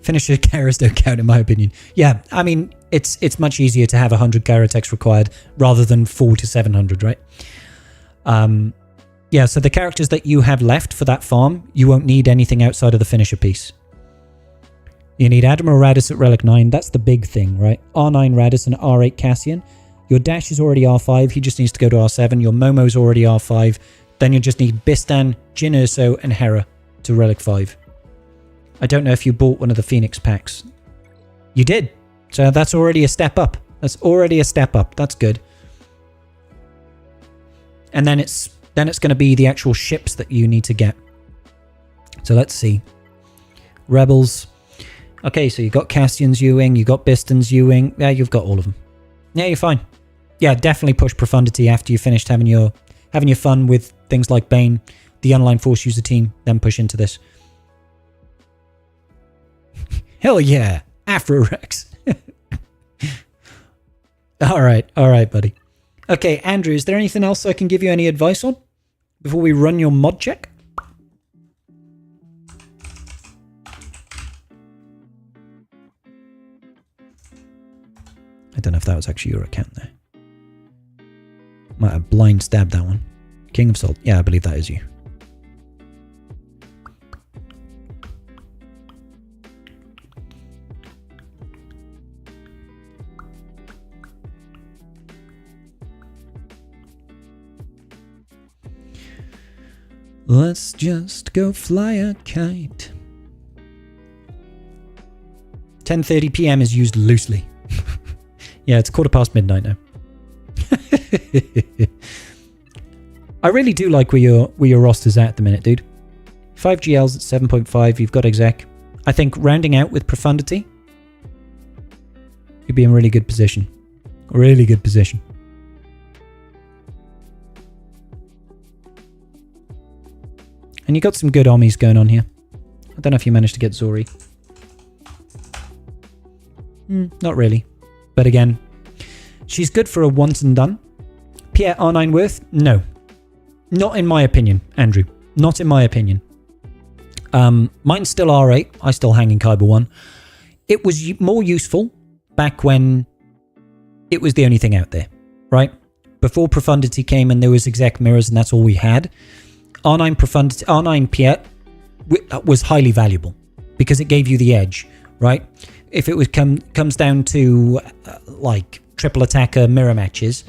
Finisher Karas don't count, in my opinion. Yeah, I mean, it's much easier to have 100 Kyrotechs required rather than 400 to 700, right? Yeah, so the characters that you have left for that farm, you won't need anything outside of the finisher piece. You need Admiral Radis at Relic 9. That's the big thing, right? R9 Radis and R8 Cassian. Your Dash is already R5. He just needs to go to R7. Your Momo's already R5. Then you just need Bistan, Jin Erso, and Hera to Relic 5. I don't know if you bought one of the Phoenix packs. You did. So that's already a step up. That's already a step up. That's good. And then it's going to be the actual ships that you need to get. So let's see. Rebels. Okay, so you got Cassian's U-Wing, you got Bistan's U-Wing. Yeah, you've got all of them. Yeah, you're fine. Yeah, definitely push Profundity after you've finished having your fun with things like Bane, the Online Force User team, then push into this. Hell yeah, Afro Rex. All right, buddy. Okay, Andrew, is there anything else I can give you any advice on before we run your mod check? I don't know if that was actually your account there. Might have blind stabbed that one. King of Salt. Yeah, I believe that is you. Let's just go fly a kite. 10:30 p.m. is used loosely. Yeah, it's midnight now. I really do like where your roster's at the minute, dude. 5 GLs at 7.5, you've got exec. I think rounding out with Profundity, you'd be in really good position. Really good position. And you got some good Omnis going on here. I don't know if you managed to get Zori. Not really. But again, she's good for a once and done. Pierre R9 worth? No. Not in my opinion, Andrew. Not in my opinion. Mine's still R8. I still hang in Kyber 1. It was more useful back when it was the only thing out there, right? Before Profundity came and there was exec mirrors and that's all we had. R9 Profundity, R9 Pierre was highly valuable because it gave you the edge, right? If it was comes down to like triple attacker mirror matches,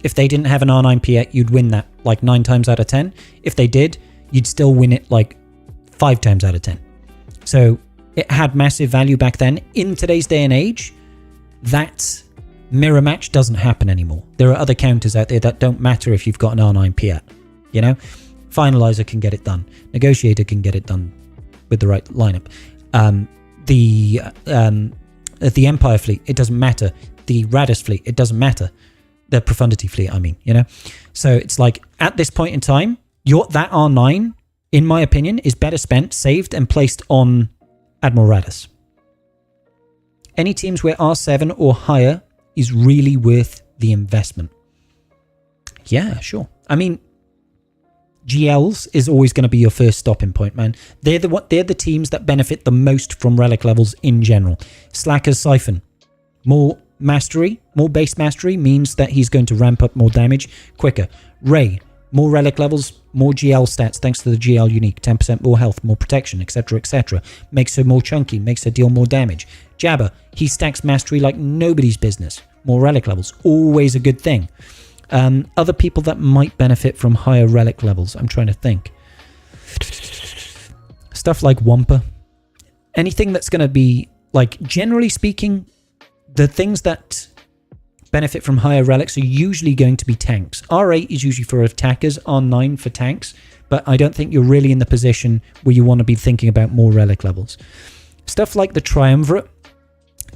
if they didn't have an R9 Piet, you'd win that like 9 times out of 10. If they did, you'd still win it like 5 times out of 10. So it had massive value back then. In today's day and age, that mirror match doesn't happen anymore. There are other counters out there that don't matter if you've got an R9 Piet, you know? Finalizer can get it done. Negotiator can get it done with the right lineup. The Empire fleet, it doesn't matter. The Radis fleet, it doesn't matter. The Profundity fleet, I mean, you know? So it's like, at this point in time, that R9, in my opinion, is better spent, saved, and placed on Admiral Radis. Any teams where R7 or higher is really worth the investment. Yeah, sure. I mean, GLs is always going to be your first stopping point, man. They're the teams that benefit the most from relic levels in general. Slacker's Siphon. More mastery, more base mastery means that he's going to ramp up more damage quicker. Ray, more relic levels, more GL stats thanks to the GL unique. 10% more health, more protection, etc, etc. Makes her more chunky, makes her deal more damage. Jabba, he stacks mastery like nobody's business. More relic levels, always a good thing. Other people that might benefit from higher relic levels, I'm trying to think. Stuff like Wampa. Anything that's going to be, like, generally speaking, the things that benefit from higher relics are usually going to be tanks. R8 is usually for attackers, R9 for tanks, but I don't think you're really in the position where you want to be thinking about more relic levels. Stuff like the Triumvirate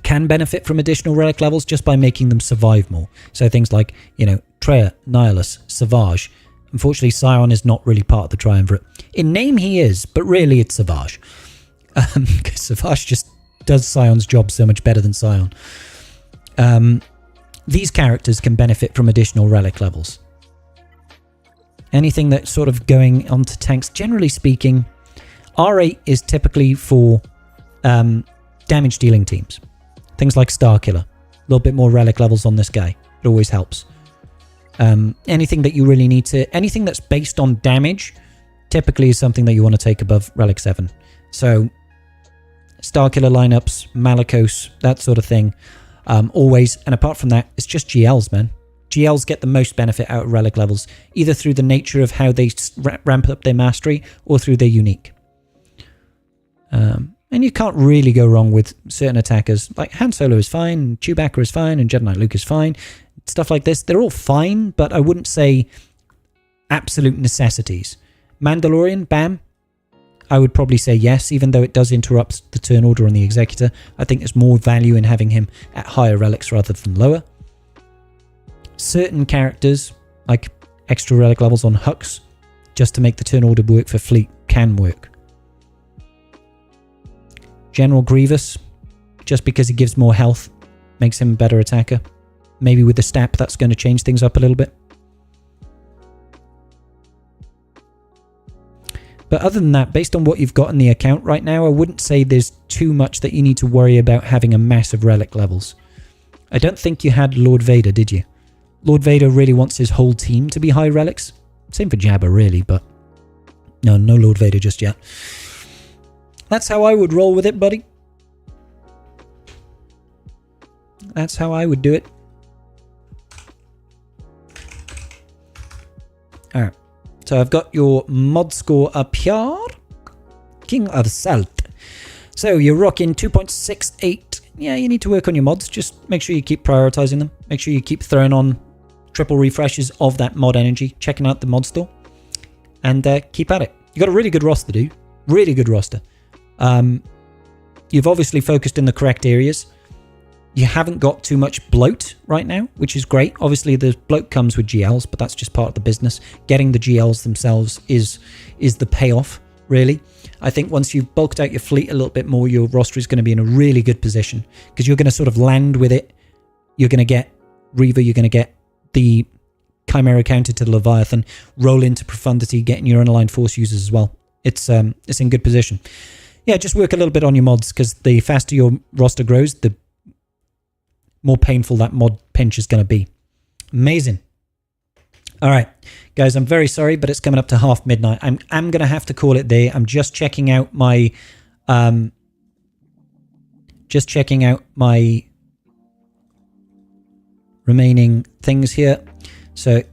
can benefit from additional relic levels just by making them survive more. So things like, you know, Treya, Nihilus, Savage. Unfortunately, Scion is not really part of the Triumvirate. In name he is, but really it's Savage. Because Savage just does Scion's job so much better than Scion. These characters can benefit from additional relic levels. Anything that's sort of going onto tanks, generally speaking, R8 is typically for damage dealing teams. Things like Starkiller. A little bit more relic levels on this guy. It always helps. Anything that you really need to... Anything that's based on damage typically is something that you want to take above Relic 7. So, Starkiller lineups, Malicos, that sort of thing. Always. And apart from that, it's just GLs, man. GLs get the most benefit out of relic levels, either through the nature of how they ramp up their mastery or through their unique. And you can't really go wrong with certain attackers. Like Han Solo is fine, Chewbacca is fine, and Jedi Knight Luke is fine. Stuff like this, they're all fine, but I wouldn't say absolute necessities. Mandalorian, bam. I would probably say yes, even though it does interrupt the turn order on the Executor. I think there's more value in having him at higher relics rather than lower. Certain characters, like extra relic levels on Hux, just to make the turn order work for fleet, can work. General Grievous, just because he gives more health, makes him a better attacker. Maybe with the Stap, that's going to change things up a little bit. But other than that, based on what you've got in the account right now, I wouldn't say there's too much that you need to worry about having a massive relic levels. I don't think you had Lord Vader, did you? Lord Vader really wants his whole team to be high relics. Same for Jabba, really, but no Lord Vader just yet. That's how I would roll with it, buddy. That's how I would do it. Alright. So I've got your mod score up here. King of Salt. So you're rocking 2.68. Yeah, you need to work on your mods. Just make sure you keep prioritizing them. Make sure you keep throwing on triple refreshes of that mod energy. Checking out the mod store. And keep at it. You got a really good roster, dude. Really good roster. You've obviously focused in the correct areas. You haven't got too much bloat right now, which is great. Obviously, the bloat comes with GLs, but that's just part of the business. Getting the GLs themselves is the payoff, really. I think once you've bulked out your fleet a little bit more, your roster is going to be in a really good position because you're going to sort of land with it. You're going to get Reaver, you're going to get the Chimera counter to the Leviathan, roll into Profundity, getting your unaligned force users as well. It's in good position. Yeah, just work a little bit on your mods because the faster your roster grows, the more painful that mod pinch is going to be. Amazing. All right, guys, I'm very sorry, but it's coming up to half midnight. I'm going to have to call it there. I'm just checking out my remaining things here. So,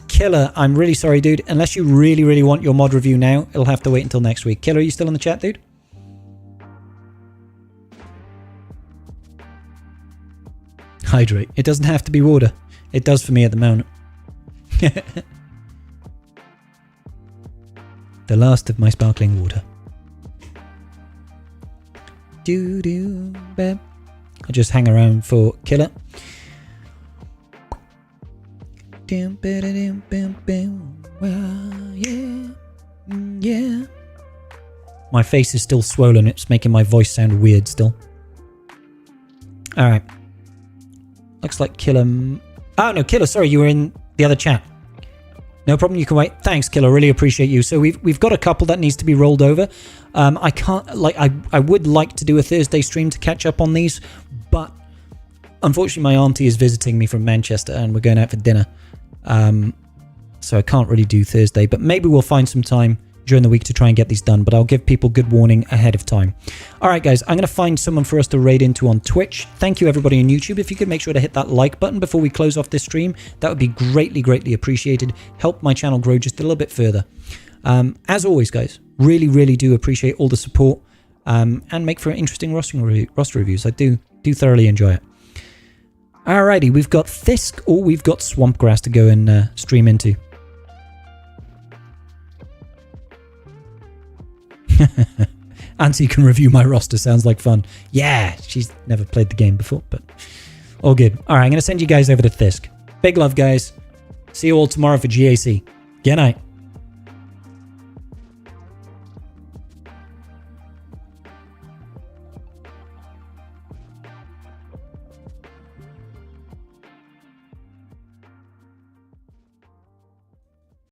Killer, I'm really sorry, dude. Unless you really, really want your mod review now, it'll have to wait until next week. Killer, are you still in the chat, dude? Hydrate. It doesn't have to be water. It does for me at the moment. The last of my sparkling water. I'll just hang around for Killer. Yeah. My face is still swollen. It's making my voice sound weird still. Alright. Looks like Killer... Oh, no, Killer, sorry, you were in the other chat. No problem, you can wait. Thanks, Killer. Really appreciate you. So we've got a couple that needs to be rolled over. I can't, like, I would like to do a Thursday stream to catch up on these, but unfortunately my auntie is visiting me from Manchester and we're going out for dinner. So I can't really do Thursday, but maybe we'll find some time during the week to try and get these done, but I'll give people good warning ahead of time. All right, guys, I'm going to find someone for us to raid into on Twitch. Thank you, everybody on YouTube. If you could make sure to hit that like button before we close off this stream, that would be greatly, greatly appreciated. Help my channel grow just a little bit further. As always, guys, really, really do appreciate all the support and make for interesting roster reviews. I do thoroughly enjoy it. Alrighty, we've got Thisk or we've got Swampgrass to go and stream into. Auntie can review my roster. Sounds like fun. Yeah, she's never played the game before, but all good. All right, I'm going to send you guys over to Thisk. Big love, guys. See you all tomorrow for GAC. Good night.